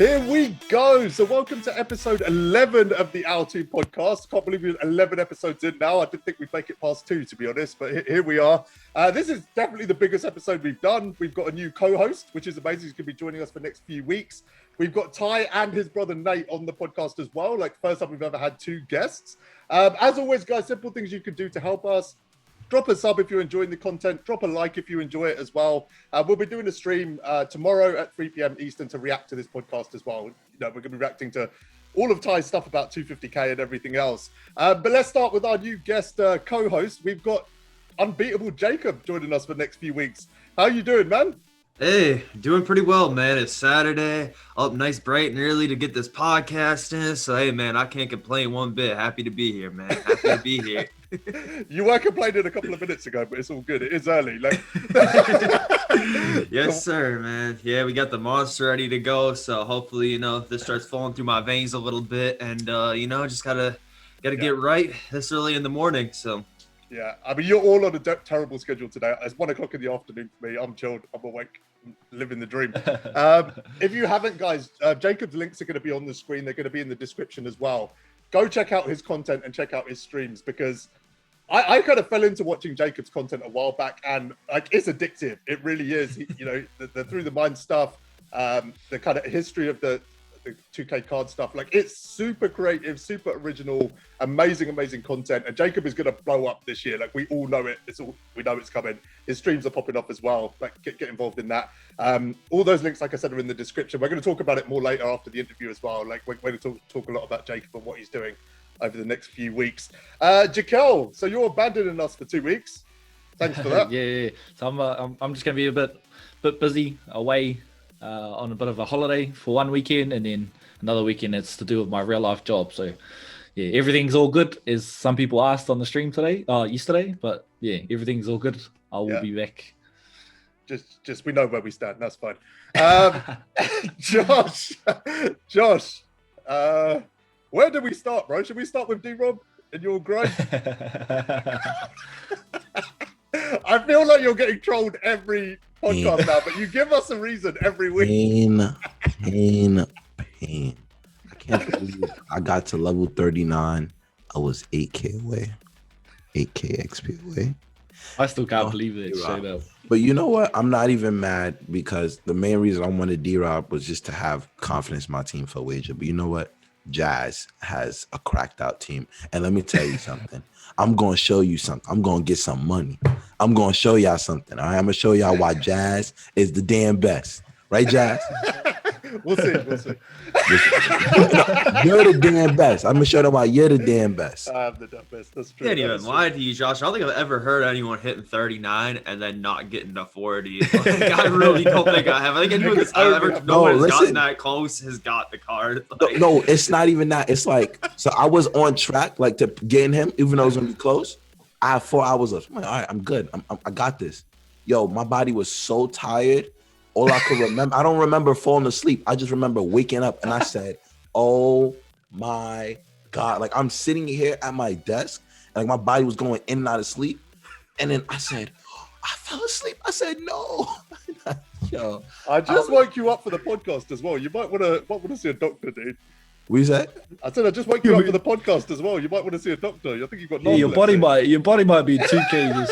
Here we go. So welcome to episode 11 of the OurTeam podcast. Can't believe we're 11 episodes in now. I didn't think we'd make it past 2, to be honest, but here we are. This is definitely the biggest episode we've done. We've got a new co-host, which is amazing. He's going to be joining us for the next few weeks. We've got Ty and his brother Nate on the podcast as well. Like, first time we've ever had 2 guests. As always, guys, simple things you can do to help us. Drop a sub if you're enjoying the content. Drop a like if you enjoy it as well. We'll be doing a stream tomorrow at 3 p.m. Eastern to react to this podcast as well. You know, we're going to be reacting to all of Ty's stuff about 250k and everything else. But let's start with our new guest co-host. We've got Unbeatable Jacob joining us for the next few weeks. How you doing, man? Hey, doing pretty well, man. It's Saturday, up nice, bright and early to get this podcast in. So, hey, man, I can't complain one bit. Happy to be here, man. Happy to be here. You were complaining a couple of minutes ago, but it's all good. It is early. Like... Yes, sir, man. Yeah, we got the monster ready to go. So hopefully, you know, this starts flowing through my veins a little bit, and you know, just gotta get right this early in the morning. So. Yeah, I mean, you're all on a terrible schedule today. It's 1 o'clock in the afternoon for me. I'm chilled. I'm awake, living the dream. If you haven't, guys, Jacob's links are going to be on the screen. They're going to be in the description as well. Go check out his content and check out his streams, because I kind of fell into watching Jacob's content a while back, and like, it's addictive. It really is. You know, the through the mind stuff, the kind of history of the 2K card stuff. Like, it's super creative, super original, amazing content. And Jacob is going to blow up this year. Like, we all know it. We know it's coming. His streams are popping off as well. Like, get involved in that. All those links, like I said, are in the description. We're going to talk about it more later after the interview as well. Like, we're going to talk a lot about Jacob and what he's doing over the next few weeks. Jakel, so you're abandoning us for 2 weeks. Thanks for that. Yeah. So I'm just going to be a bit busy away on a bit of a holiday for 1 weekend, and then another weekend it's to do with my real life job. So yeah, everything's all good, as some people asked on the stream yesterday, but yeah, everything's all good. I will be back. Just we know where we stand. That's fine. Josh, where do we start, bro? Should we start with D-Rob and your grind? I feel like you're getting trolled every podcast now, but you give us a reason every week. Pain. I can't believe I got to level 39. I was 8K away. 8K XP away. I still can't believe it, straight up. But you know what? I'm not even mad, because the main reason I wanted D-Rob was just to have confidence in my team for wager. But you know what? Jazz has a cracked out team. And let me tell you something. I'm going to show you something. I'm going to get some money. I'm going to show y'all something. All right? I'm going to show y'all why Jazz is the damn best. Right, Jazz? We'll see. You're the damn best. I'm going to show them why you're the damn best. I'm the damn best. That's true. I can't even lie to you, Josh. I don't think I've ever heard anyone hitting 39 and then not getting to 40. Like, I really don't think I have. I think anyone that's ever gotten that close has got the card. Like, no, it's not even that. It's like, so I was on track, like, to getting him, even though it was going to be close. I have 4 hours left. I'm like, all right, I'm good. I got this. Yo, my body was so tired. All I could remember, I don't remember falling asleep. I just remember waking up, and I said, oh my God. Like, I'm sitting here at my desk, and like, my body was going in and out of sleep. And then I said, I fell asleep. I said, no. Yo, I just woke you up for the podcast as well. You might want to see a doctor, dude. What you said? I said I just woke you up for the podcast as well. You might want to see a doctor. I think you've got your body might be 2K.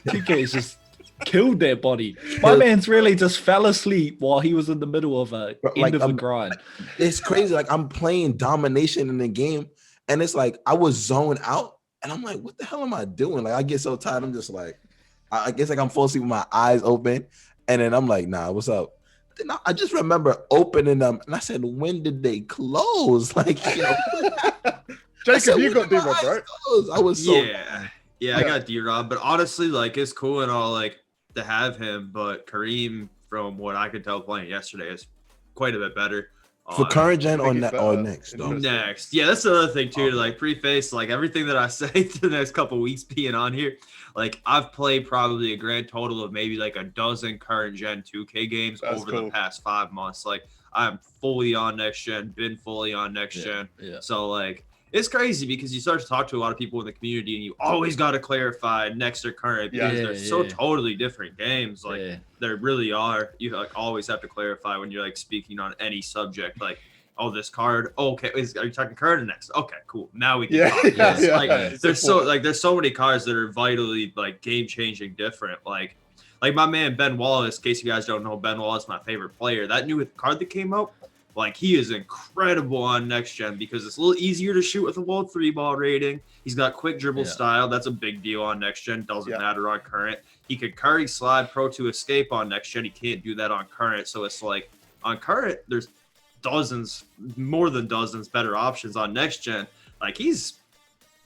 2K is just killed their body. My man's really just fell asleep while he was in the middle of a grind. It's crazy. Like, I'm playing domination in the game, and it's like I was zoned out, and I'm like, what the hell am I doing? Like, I get so tired. I'm just like, I guess like I'm falling asleep with my eyes open, and then I'm like, nah, what's up? Then I just remember opening them, and I said, when did they close? Like, you know, Jacob, you got D-Rob, right? I was so yeah, I got D-Rob, but honestly, like, it's cool and all, like, to have him, but Kareem, from what I could tell playing yesterday, is quite a bit better. For current gen or next? Though. Next. Yeah, that's another thing too, to like preface, like, everything that I say to the next couple of weeks being on here. Like, I've played probably a grand total of maybe like a dozen current gen 2K games the past 5 months. Like, I'm fully on next gen, been fully on next gen. Yeah. So like, it's crazy because you start to talk to a lot of people in the community and you always got to clarify next or current because they're so totally different games. Like they really are. You like always have to clarify when you're like speaking on any subject. Like, oh, this card. Okay, are you talking current or next? Okay, cool. Now we can talk. Like there's so many cards that are vitally like game changing different. Like my man Ben Wallace. In case you guys don't know, Ben Wallace, my favorite player. That new card that came out. Like, he is incredible on next gen because it's a little easier to shoot with a low 3-ball rating. He's got quick dribble style. That's a big deal on next gen. Doesn't matter on current. He could curry, slide, pro to escape on next gen. He can't do that on current. So it's like on current, there's more than dozens better options on next gen. Like he's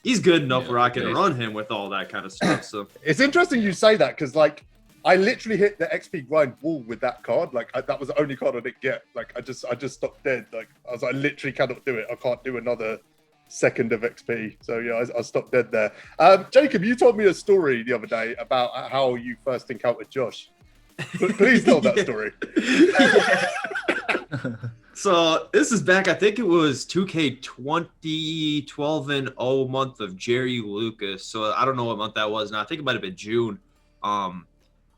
good enough where I can run him with all that kind of stuff. So it's interesting you say that because like I literally hit the XP grind wall with that card. Like that was the only card I didn't get. Like I just stopped dead. Like I literally cannot do it. I can't do another second of XP. So yeah, I stopped dead there. Jacob, you told me a story the other day about how you first encountered Josh. Please tell that story. So this is back, I think it was 2K 2012 and 0 month of Jerry Lucas. So I don't know what month that was now. I think it might have been June.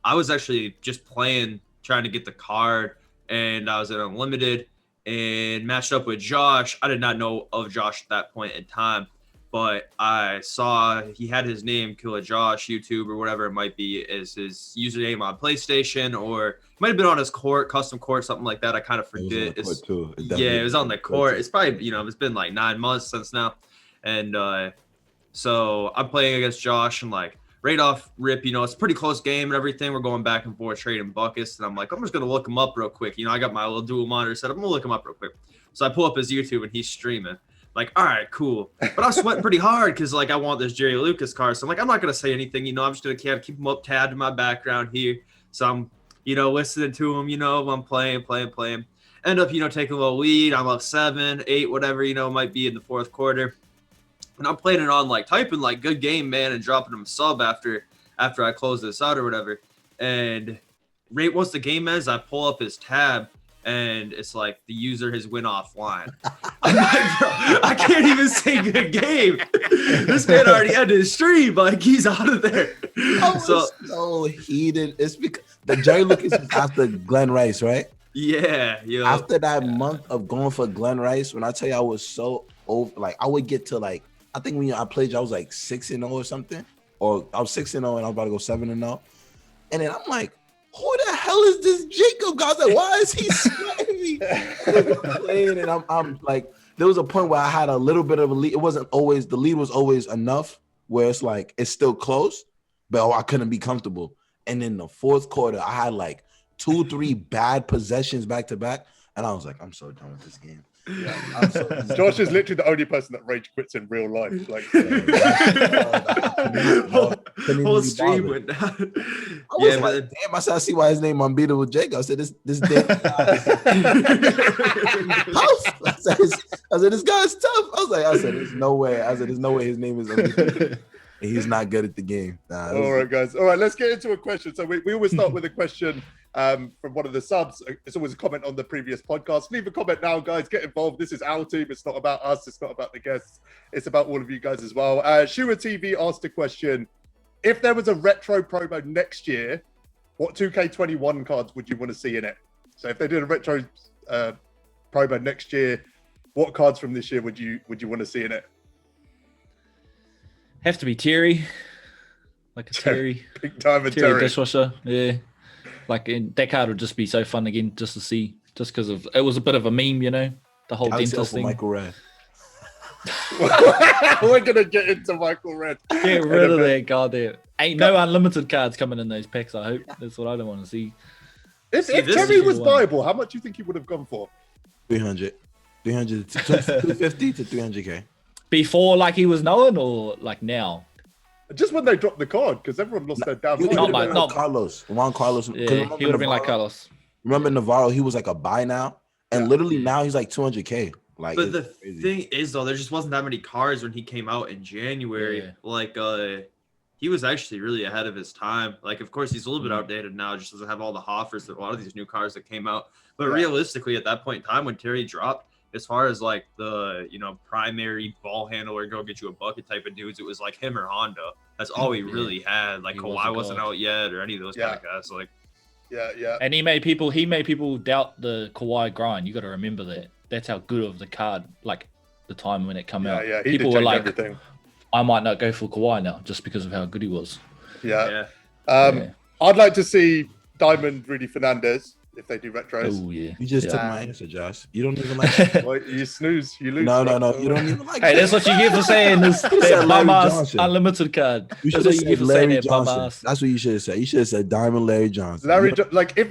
I was actually just playing, trying to get the card, and I was at Unlimited and matched up with Josh. I did not know of Josh at that point in time, but I saw he had his name, Killa Josh, YouTube or whatever it might be, as his username on PlayStation, or it might have been on his court, custom court, something like that. I kind of forget. It was on the court. It's probably, it's been like 9 months since now. And so I'm playing against Josh and like, right off rip, it's a pretty close game and everything. We're going back and forth, trading buckets. And I'm like, I'm just going to look him up real quick. I got my little dual monitor set up. I'm going to look him up real quick. So I pull up his YouTube and he's streaming. Like, all right, cool. But I'm sweating pretty hard because, like, I want this Jerry Lucas card. So I'm like, I'm not going to say anything. I'm just going to keep him up tabbed in my background here. So I'm, listening to him, I'm playing. End up, taking a little lead. I'm up 7, 8, whatever, might be in the fourth quarter. And I'm planning on like typing like good game, man, and dropping him a sub after I close this out or whatever. And right once the game ends, I pull up his tab and it's like the user has went offline. I'm like, bro, I can't even say good game. This man already ended his stream, like he's out of there. I was so heated. It's because the Jerry Lucas is after Glenn Rice, right? Yeah. After that month of going for Glenn Rice, when I tell you I was so over, like I would get to like, I think when I played you, I was like 6-0 or something, or I was 6-0 and I was about to go 7-0. And then I'm like, who the hell is this Jacob guy? I was like, why is he sweating me? Playing, and I'm like, there was a point where I had a little bit of a lead. It wasn't always, the lead was always enough where it's like, it's still close, but I couldn't be comfortable. And in the fourth quarter, I had like 2-3 bad possessions back to back. And I was like, I'm so done with this game. Yeah, Josh is literally the only person that rage quits in real life. Like, whole stream went down. Damn, I said, I see why his name Unbeatable Jacob. I said, this damn guy. I said, this guy's tough. I said, there's no way. there's no way his name is Unbeatable. And he's not good at the game. All right, guys. All right, let's get into a question. So we always start with a question from one of the subs. It's always a comment on the previous podcast. Leave a comment now, guys. Get involved. This is our team. It's not about us. It's not about the guests. It's about all of you guys as well. Shua TV asked a question. If there was a retro promo next year, what 2K21 cards would you want to see in it? So if they did a retro promo next year, what cards from this year would you want to see in it? Have to be Terry, like a Terry. Big time of Terry. Dishwasher, yeah. Like that card would just be so fun again, just to see, just because of it was a bit of a meme, the whole dentist thing. Michael Red. We're gonna get into Michael Red. Get rid of that card there. Ain't no unlimited cards coming in those packs. I hope that's what I don't want to see. If Terry was buyable, how much do you think he would have gone for? 300, 250 to 300K. Before, like he was known, or like now? Just when they dropped the card, because everyone lost their damn mind. Not Carlos. Juan Carlos. Yeah, he would have been like Carlos. Remember Navarro? He was like a buy now, and literally now he's like 200K. Like, but the thing is, though, there just wasn't that many cards when he came out in January. Yeah. Like, he was actually really ahead of his time. Like, of course, he's a little bit outdated now. Just doesn't have all the offers that a lot of these new cards that came out. But realistically, at that point in time when Terry dropped, as far as like the, you know, primary ball handler, go get you a bucket type of dudes, it was like him or Honda. That's all we really had. Like Kawhi wasn't out yet, or any of those kind of guys. Like, yeah. And he made people doubt the Kawhi grind. You got to remember that. That's how good of the card, like the time when it came out. Yeah, people were like, everything. I might not go for Kawhi now just because of how good he was. Yeah. I'd like to see Diamond Rudy Fernandez if they do retros. Oh yeah. You just took my answer, Josh. You don't even like. Well, you snooze, you lose. No. You don't even like. Hey, that's what you get for saying this said bum Larry ass Johnson. unlimited card. You should That's have what you get said for saying Larry that bum Johnson. ass. That's what you should have said. You should have said Diamond Larry Johnson.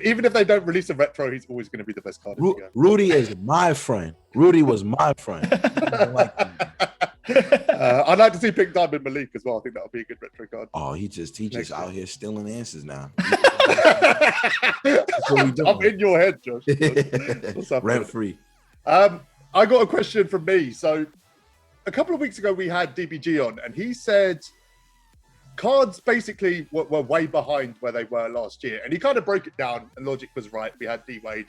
Even if they don't release a retro, he's always going to be the best card. Rudy is my friend. Rudy was my friend. I'd like to see Pink Diamond Malik as well. I think that would be a good retro card. Oh, he just out here stealing answers now. I'm in your head, Josh. What's up, rent free. I got a question from me. So a couple of weeks ago, we had DBG on, and he said cards basically were way behind where they were last year. And he kind of broke it down, and logic was right. We had D-Wade,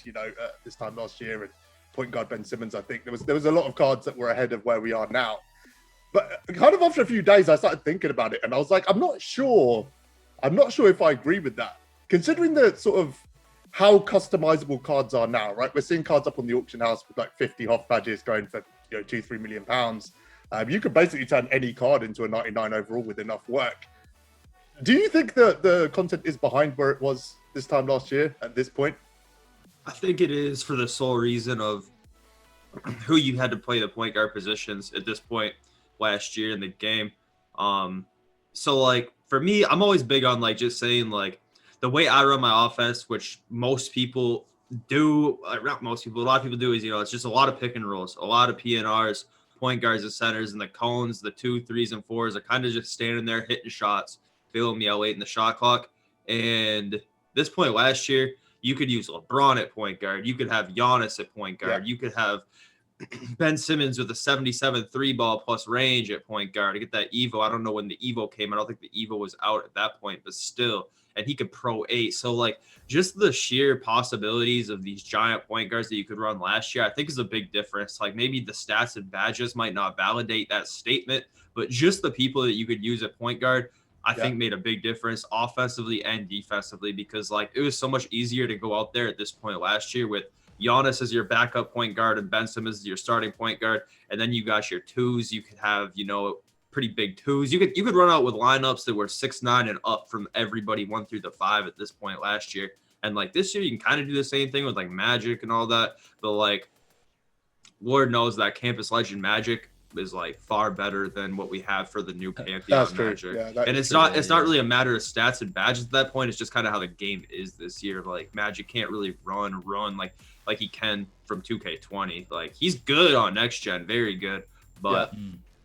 this time last year, and point guard Ben Simmons. I think there was a lot of cards that were ahead of where we are now. But kind of after a few days, I started thinking about it, and I was like, I'm not sure if I agree with that. Considering the sort of how customizable cards are now, right? We're seeing cards up on the auction house with like 50 Hoff badges going for £2-3 million. You could basically turn any card into a 99 overall with enough work. Do you think that the content is behind where it was this time last year at this point? I think it is for the sole reason of who you had to play the point guard positions at this point last year in the game. So like for me, I'm always big on like just saying like the way I run my offense, which most people do, not most people, a lot of people do is, it's just a lot of pick and rolls, a lot of PNRs, point guards and centers, and the cones, the 2, 3s, and 4s are kind of just standing there hitting shots, feeling me out late in the shot clock. And this point last year, you could use LeBron at point guard. You could have Giannis at point guard. Yeah. You could have Ben Simmons with a 77 3-ball plus range at point guard to get that Evo. I don't know when the Evo came. I don't think the Evo was out at that point, but still. And he could pro 8. So, like, just the sheer possibilities of these giant point guards that you could run last year, I think is a big difference. Like, maybe the stats and badges might not validate that statement, but just the people that you could use at point guard, I think made a big difference offensively and defensively, because, like, it was so much easier to go out there at this point last year with Giannis as your backup point guard and Ben Simmons as your starting point guard. And then you got your 2s. You could have, pretty big 2s. You could run out with lineups that were 6'9" and up from everybody 1 through the 5 at this point last year. And like this year, you can kind of do the same thing with like Magic and all that. But like, Lord knows that Campus Legend Magic is like far better than what we have for the new Pantheon Magic. Yeah, and it's not really a matter of stats and badges at that point. It's just kind of how the game is this year. Like Magic can't really run like he can from 2K20. Like he's good on next gen, very good, but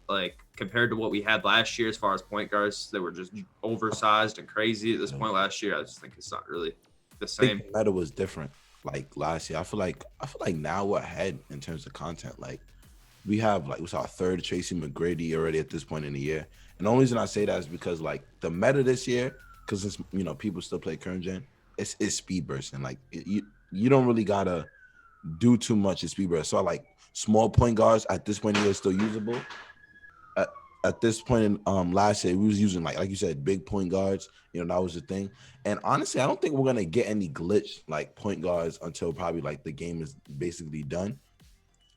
like compared to what we had last year as far as point guards that were just oversized and crazy at this point last year, I just think it's not really the same. I think the meta was different like last year. I feel like now we're ahead in terms of content. Like we saw our third Tracy McGrady already at this point in the year. And the only reason I say that is because like the meta this year, because it's people still play current gen, it's speed bursting. Like you don't really gotta do too much in speed burst. So like small point guards at this point in the year is still usable. At this point in last year, we was using like you said, big point guards. That was the thing. And honestly, I don't think we're gonna get any glitch like point guards until probably like the game is basically done.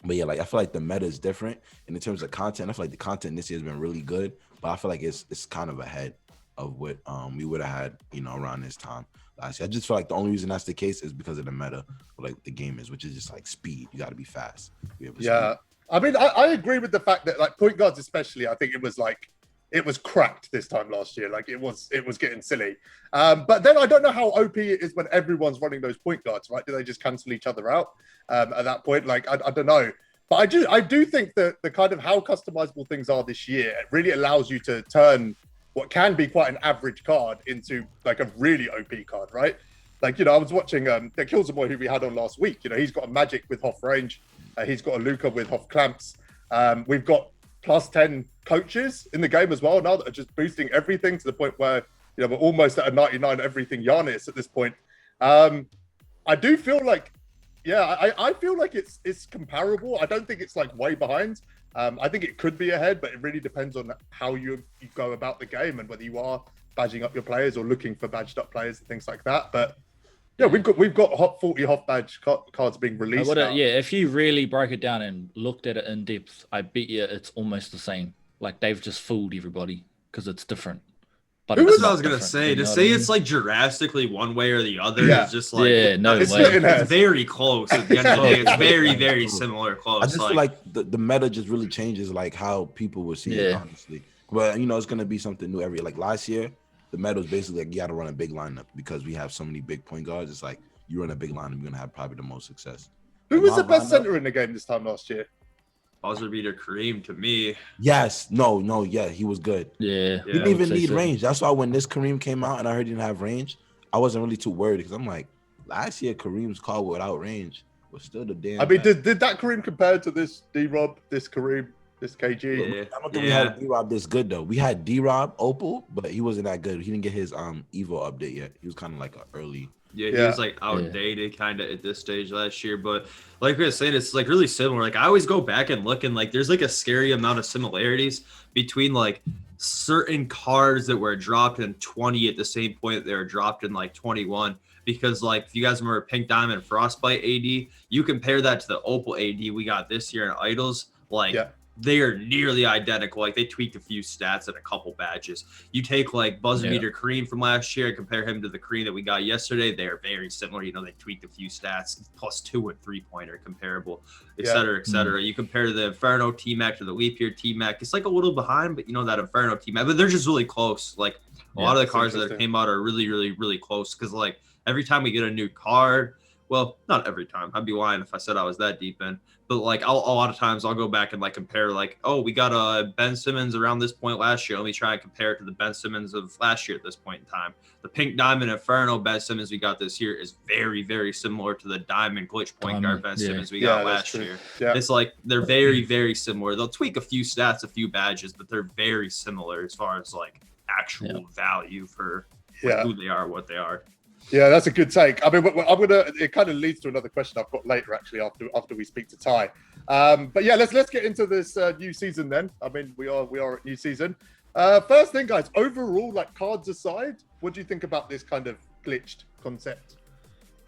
But yeah, like I feel like the meta is different. And in terms of content, I feel like the content this year has been really good. But I feel like it's kind of ahead of what we would have had, around this time last year. I just feel like the only reason that's the case is because of the meta, like the game is, which is just like speed. You got to be fast. Yeah. I mean, I agree with the fact that like point guards, especially, I think it was cracked this time last year. Like it was getting silly. But then I don't know how OP it is when everyone's running those point guards, right? Do they just cancel each other out at that point? Like, I don't know. But I do think that the kind of how customizable things are this year, it really allows you to turn what can be quite an average card into like a really OP card, right? Like, I was watching the Killzamoy who we had on last week. He's got a Magic with Hoff range. He's got a Luka with Hoff clamps. We've got plus 10 coaches in the game as well now that are just boosting everything to the point where, we're almost at a 99 everything Giannis at this point. I do feel like Yeah, I feel like it's comparable. I don't think it's like way behind. I think it could be ahead, but it really depends on how you go about the game and whether you are badging up your players or looking for badged up players and things like that. But yeah, we've got hot 40 hot badge cards being released now. Yeah, if you really broke it down and looked at it in depth, I bet you it's almost the same. Like they've just fooled everybody because it's different. But Who it's was I not was gonna different, say? you To know what say I mean? it's like drastically one way or the other Yeah. is just like Yeah, no It's way. splitting hairs. It's very close. At the end of the day, it's very, very similar. Close. I just feel like the meta just really changes like how people will see it, Yeah. honestly. But you know, it's gonna be something new every like last year. The meta was basically like you gotta run a big lineup because we have so many big point guards. It's like you run a big lineup, you're gonna have probably the most success. Who was My the best lineup- center in the game this time last year? buzzer beater Kareem to me. Yes, no, yeah, he was good. Yeah. He Yeah, didn't I would even say need so. range. That's why when this Kareem came out and I heard he didn't have range, I wasn't really too worried because I'm like, last year Kareem's call without range was still the damn. I mean, best. did that Kareem compare to this D-Rob, this Kareem, this KG? Yeah. I don't think we had a D-Rob this good though. We had D-Rob Opal, but he wasn't that good. He didn't get his Evo update yet. He was kind of like an early. Yeah, he Yeah. was like outdated kind of at this stage last year. But like we were saying, it's like really similar. Like I always go back and look and like there's like a scary amount of similarities between like certain cards that were dropped in 20 at the same point that they were dropped in like 21. Because like if you guys remember Pink Diamond Frostbite AD, you compare that to the Opal AD we got this year in Idols, like they are nearly identical. Like they tweaked a few stats and a couple badges. You take like buzzer beater Kareem from last year and compare him to the Kareem that we got yesterday. They are very similar. You know, they tweaked a few stats, +2 and 3-pointer comparable, et cetera, et cetera. You compare the Inferno T-Mac to the Leap Year T-Mac. It's like a little behind, but you know that Inferno T-Mac, but they're just really close. Like a lot of the cards that came out are really, really, really close. Cause like every time we get a new card, well, not every time. I'd be lying if I said I was that deep in. But like a lot of times I'll go back and like compare like, oh, we got Ben Simmons around this point last year. Let me try and compare it to the Ben Simmons of last year at this point in time. The Pink Diamond Inferno Ben Simmons we got this year is very, very similar to the Diamond Glitch point guard Ben Simmons we got last year. Yeah. It's like they're very, very similar. They'll tweak a few stats, a few badges, but they're very similar as far as like actual value for who they are, what they are. Yeah, that's a good take. I mean, it kind of leads to another question I've got later, actually, after we speak to Ty. But yeah, let's get into this new season then. I mean, we are at new season. First thing, guys, overall, like cards aside, what do you think about this kind of glitched concept?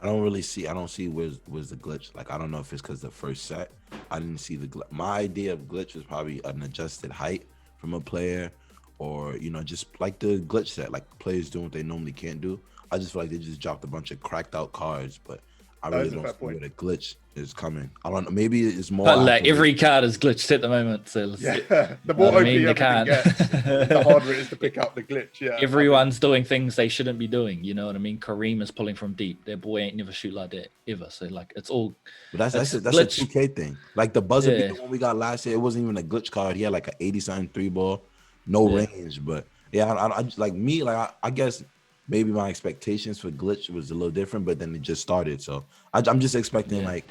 I don't see where's the glitch. Like I don't know if it's because the first set I didn't see the glitch. My idea of glitch was probably an adjusted height from a player, or you know, just like the glitch set, like players doing what they normally can't do. I just feel like they just dropped a bunch of cracked out cards, but I really don't see where the glitch is coming. I don't know. Maybe it's more. But like every card is glitched at the moment. So the more OP everything gets, the harder it is to pick out the glitch. Yeah. Everyone's doing things they shouldn't be doing. You know what I mean? Kareem is pulling from deep. Their boy ain't never shoot like that ever. So like it's all. But that's a 2K thing. Like the buzzer beater one we got last year, it wasn't even a glitch card. He had like an 80-something 3-ball, no range. But yeah, I like me. Like I guess. Maybe my expectations for glitch was a little different, but then it just started. So I'm just expecting like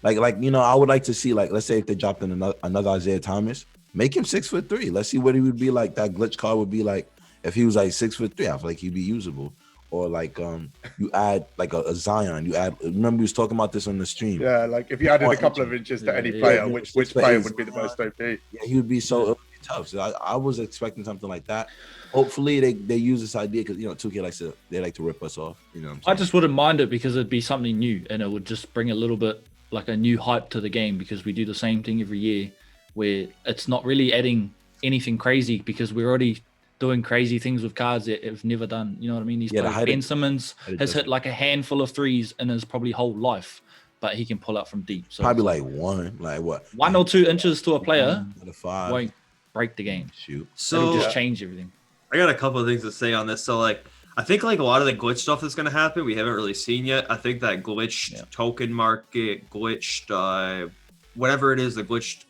you know, I would like to see like, let's say if they dropped in another Isaiah Thomas, make him 6'3". Let's see what he would be like. That glitch card would be like if he was like 6'3". I feel like he'd be usable. Or like you add like a Zion. Remember we was talking about this on the stream. Yeah, like if you added a couple of inches to any player, which player would be the most OP? Yeah, he would be so tough. So I was expecting something like that. Hopefully they use this idea because you know 2K like to rip us off. You know, I just wouldn't mind it because it'd be something new and it would just bring a little bit like a new hype to the game because we do the same thing every year where it's not really adding anything crazy because we're already doing crazy things with cards that have never done. You know what I mean? Ben Simmons has hit like a handful of threes in his probably whole life, but he can pull out from deep. So probably like one or 2 inches to a player won't break the game. Shoot. So it'll just change everything. I got a couple of things to say on this. So like I think like a lot of the glitch stuff that's going to happen, we haven't really seen yet. I think that glitched token market, glitched whatever it is, the glitched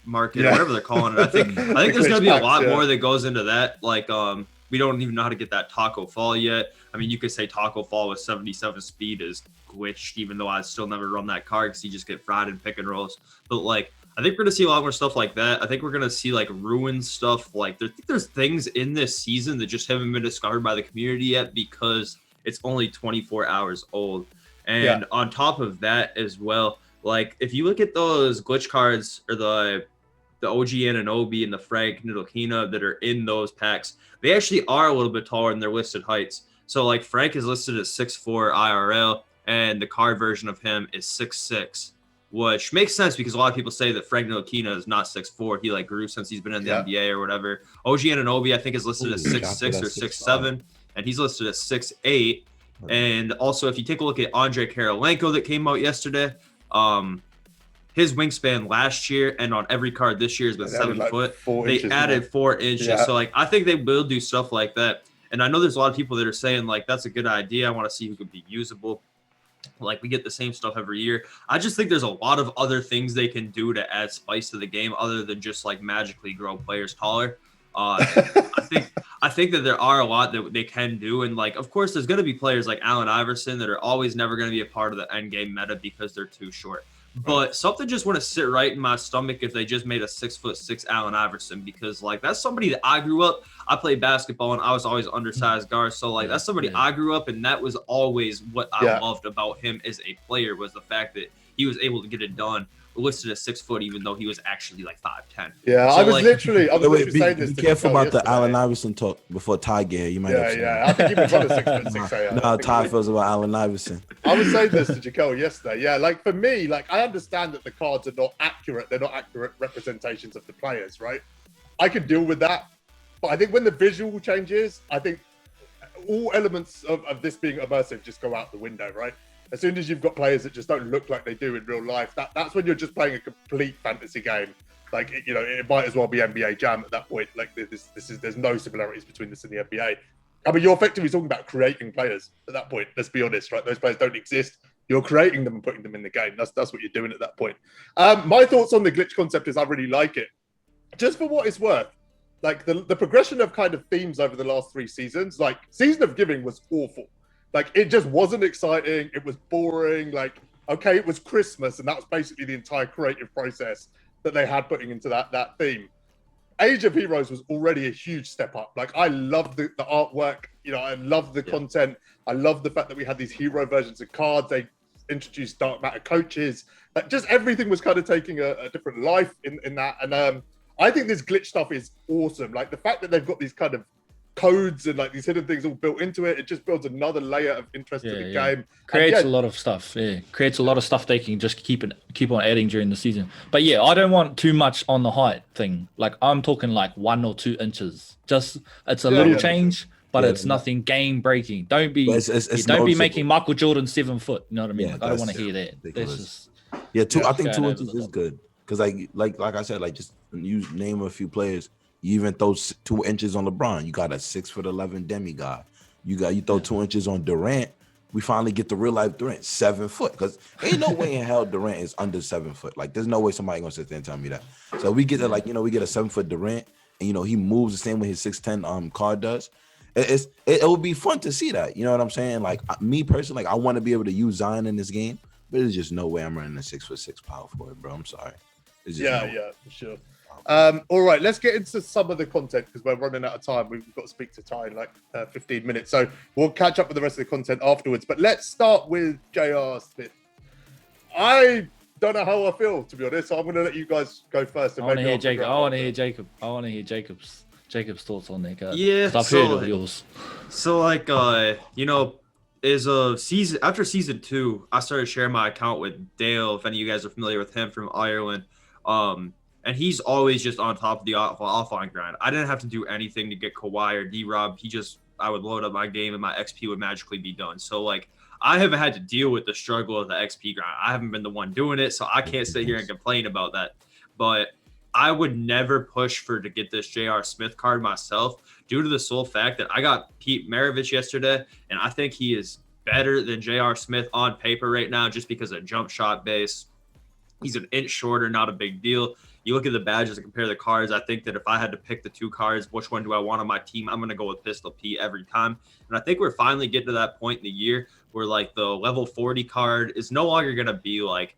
market, whatever they're calling it. I think there's going to be a lot more that goes into that. Like we don't even know how to get that Taco Fall yet. I mean, you could say Taco Fall with 77 speed is glitched, even though I still never run that card because you just get fried in pick and rolls. But like I think we're going to see a lot more stuff like that. I think we're going to see like ruin stuff. Like there's things in this season that just haven't been discovered by the community yet because it's only 24 hours old. And on top of that as well, like if you look at those glitch cards or the OG Anunoby and the Frank Ntilikina that are in those packs, they actually are a little bit taller than their listed heights. So like Frank is listed at 6'4" IRL, and the card version of him is 6'6", which makes sense because a lot of people say that Frank Ntilikina is not 6'4". He like grew since he's been in the NBA or whatever. OG Anunoby I think is listed at 6'6" or 6'7", and he's listed at 6'8". And also, if you take a look at Andre Karolenko that came out yesterday, his wingspan last year and on every card this year has been 7 foot. They added 4 inches. Yeah. So, like, I think they will do stuff like that. And I know there's a lot of people that are saying, like, that's a good idea. I want to see who could be usable. Like, we get the same stuff every year. I just think there's a lot of other things they can do to add spice to the game other than just, like, magically grow players taller. I think that there are a lot that they can do. And, like, of course, there's going to be players like Allen Iverson that are always never going to be a part of the end game meta because they're too short. But something just want to sit right in my stomach if they just made a 6'6" Allen Iverson, because like that's somebody that I grew up. I played basketball and I was always undersized guard, so like that's somebody I grew up, and that was always what I loved about him as a player was the fact that he was able to get it done. Listed at 6 foot, even though he was actually like 5'10". Yeah, so I was literally saying this. Be careful about the Allen Iverson talk before Ty get here. You might I think you've been trying to 6'6". No, Ty feels about Allen Iverson. I was saying this to Jacob yesterday. Yeah, like for me, like I understand that the cards are not accurate. They're not accurate representations of the players, right? I can deal with that. But I think when the visual changes, I think all elements of this being immersive just go out the window, right? As soon as you've got players that just don't look like they do in real life, that's when you're just playing a complete fantasy game. Like, you know, it might as well be NBA Jam at that point. Like, there's no similarities between this and the NBA. I mean, you're effectively talking about creating players at that point. Let's be honest, right? Those players don't exist. You're creating them and putting them in the game. That's what you're doing at that point. My thoughts on the glitch concept is I really like it. Just for what it's worth, like the progression of kind of themes over the last 3 seasons, like Season of Giving was awful. Like, it just wasn't exciting. It was boring. Like, okay, it was Christmas, and that was basically the entire creative process that they had putting into that theme. Age of Heroes was already a huge step up. Like, I loved the artwork. You know, I loved the content. I loved the fact that we had these hero versions of cards. They introduced dark matter coaches. Like, just everything was kind of taking a different life in that. And I think this glitch stuff is awesome. Like, the fact that they've got these kind of codes and like these hidden things all built into it, it just builds another layer of interest to the game. Creates a lot of stuff. Creates a lot of stuff they can just keep on adding during the season. But yeah, I don't want too much on the height thing. Like I'm talking like 1 or 2 inches. Just it's a little change, but it's nothing game breaking. Don't be don't be making Michael Jordan 7 foot. You know what I mean? Like, I don't want to hear that. I think 2 inches is good because like I said, like just you name a few players. You even throw 2 inches on LeBron. You got a 6'11" demigod. You throw 2 inches on Durant. We finally get the real life Durant 7 foot. Because ain't no way in hell Durant is under 7 foot. Like there's no way somebody gonna sit there and tell me that. So we get we get a 7 foot Durant, and he moves the same way his 6'10" card does. It would be fun to see that. You know what I'm saying? Like me personally, like I want to be able to use Zion in this game, but there's just no way I'm running a 6'6" power forward, bro. I'm sorry. For sure. All right, let's get into some of the content because we're running out of time. We've got to speak to Ty in like 15 minutes. So we'll catch up with the rest of the content afterwards. But let's start with JR Smith. I don't know how I feel, to be honest. So I'm going to let you guys go first. I want to hear Jacob. I want to hear Jacob's thoughts on that card. Yeah. I've heard of yours. So like, is after season 2, I started sharing my account with Dale. If any of you guys are familiar with him from Ireland. And he's always just on top of the offline grind. I didn't have to do anything to get Kawhi or D-Rob. I would load up my game and my XP would magically be done. So, like, I haven't had to deal with the struggle of the XP grind. I haven't been the one doing it, so I can't sit here and complain about that. But I would never push to get this J.R. Smith card myself due to the sole fact that I got Pete Maravich yesterday, and I think he is better than J.R. Smith on paper right now just because of jump shot base. He's an inch shorter, not a big deal. You look at the badges and compare the cards. I think that if I had to pick the 2 cards, which one do I want on my team? I'm going to go with Pistol Pete every time. And I think we're finally getting to that point in the year where like the level 40 card is no longer going to be like,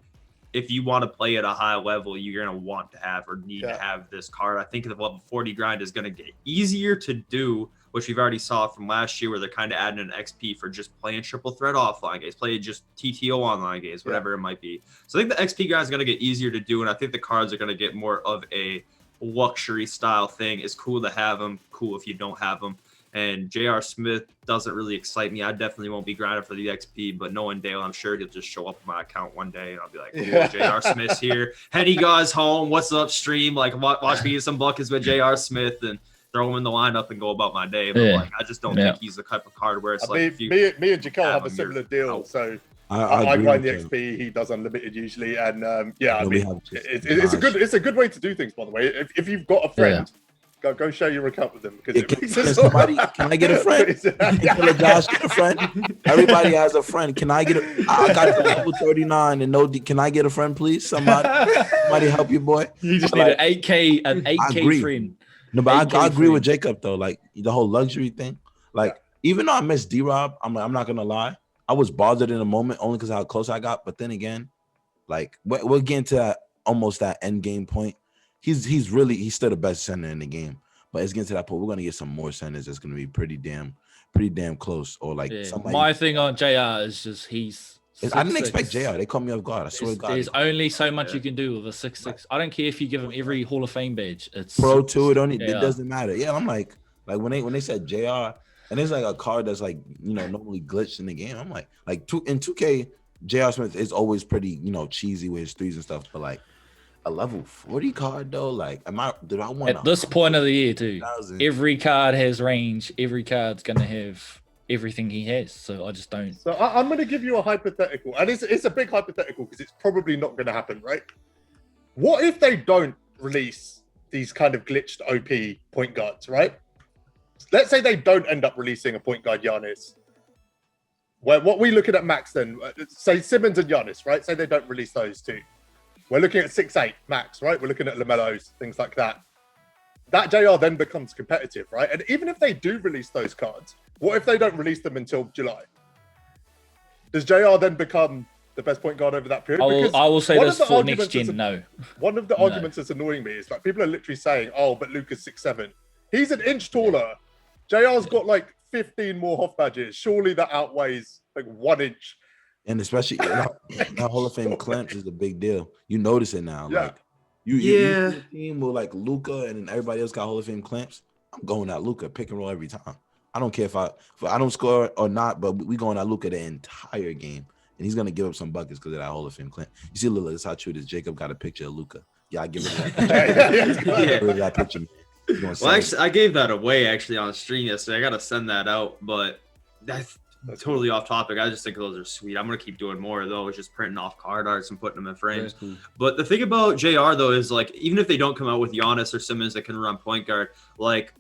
if you want to play at a high level, you're going to want to have or need to have this card. I think the level 40 grind is going to get easier to do which we've already saw from last year where they're kind of adding an XP for just playing triple threat offline games, play just TTO online games, whatever it might be. So I think the XP guys are going to get easier to do, and I think the cards are going to get more of a luxury style thing. It's cool to have them, cool if you don't have them. And J.R. Smith doesn't really excite me. I definitely won't be grinding for the XP, but knowing Dale, I'm sure he'll just show up on my account one day and I'll be like, cool, J.R. Smith's here. Henny guys home. What's up, stream? Like, watch me get some buckets with J.R. Smith and throw him in the lineup and go about my day. But like, I just don't think he's the type of card where it's like, me and Jacob have a similar deal. So I grind the XP. He does unlimited usually, and it's a good way to do things. By the way, if you've got a friend. Go share your account with them because can I get a friend? Can Killa Josh get a friend? Everybody has a friend. Can I get I got the level 39 and no can I get a friend, please? Somebody help your boy. You just need an 8K friend. No, but I agree with Jacob though. Like the whole luxury thing. Like even though I miss D-Rob, I'm not gonna lie. I was bothered in a moment only because how close I got. But then again, like we're getting to almost that end game point. He's still the best center in the game, but it's getting to that point. We're gonna get some more centers that's gonna be pretty damn close. Or like somebody. My thing on JR is just I didn't expect JR. They caught me off guard. I swear to God. There's only so much you can do with a 6'6". I don't care if you give him every Hall of Fame badge. It's Pro 2. It doesn't matter. Yeah, I'm like when they said JR, and it's like a card that's like normally glitched in the game. I'm like in 2K, JR Smith is always pretty cheesy with his threes and stuff, but like. A level 40 card though, like did I want at this point of the year too? Every card has range. Every card's gonna have everything he has. So I just don't. So I'm gonna give you a hypothetical, and it's a big hypothetical because it's probably not gonna happen, right? What if they don't release these kind of glitched OP point guards, right? Let's say they don't end up releasing a point guard Giannis. Well, what we looking at max then? Say Simmons and Giannis, right? Say they don't release those two. We're looking at 6'8" max, right? We're looking at LaMelo's, things like that. That JR then becomes competitive, right? And even if they do release those cards, what if they don't release them until July? Does JR then become the best point guard over that period? I will say this for next gen, no. One of the arguments that's annoying me is like people are literally saying, oh, but Luka's 6'7". He's an inch taller. JR's got like 15 more Hoff badges. Surely that outweighs like 1 inch. And especially that Hall of Fame clamps is a big deal. You notice it now. Yeah. Like you team with like Luka and then everybody else got Hall of Fame clamps. I'm going at Luka, pick and roll every time. I don't care if I don't score or not, but we going at Luka the entire game. And he's gonna give up some buckets because of that Hall of Fame clamp. You see, Lila, that's how true it is. Jacob got a picture of Luka. Yeah, I give it that picture. Well, actually, I gave that away actually on stream yesterday. I gotta send that out, but that's totally off topic. I just think those are sweet. I'm gonna keep doing more of those, just printing off card arts and putting them in frames. Cool. But the thing about JR though is like, even if they don't come out with Giannis or Simmons that can run point guard, like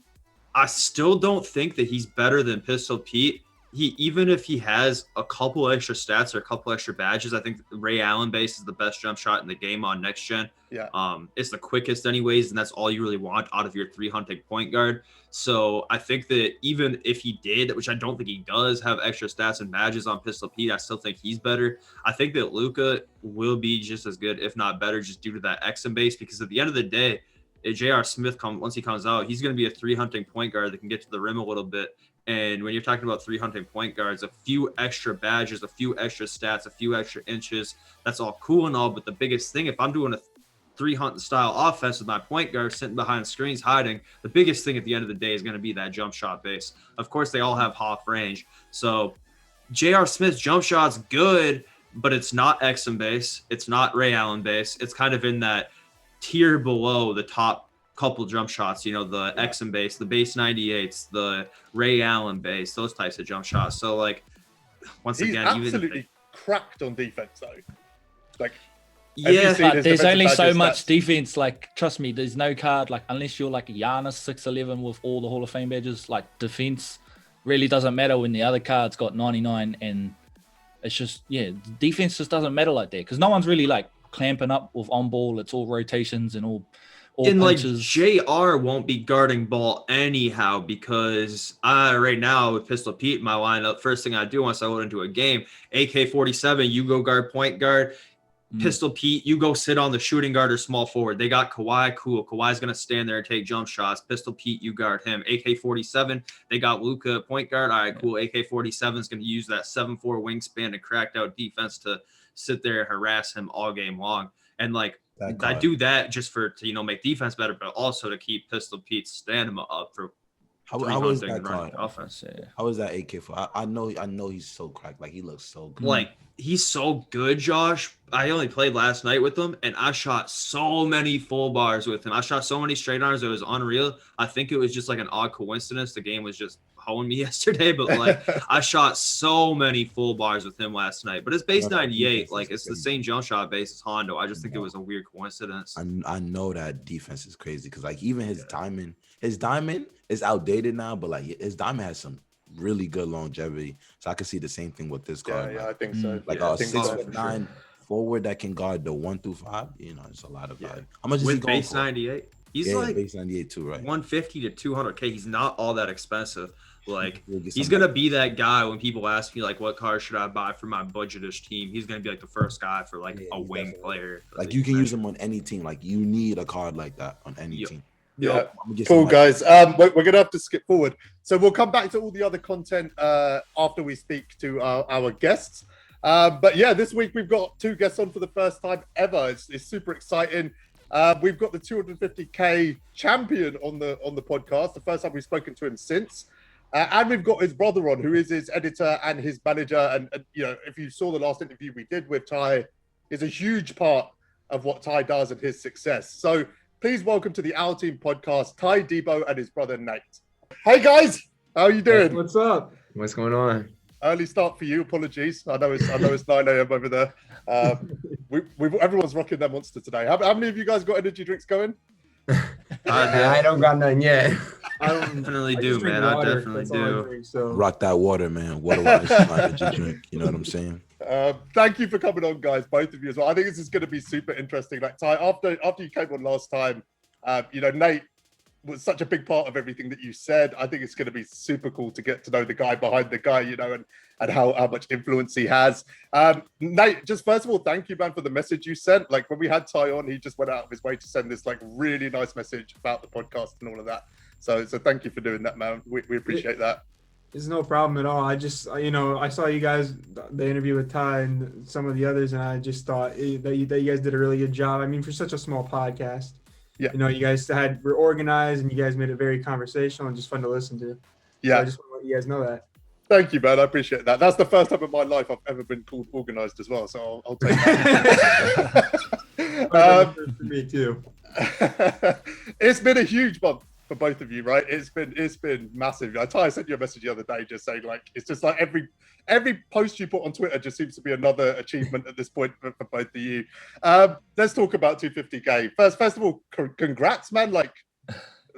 I still don't think that he's better than Pistol Pete. Even if he has a couple extra stats or a couple extra badges, I think Ray Allen base is the best jump shot in the game on next gen. Yeah. It's the quickest anyways, and that's all you really want out of your 3-hunting point guard. So I think that even if he did, which I don't think he does, have extra stats and badges on Pistol Pete, I still think he's better. I think that Luka will be just as good, if not better, just due to that XM base, because at the end of the day, J.R. Smith, once he comes out, he's going to be a 3-hunting point guard that can get to the rim a little bit. And when you're talking about 3-hunting point guards, a few extra badges, a few extra stats, a few extra inches, that's all cool and all. But the biggest thing, if I'm doing a 3-hunting style offense with my point guard sitting behind screens hiding, the biggest thing at the end of the day is going to be that jump shot base. Of course, they all have half range. So J.R. Smith's jump shot's good, but it's not XM base. It's not Ray Allen base. It's kind of in that tier below the top couple jump shots, the XM base, the base 98s, the Ray Allen base, those types of jump shots. So like, once he's again, absolutely cracked on defense though. Like, but there's only so much defense. Like, trust me, there's no card like unless you're like Giannis 6'11" with all the Hall of Fame badges. Like, defense really doesn't matter when the other card's got 99, and it's just defense just doesn't matter like that because no one's really like clamping up with on ball. It's all rotations and all. And punches. Like JR won't be guarding ball anyhow because right now with Pistol Pete in my lineup, first thing I do once I load into a game, AK-47, you go guard point guard. Pistol Pete, you go sit on the shooting guard or small forward. They got Kawhi, cool. Kawhi's going to stand there and take jump shots. Pistol Pete, you guard him. AK-47, they got Luka point guard. All right, cool. AK-47 is going to use that 7'4" wingspan and cracked out defense to sit there and harass him all game long. And like, I do that just to, you know, make defense better, but also to keep Pistol Pete's stamina up for How is that card? Offense. Yeah. How is that AK for? I know he's so cracked. Like he looks so good. Like he's so good, Josh. I only played last night with him, and I shot so many full bars with him. I shot so many straight arms. It was unreal. I think it was just like an odd coincidence. The game was just hoeing me yesterday, but like I shot so many full bars with him last night. But it's base 98. Like it's the same jump shot base as Hondo. I just think it was a weird coincidence. I know that defense is crazy because like even his diamond is outdated now, but like his diamond has some really good longevity. So I can see the same thing with this card. Yeah, I think so. Like a 6'9" forward that can guard the 1 through 5. You know, it's a lot of value. How much is he going base for? 98? He's like base 98 too, right? 150 to 200K. He's not all that expensive. Like he's gonna be that guy when people ask me like what car should I buy for my budgetish team. He's gonna be like the first guy for like a wing player. Like you can use him on any team. Like you need a card like that on any team. Yeah, cool guys. We're gonna have to skip forward, so we'll come back to all the other content after we speak to our guests. But yeah, this week we've got 2 guests on for the first time ever. It's super exciting. We've got the 250K champion on the podcast. The first time we've spoken to him since. And we've got his brother on, who is his editor and his manager. And you know, if you saw the last interview we did with Ty, is a huge part of what Ty does and his success. So please welcome to the OurTeam podcast, TYDEBO and his brother Nate. Hey guys, how are you doing? What's up? What's going on? Early start for you. Apologies. I know it's 9 a.m. over there. Everyone's rocking their monster today. How many of you guys got energy drinks going? I don't got none yet. I definitely do, man. I definitely do. Rock that water, man. Water is my energy drink. You know what I'm saying? Thank you for coming on, guys, both of you as well. I think this is going to be super interesting. Like Ty, after you came on last time, you know, Nate was such a big part of everything that you said. I think it's going to be super cool to get to know the guy behind the guy, you know, and how much influence he has. Nate, just first of all, thank you, man, for the message you sent. Like when we had Ty on, he just went out of his way to send this like really nice message about the podcast and all of that. So thank you for doing that, man. We appreciate that. It's no problem at all. I just, you know, I saw you guys, the interview with Ty and some of the others, and I just thought that you guys did a really good job. I mean, for such a small podcast, you know, you guys were organized and you guys made it very conversational and just fun to listen to. Yeah. So I just want to let you guys know that. Thank you, man. I appreciate that. That's the first time in my life I've ever been called organized as well. So I'll take that. For me too. It's been a huge bump for both of you, right? It's been massive. Ty sent you a message the other day just saying like it's just like every post you put on Twitter just seems to be another achievement at this point for both of you. Let's talk about 250K. First of all, congrats, man. Like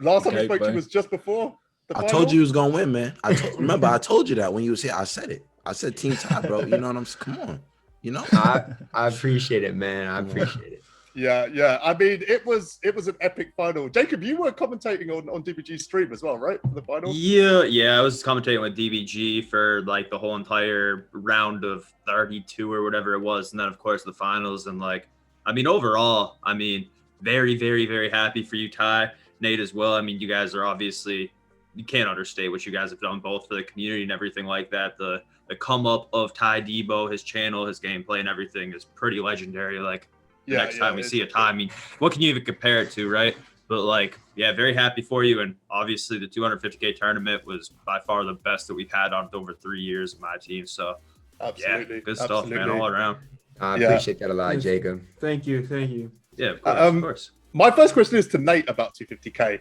last time we spoke to you was just before the final. I told you he was gonna win, man. Remember, I told you that when you was here. I said it. I said Team Ty, bro. You know what I'm saying? Come on. You know? I appreciate it, man. I appreciate it. Yeah. I mean, it was an epic final. Jacob, you were commentating on DBG's stream as well, right? For the final? Yeah. I was commentating with DBG for like the whole entire round of 32 or whatever it was. And then of course the finals. And like, I mean, overall, I mean, very, very, very happy for you, Ty, Nate as well. I mean, you guys are obviously, you can't understate what you guys have done both for the community and everything like that. The come up of TYDEBO, his channel, his gameplay and everything is pretty legendary. Like, next time we see a Ty, I mean, what can you even compare it to, right? But like, yeah, very happy for you. And obviously the 250K tournament was by far the best that we've had on over 3 years of my team. So absolutely, yeah, good stuff, man, all around. I appreciate that a lot, Jacob. Thank you. Yeah, of course. My first question is to Nate about 250K.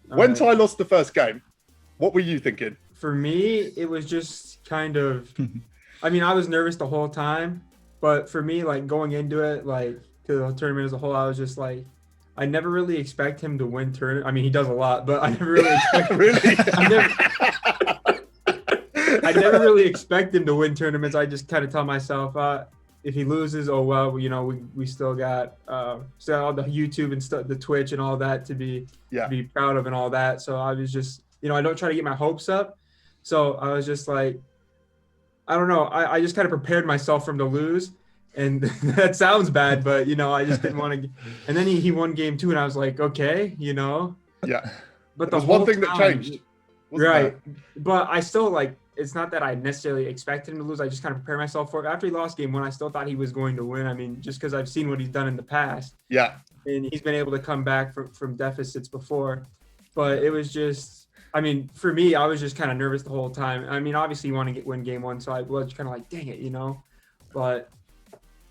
When Ty lost the first game, what were you thinking? For me, it was just kind of, I mean, I was nervous the whole time, but for me, like going into it, like to the tournament as a whole, I was just like, I never really expect him to win tournament. I mean, he does a lot, but I never really expect I never really expect him to win tournaments. I just kind of tell myself, if he loses, oh well, you know, we still got still all the YouTube and stuff, the Twitch and all that to be proud of and all that. So I was just, you know, I don't try to get my hopes up. So I was just like, I don't know. I just kind of prepared myself for him to lose. And that sounds bad, but I just didn't want to. And then he won game 2, and I was like, okay, Yeah. But There's one thing that changed. Right. But I still it's not that I necessarily expected him to lose. I just kind of prepared myself for it. After he lost game 1, I still thought he was going to win. I mean, just because I've seen what he's done in the past. Yeah. And he's been able to come back from deficits before. But it was just, I mean, for me, I was just kind of nervous the whole time. I mean, obviously you want to win game 1, so I was kind of like, dang it, But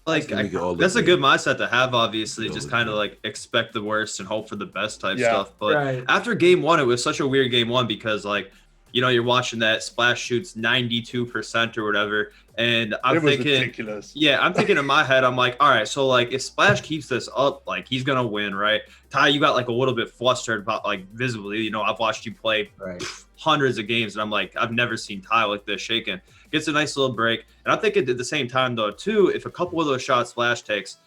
that's a good mindset to have, obviously, just kind of expect the worst and hope for the best type stuff. But after game 1, it was such a weird game 1 because you're watching that Splash shoots 92% or whatever. And I'm thinking, ridiculous. Yeah, I'm thinking in my head, I'm like, all right, so if Splash keeps this up, he's going to win, right? Ty, you got a little bit flustered about visibly, I've watched you play hundreds of games and I'm like, I've never seen Ty like this shaking. Gets a nice little break. And I'm thinking at the same time though, too, if a couple of those shots Splash takes,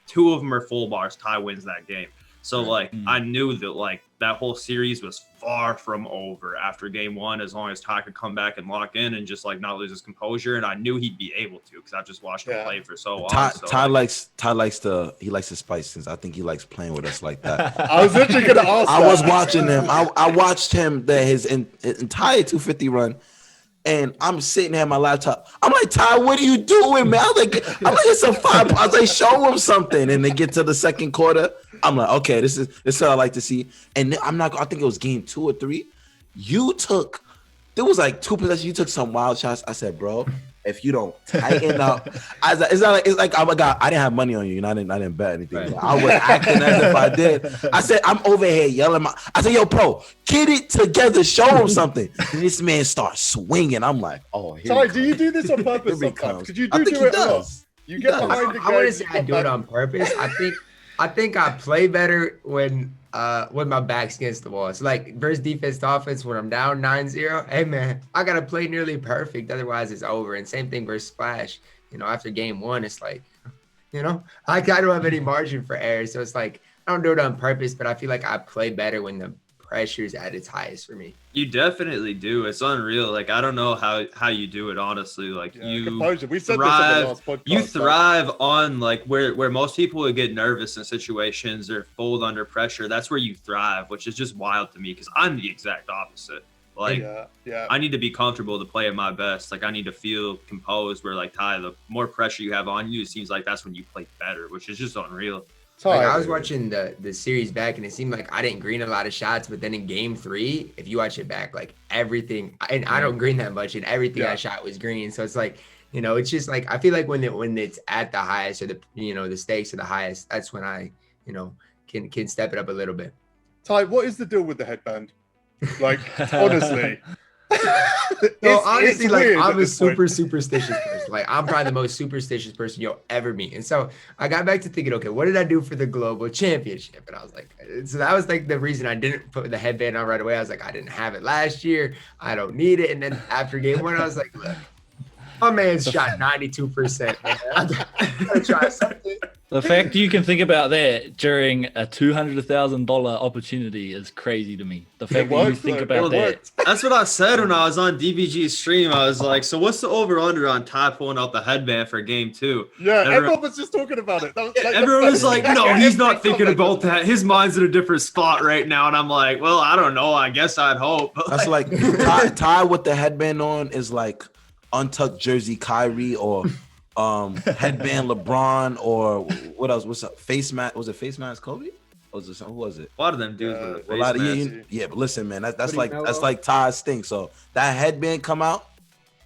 2 of them are full bars, Ty wins that game. So I knew that that whole series was far from over after game 1, as long as Ty could come back and lock in and just not lose his composure. And I knew he'd be able to because I've just watched him play for so long. Ty likes the spice, since I think he likes playing with us like that. I was literally gonna ask. I was watching him. I watched him his entire 250 run. And I'm sitting here on my laptop. I'm like, Ty, what are you doing, man? I'm like, it's a 5. I was like, show him something. And they get to the second quarter. I'm like, okay, this is what I like to see. And I think it was game 2 or 3. There was 2 possessions. You took some wild shots. I said, bro, if you don't tighten up, it's like, oh my God, I didn't have money on you, and I didn't bet anything. I was acting as if I did. I said, I'm over here yelling. I said, yo, bro, get it together, show him something. And this man starts swinging. I'm like, oh, here. Sorry, do you do this on purpose sometimes? Because you do it well. You get behind the game. I wouldn't say I do it on purpose. I think I play better when my back's against the wall. It's versus defense to offense when I'm down 9-0. Hey man, I gotta play nearly perfect, otherwise it's over. And same thing versus Splash. After game 1, it's I don't have any margin for error. So it's I don't do it on purpose, but I feel like I play better when the pressure's at its highest for me. You definitely do. It's unreal. I don't know how you do it, honestly. Composure. We said this on the last podcast. You thrive on where most people would get nervous in situations or fold under pressure. That's where you thrive, which is just wild to me because I'm the exact opposite. I need to be comfortable to play at my best. I need to feel composed. Where Ty, the more pressure you have on you, it seems like that's when you play better, which is just unreal. I was watching the series back, and it seemed like I didn't green a lot of shots, but then in game 3, if you watch it back, everything, and I don't green that much, and everything I shot was green. So it's it's just I feel like when it's at the highest, or the stakes are the highest, that's when I can step it up a little bit. Ty, what is the deal with the headband? Honestly. Honestly, I'm a super superstitious person. I'm probably the most superstitious person you'll ever meet. And so I got back to thinking, okay, what did I do for the global championship? And I was like, so that was the reason I didn't put the headband on right away. I was like, I didn't have it last year. I don't need it. And then after game 1, I was like, look, my man's shot 92%. Man. I gotta try something. The fact you can think about that during a $200,000 opportunity is crazy to me. The fact that you think about that. That's what I said when I was on DBG's stream. I was like, so what's the over-under on Ty pulling out the headband for game 2? Yeah, everyone was just talking about it. Everyone was like, no, he's not thinking about that. His mind's in a different spot right now. And I'm like, well, I don't know. I guess I'd hope. That's Ty with the headband on is untucked jersey Kyrie or headband LeBron, or what else? What's up? Face mask? Was it face mask Kobe? Or was it, who was it? A lot of them dudes with face masks. Yeah, but listen, man, that's like Ty's thing. So that headband come out,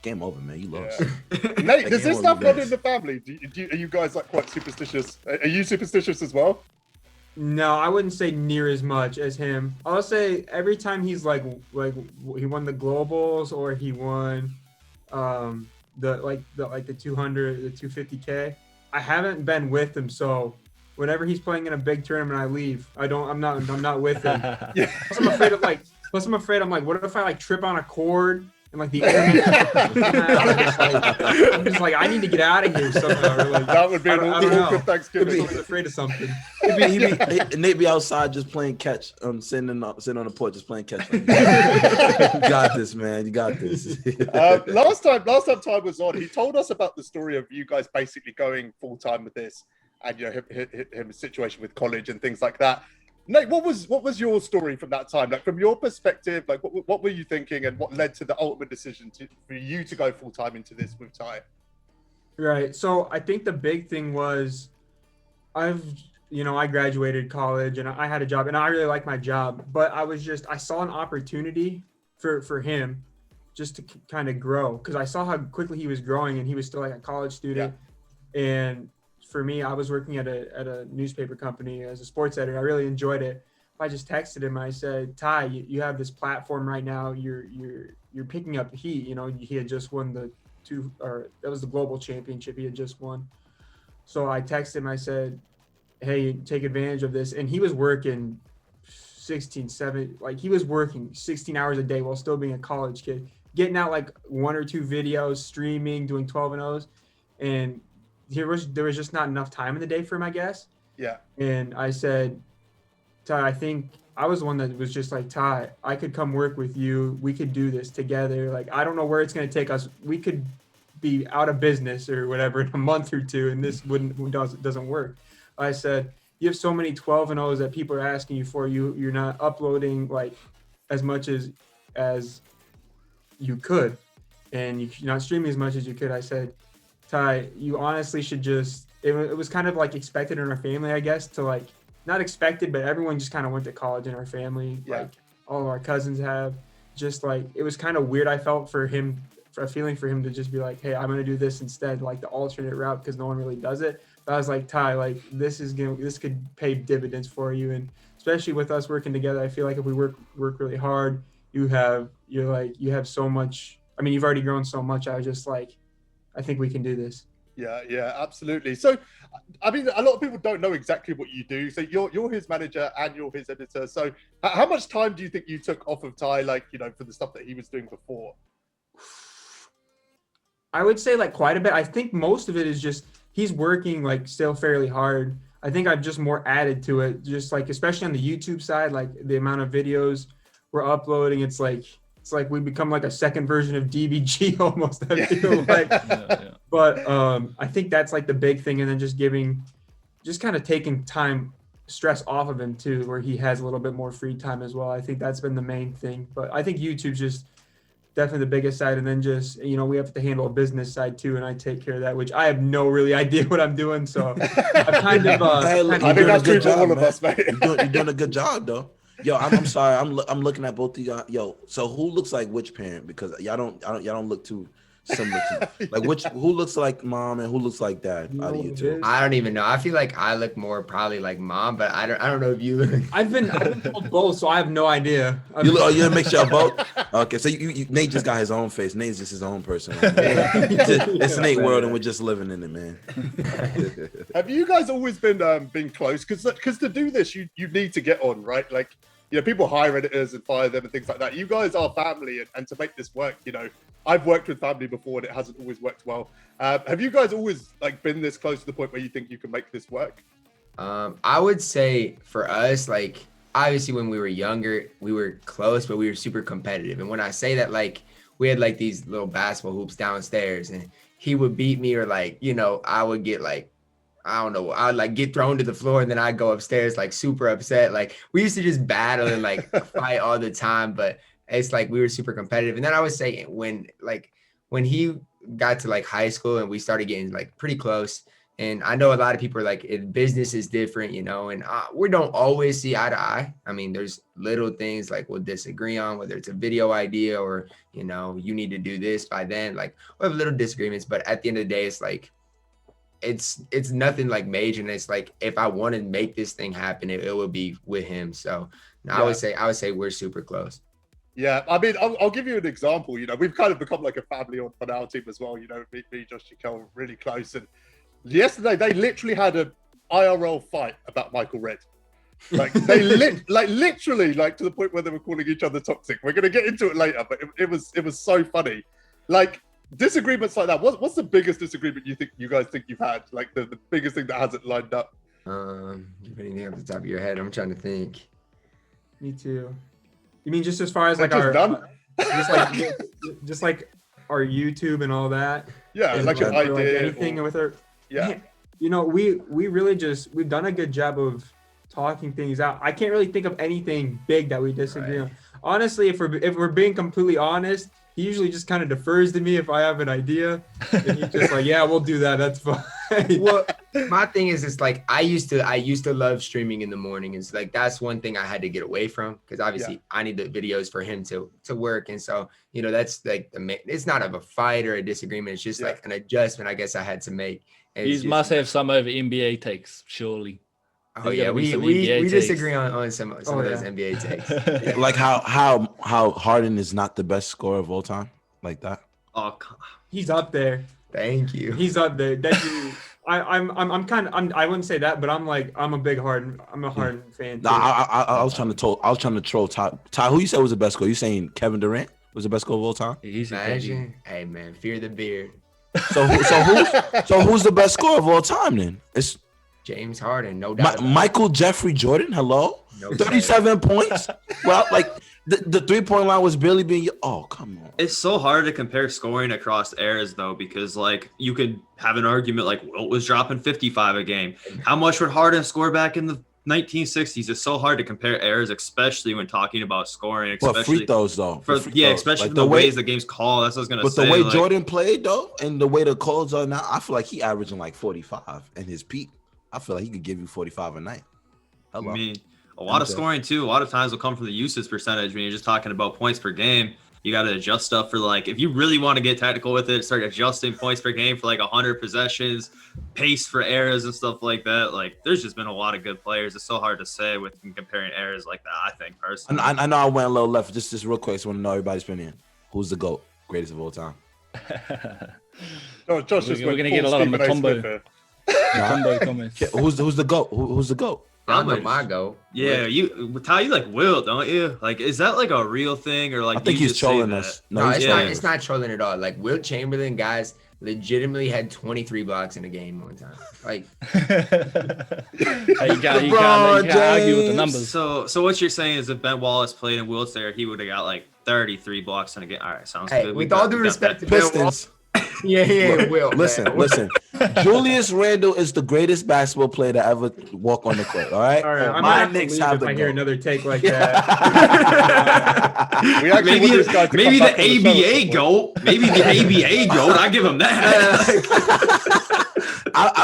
game over, man. You lost. Yeah. Nate, does this stuff run in the family? Are you guys quite superstitious? Are you superstitious as well? No, I wouldn't say near as much as him. I'll say every time he's he won the globals or he won the 200, the 250K. I haven't been with him, so whenever he's playing in a big tournament, I leave. I'm not with him. Yeah. Plus I'm afraid I'm what if I trip on a cord and like the internet. I'm just like, I need to get out of here somehow. Or like, That would be an I don't know. awkward Thanksgiving. I'm always afraid of something. Nate be outside just playing catch, sitting on the porch just playing catch. You got this, man. You got this. Last time Ty was on, he told us about the story of you guys basically going full time with this, and you know his situation with college and things like that. Nate, what was your story from that time? Like from your perspective, like what were you thinking, and what led to the ultimate decision for you to go full time into this with Ty? Right. So I think the big thing was, I graduated college and I had a job and I really liked my job, but I saw an opportunity for him just to kind of grow, because I saw how quickly he was growing and he was still like a college student. Yeah. And for me, I was working at a newspaper company as a sports editor. I really enjoyed it. I just texted him. I said, Ty, you have this platform right now. You're picking up heat. You know, he had just won that was the global championship he had just won. So I texted him. I said, hey, take advantage of this. And he was working 16 hours a day while still being a college kid, getting out like 1 or 2 videos, streaming, doing 12 and O's. And there was just not enough time in the day for him, I guess. Yeah. And I said, Ty, I think I was the one that was just like, Ty, I could come work with you. We could do this together. Like, I don't know where it's going to take us. We could be out of business or whatever in a month or 2, and this doesn't work. I said, you have so many 12 and O's that people are asking you for. You're not uploading like as much as you could, and you're not streaming as much as you could. I said, Ty, you honestly should just, it was kind of like expected in our family, I guess, to like, not expected, but everyone just kind of went to college in our family. Yeah. Like all of our cousins have. Just like, it was kind of weird. I felt for him, for a feeling for him to just be like, hey, I'm going to do this instead, like the alternate route, because no one really does it. But I was like, Ty, like this could pay dividends for you. And especially with us working together, I feel like if we work really hard, you have so much. I mean, you've already grown so much. I was just like, I think we can do this. Yeah, absolutely. So, I mean, a lot of people don't know exactly what you do. So you're his manager and you're his editor. So how much time do you think you took off of Ty, like, you know, for the stuff that he was doing before? I would say like quite a bit. I think most of it is just, he's working like still fairly hard. I think I've just more added to it, just like, especially on the YouTube side, like the amount of videos we're uploading, it's like we become like a second version of DBG almost, I feel like. Yeah. But I think that's like the big thing. And then just kind of taking stress off of him too, where he has a little bit more free time as well. I think that's been the main thing. But I think YouTube's just definitely the biggest side. And then just, you know, we have to handle a business side too. And I take care of that, which I have no really idea what I'm doing. So I've kind of, I think that's true for all of us, mate. You're doing a good job though. Yo, I'm sorry. I'm looking at both of y'all. Yo, so who looks like which parent? Because y'all don't look too similar to me. Like who looks like mom and who looks like dad out of you two? I don't even know. I feel like I look more probably like mom, but I don't know if you look. I've been told both, so I have no idea. You're a mixture of both? Okay, so you Nate just got his own face. Nate's just his own person. It's Nate world and we're just living in it, man. Have you guys always been close? Because to do this, you need to get on, right? Like, you know, people hire editors and fire them and things like that. You guys are family, and to make this work, you know, I've worked with family before and it hasn't always worked well. Have you guys always like been this close to the point where you think you can make this work? I would say for us, like, obviously when we were younger, we were close, but we were super competitive. And when I say that, like, we had like these little basketball hoops downstairs and he would beat me, or like, you know, I would get like, I don't know, I would like get thrown to the floor and then I'd go upstairs like super upset. Like we used to just battle and like fight all the time, but it's like we were super competitive. And then I would say when he got to like high school and we started getting like pretty close, and I know a lot of people are like, business is different, you know, and we don't always see eye to eye. I mean, there's little things like we'll disagree on, whether it's a video idea or, you know, you need to do this by then, like we have little disagreements, but at the end of the day, it's like, it's nothing like major. And it's like, if I want to make this thing happen, it will be with him. So no, yeah. I would say we're super close. Yeah, I mean, I'll give you an example. You know, we've kind of become like a family on our team as well. You know, me, Josh, Jacob, really close. And yesterday, they literally had an IRL fight about Michael Redd. Like they literally like to the point where they were calling each other toxic. We're gonna get into it later, but it was so funny. Like disagreements like that. What's the biggest disagreement you guys think you've had? Like the biggest thing that hasn't lined up. Anything off the top of your head? I'm trying to think. Me too. You mean just as far as like Just our done? just like our YouTube and all that? Yeah, And like an idea. like anything with our Yeah. You know, we really we've done a good job of talking things out. I can't really think of anything big that we disagree on. Honestly, if we're being completely honest, he usually just kind of defers to me if I have an idea. And he's just like, yeah, we'll do that. That's fine. Well, my thing is, it's like I used to love streaming in the morning. It's like that's one thing I had to get away from because obviously I need the videos for him to work, and so you know that's like it's not of a fight or a disagreement. It's just like an adjustment I guess I had to make. You must have some over NBA takes, surely. Oh yeah, we disagree on some of those NBA takes. Like how Harden is not the best scorer of all time, like that. Oh, he's up there. Thank you. He's up there. I wouldn't say that, but I'm a big Harden. I'm a Harden fan. Too. No, I was trying to troll Ty. Ty, who you said was the best scorer? You saying Kevin Durant was the best scorer of all time? Imagine. Hey man, fear the beard. So who's the best scorer of all time then? It's James Harden, no doubt. Michael Jeffrey Jordan. Hello, 37 points. Well, like the 3-point line was barely being. Oh, come on. It's so hard to compare scoring across eras though, because like you could have an argument like Wilt was dropping 55 a game. How much would Harden score back in the 1960s? It's so hard to compare eras, especially when talking about scoring. Especially But free throws though. Especially like the ways the game's called. That's what I was gonna say. But the way Jordan played though, and the way the calls are now, I feel like he averaging like 45 in his peak. I feel like he could give you 45 a night. Hello. I mean, a lot of scoring too. A lot of times will come from the usage percentage. When you're just talking about points per game, you got to adjust stuff for like, if you really want to get tactical with it, start adjusting points per game for like 100 possessions, pace for eras and stuff like that. Like there's just been a lot of good players. It's so hard to say with comparing eras like that, I think personally. I know I went a little left. Just real quick. So I want to know everybody's opinion. Who's the GOAT? Greatest of all time? Oh, Josh, we're going to get a lot of Matumbo comments. Who's the GOAT? Who's the GOAT? I know my GOAT. Yeah, Ty, you like Wilt, don't you? Like, is that like a real thing or like? I think he's trolling us. No, it's not trolling at all. Like Wilt Chamberlain, guys, legitimately had 23 blocks in a game one time. Like, you can't argue with the numbers. So what you're saying is if Ben Wallace played in Wilt's there, he would have got like 33 blocks in a game. All right, sounds good. With all due respect to Pistons. Yeah, Will. Listen. Julius Randle is the greatest basketball player to ever walk on the court. All right. My Knicks have to hear another take like that. Maybe the ABA GOAT. Maybe the ABA GOAT. I give him that.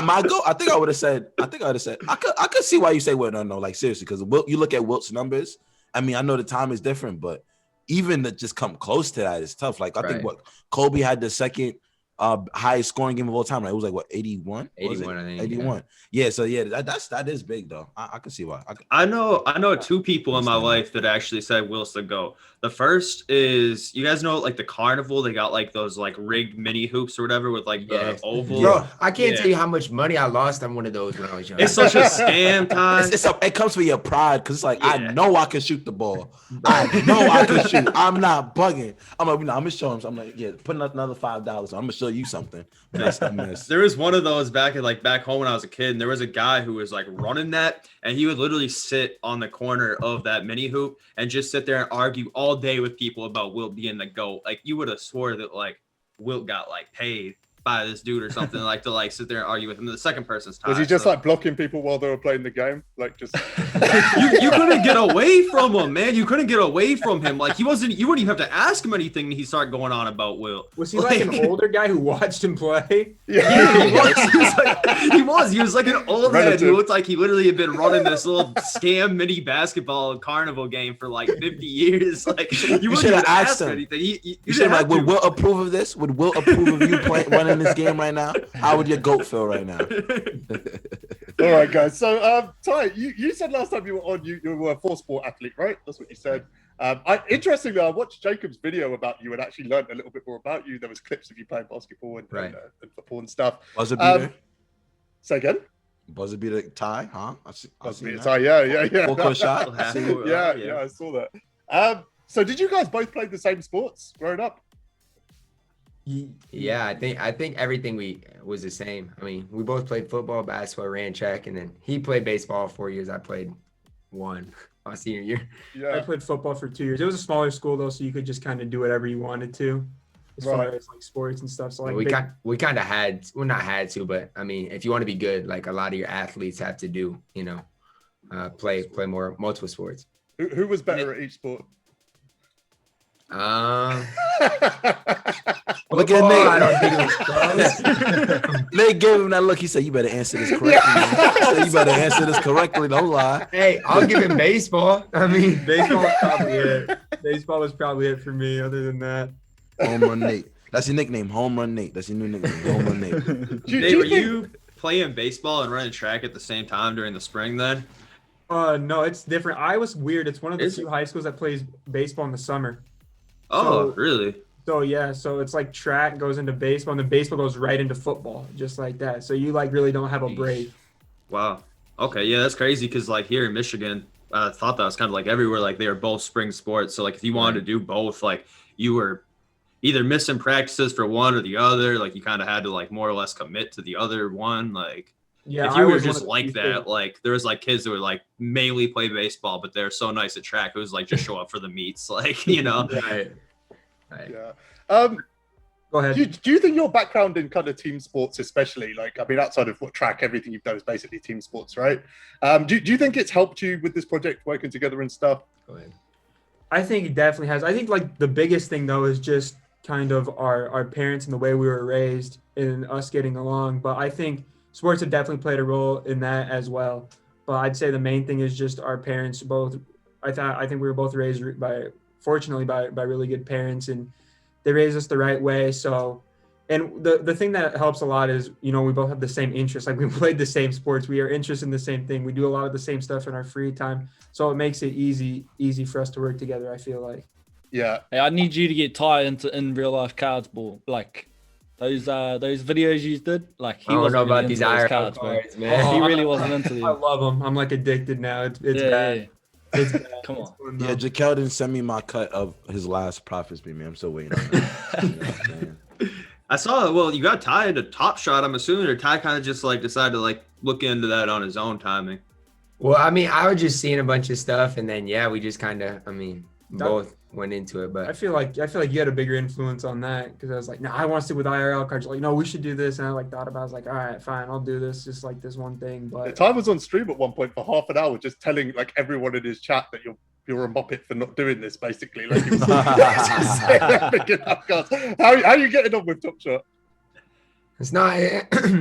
My GOAT. I think I would have said. I could see why you say Wilt. No, like seriously, because you look at Wilt's numbers. I mean, I know the time is different, but even to just come close to that is tough. Like I think what Kobe had the second highest scoring game of all time, right? It was like what 81? 81, I think. 81. Yeah, so yeah, that is big though. I can see why. I know two people in my life that actually said Wilt's the GOAT. The first is, you guys know like the carnival, they got like those like rigged mini hoops or whatever with like the oval. Bro, I can't tell you how much money I lost on one of those when I was young. It's such a scam, Ty. It comes from your pride because it's like I know I can shoot the ball. I know I can shoot. I'm not bugging. I'm like, no, I'm gonna show him. So I'm like, yeah, put another $5. I'm gonna show you something. That's a mess. There was one of those back home when I was a kid, and there was a guy who was like running that, and he would literally sit on the corner of that mini hoop and just sit there and argue all day with people about Wilt being the GOAT. Like you would have swore that like Wilt got like paid by this dude or something like to like sit there and argue with him. The second person's time. Was he just like blocking people while they were playing the game? Like just you couldn't get away from him, man. You couldn't get away from him. Like you wouldn't even have to ask him anything and he started going on about Wilt. Was he like an older guy who watched him play? Yeah, he was. He was like an old head who looked like he literally had been running this little scam mini basketball carnival game for like 50 years. Like you should have asked him anything. You should have like, would Wilt approve of this? Would Wilt approve of you running this game right now? How would your GOAT feel right now? All right, guys. So, Ty, you said last time you were on, you were a 4-sport athlete, right? That's what you said. Interestingly, I watched Jacob's video about you and actually learned a little bit more about you. There was clips of you playing basketball and football and stuff. Was it beater? Say again? Buzzer beater tie, huh? I see that. So yeah. Full court shot. Half See it. court, Yeah, I saw that. So did you guys both play the same sports growing up? Yeah, I think everything was the same. I mean, we both played football, basketball, ran track, and then he played baseball 4 years. I played 1 my senior year. I Yeah. played football for 2 years. It was a smaller school though, so you could just kind of do whatever you wanted to, as far as like sports and stuff. So like we kind of had, well, not had to, but I mean, if you want to be good, like a lot of your athletes have to do, play more multiple sports. Who was better at each sport? Look at Football, I Nate. don't think it was close. Nate gave him that look. He said, "You better answer this correctly." Man. He said, "You better answer this correctly. Don't lie." Hey, I'll give him baseball. I mean, baseball was probably it. Baseball was probably it for me. Other than that, Home Run Nate. That's your nickname, Home Run Nate. That's your new nickname, Home Run Nate. Nate, were you playing baseball and running track at the same time during the spring then? no, it's different. I was weird. It's one of the Is few high schools that plays baseball in the summer. Oh, So- really? So yeah, so it's like track goes into baseball, and then baseball goes right into football, just like that. So you like really don't have a break. Wow. Okay, yeah, that's crazy because like here in Michigan, I thought that was kind of like everywhere, like they were both spring sports. So like if you wanted to do both, like you were either missing practices for one or the other, like you kind of had to like more or less commit to the other one. Like Yeah, if I you were was one just of the like few that, too. like there was like kids that would like mainly play baseball, but they're so nice at track. It was like just show up for the meets, like right. Yeah. Go ahead. Do you think your background in kind of team sports, especially like, I mean, outside of what track, everything you've done is basically team sports, right? Do you think it's helped you with this project, working together and stuff? Go ahead. I think it definitely has. I think like the biggest thing though is just kind of our parents and the way we were raised and us getting along. But I think sports have definitely played a role in that as well. But I'd say the main thing is just our parents both. I think we were both raised fortunately by really good parents, and they raised us the right way. So, and the thing that helps a lot is, we both have the same interests. Like we played the same sports. We are interested in the same thing. We do a lot of the same stuff in our free time. So it makes it easy for us to work together, I feel like. Yeah. Hey, I need you to get Ty in real life cards, ball. Like those videos you did. Like he I don't wasn't know really about into these those IRL cards, cards, man. man. He really wasn't into I them. love them. I'm like addicted now. It's bad. Yeah. It's bad. Come on. It's fun, Yeah, though. Jaquel didn't send me my cut of his last Profits Beat, man. I'm still waiting on that. You know what I'm saying? I saw. Well, you got Ty into Top Shot, I'm assuming, or Ty kind of just like decided to like look into that on his own timing. Well, I mean, I was just seeing a bunch of stuff, and then we just kind of, both went into it. I But feel like you had a bigger influence on that because I was like, no, I want to stick with IRL cards. Like, no, we should do this. And I like thought about it. I was like, all right, fine, I'll do this. Just like this one thing. But Ty was on stream at one point for half an hour, just telling like everyone in his chat that you're a muppet for not doing this, basically. Like, he was picking up cards. How are you getting on with Top Shot? it's not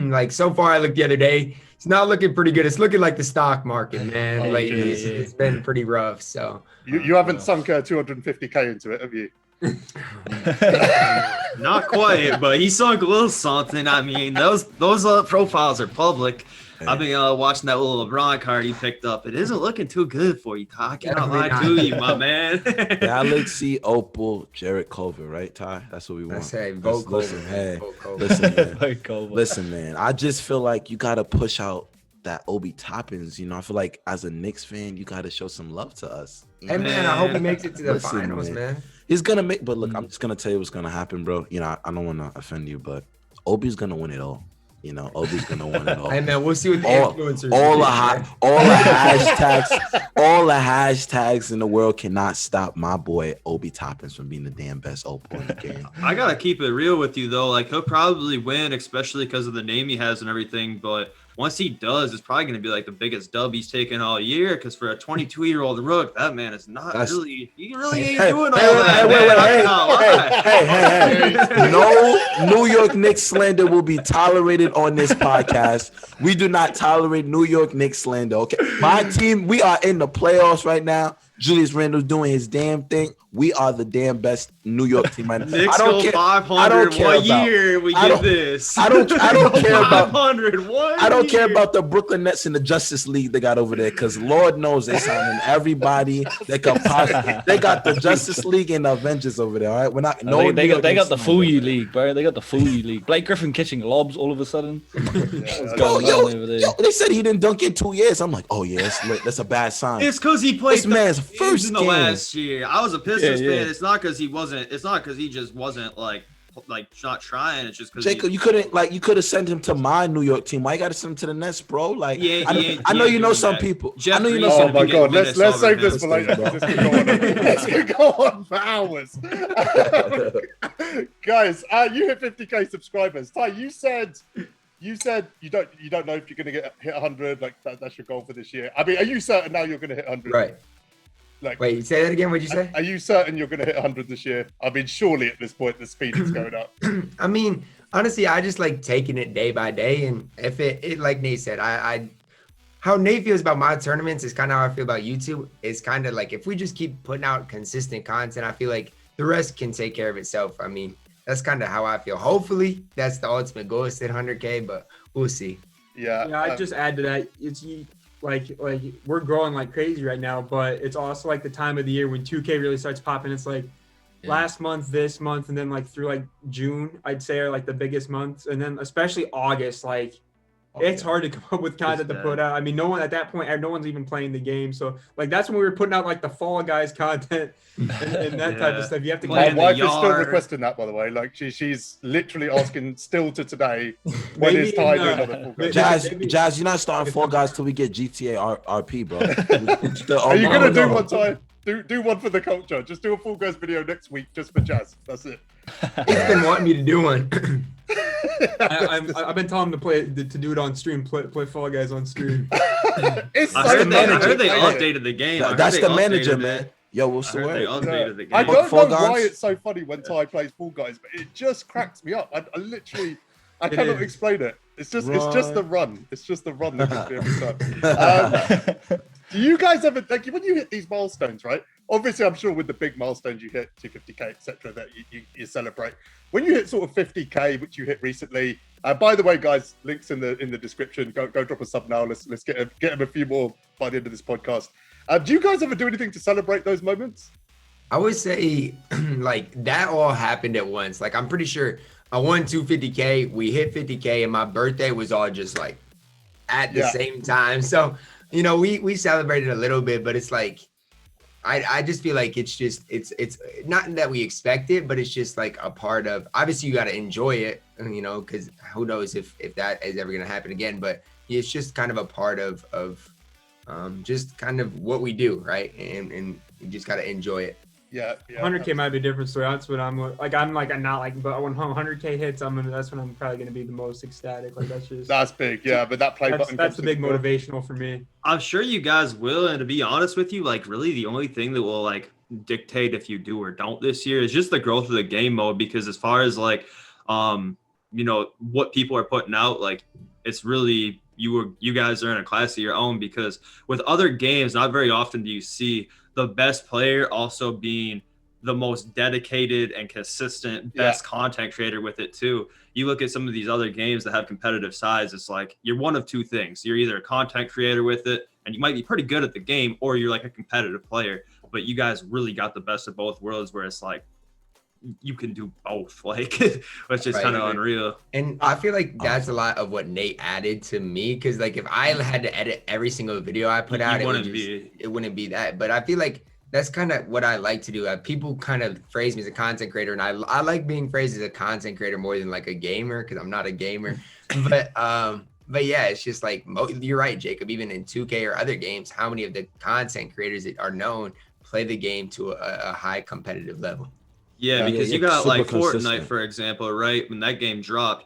like so far. I looked the other day. It's not looking pretty good. It's looking like the stock market, man. Oh, Lately, geez. it's been pretty rough. So You haven't sunk 250K into it, have you? Not quite, but he sunk a little something. I mean, those profiles are public. I've been watching that little LeBron card he picked up. It isn't looking too good for you, Ty. I cannot lie to you, my man. Galaxy Opal Jared Culver, right, Ty? That's what we want. I say Let's- vote listen, Culver, hey, vote Culver. listen, man. Like, go, boy. Listen, man. I just feel like you gotta push out that Obi Toppins. I feel like as a Knicks fan, you gotta show some love to us. You Hey know? man, I hope he makes it to the Listen, finals, man. He's gonna make, but look, I'm just gonna tell you what's gonna happen, bro. I don't want to offend you, but Obi's gonna win it all. Obi's gonna win it all. Hey man, we'll see what the all, influencers all do, the man. all the hashtags in the world cannot stop my boy Obi Toppins from being the damn best Opal in the game. I gotta keep it real with you though. Like he'll probably win, especially because of the name he has and everything. But once he does, it's probably gonna be like the biggest dub he's taken all year. Because for a 22-year-old rook, that man is not really. He really ain't doing all that. Hey. No New York Knicks slander will be tolerated on this podcast. We do not tolerate New York Knicks slander. Okay, my team, we are in the playoffs right now. Julius Randle's doing his damn thing. We are the damn best New York team right now. Knicks I don't go care. 500 I don't care one about- year. We I get don't- this. I don't care about- 500 one I don't care year. about the Brooklyn Nets and the Justice League they got over there, because Lord knows they signing everybody they can possibly. They got the Justice League and the Avengers over there. All right, we're not. No, they got the full full U League, bro. They got the full U League. Blake Griffin catching lobs all of a sudden. What's going on over there? Yo, they said he didn't dunk in 2 years. I'm like, oh yeah, that's a bad sign. It's because he played This man's first in the game. last year. I was a Pistons Yeah, yeah. fan. It's not because he wasn't. It's not because he just wasn't like not trying. It's just because Jacob, you could have sent him to my New York team. Why you got to send him to the Nets, bro? Like, I know you know some people. I know you know Oh some my people. God, let's save this for later. Bro. This could go on. This could go on for hours. Guys, you hit 50K subscribers. Ty, you said you don't know if you're gonna hit 100. Like that's your goal for this year. I mean, are you certain now you're gonna hit 100? Right. Like, Wait, say that again. What'd you say? are you certain you're gonna hit 100 this year? I mean, surely at this point the speed is going up. I mean, honestly, I just like taking it day by day, and if it like Nate said, I how Nate feels about my tournaments is kind of how I feel about YouTube. It's kind of like if we just keep putting out consistent content, I feel like the rest can take care of itself. I mean, that's kind of how I feel. Hopefully, that's the ultimate goal is to hit 100K, but we'll see. Yeah. Yeah, I'd just add to that. It's like we're growing like crazy right now, but it's also like the time of the year when 2K really starts popping. It's like last month, this month, and then like through like June, I'd say are like the biggest months, and then especially August, like it's hard to come up with content to put out. I mean, no one at that point, no one's even playing the game. So like that's when we were putting out like the Fall Guys content and that type of stuff. You have to My get wife is still requesting that, by the way. Like she's literally asking still to today when is Ty doing another Fall Guys. Jazz, you're not starting Fall Guys till we get GTA RP, bro. Are you gonna do one, Ty? Do one for the culture. Just do a Fall Guys video next week just for Jazz. That's it. He's been wanting me to do one. I've been telling him to do it on stream, play Fall Guys on stream. It's I so heard they manager. updated the game. That's the manager, man. Yo, what's the They word? updated the game. I don't Fall know why Guys? it's so funny when Ty plays Fall Guys, but it just cracks me up. I literally, I It cannot is. explain it. It's just the run. It's just the run that gets me every time. Do you guys ever like when you hit these milestones, right? Obviously, I'm sure with the big milestones you hit 250K, etc., that you celebrate. When you hit sort of 50K, which you hit recently, by the way, guys, links in the description. Go drop a sub now. Let's get him a few more by the end of this podcast. Do you guys ever do anything to celebrate those moments? I would say like that all happened at once. Like I'm pretty sure I won 250K, we hit 50K, and my birthday was all just like at the same time. So, you know, we celebrated a little bit, but it's like I just feel like it's not that we expect it, but it's just like a part of, obviously you got to enjoy it, you know, because who knows if that is ever going to happen again, but it's just kind of a part of just kind of what we do, right? And you just got to enjoy it. Yeah. 100K might be a different story. That's what I'm not like, but when 100K hits, that's when I'm probably gonna be the most ecstatic. Like that's big, yeah. But that play button. That's the big motivational for me. I'm sure you guys will, and to be honest with you, like really the only thing that will like dictate if you do or don't this year is just the growth of the game mode. Because as far as like, you know, what people are putting out, like it's really you guys are in a class of your own. Because with other games, not very often do you see the best player also being the most dedicated and consistent best content creator with it too. You look at some of these other games that have competitive sides, it's like you're one of two things. You're either a content creator with it and you might be pretty good at the game, or you're like a competitive player. But you guys really got the best of both worlds where it's like you can do both, like which is kind of unreal. And I feel like that's a lot of what Nate added to me, because like if I had to edit every single video I put out, it wouldn't be that. But I feel like that's kind of what I like to do. People kind of phrase me as a content creator, and I like being phrased as a content creator more than like a gamer, because I'm not a gamer. But yeah, it's just like you're right, Jacob. Even in 2K or other games, how many of the content creators that are known play the game to a high competitive level? Yeah, because you got like consistent. Fortnite, for example, right? When that game dropped,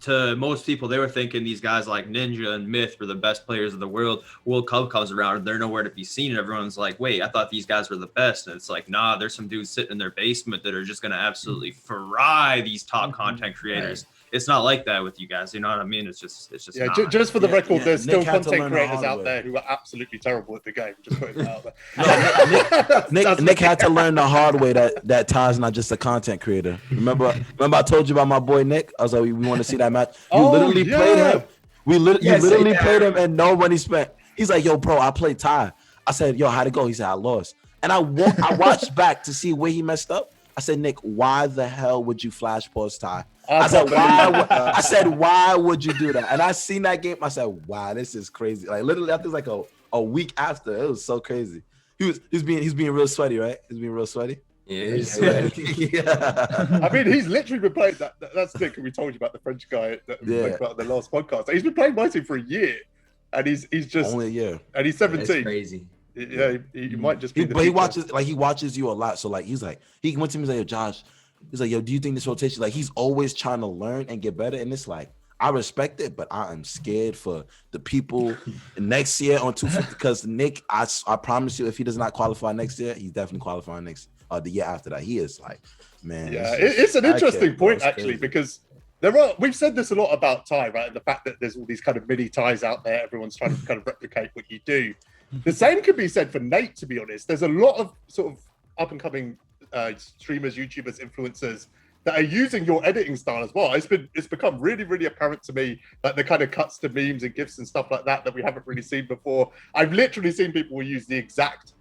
to most people, they were thinking these guys like Ninja and Myth were the best players of the world. World Cup comes around and they're nowhere to be seen. And everyone's like, wait, I thought these guys were the best. And it's like, nah, there's some dudes sitting in their basement that are just going to absolutely fry these top content creators. it's not like that with you guys. You know what I mean? It's just Yeah, not. just for the record, yeah. there's still Nick had to content learn the creators hard out way. there who are absolutely terrible at the game. Just putting it out there. Nick had to learn the hard way that Ty's not just a content creator. Remember I told you about my boy Nick? I was like, we want to see that match. You literally played him. You literally played him and no money spent. He's like, yo, bro, I played Ty. I said, yo, how'd it go? He said, I lost. And I watched back to see where he messed up. I said, Nick, why the hell would you flash pause Ty? I said, why would you do that? And I seen that game. I said, wow, this is crazy. Like literally, I think like a week after, it was so crazy. He's being real sweaty, right? He's being real sweaty. Yeah. Yeah. I mean, he's literally been playing that. That's Nick. We told you about the French guy that we spoke about in the last podcast. He's been playing MyTeam for a year, and he's just Only a year. and he's That's 17. crazy. Yeah, he might just be. But he watches you a lot. So like he went to me, he's like, yo, Josh, he's like, yo, do you think this rotation? Like he's always trying to learn and get better. And it's like, I respect it, but I am scared for the people next year on 250 because Nick, I promise you, if he does not qualify next year, he's definitely qualifying the year after that. He is like, man. Yeah, it's an interesting point bro, actually crazy. because we've said this a lot about Ty, right? And the fact that there's all these kind of mini ties out there, everyone's trying to kind of replicate what you do. The same could be said for Nate, to be honest. There's a lot of sort of up and coming streamers, YouTubers, influencers that are using your editing style as well. It's become really, really apparent to me that the kind of cuts to memes and GIFs and stuff like that we haven't really seen before. I've literally seen people use the exact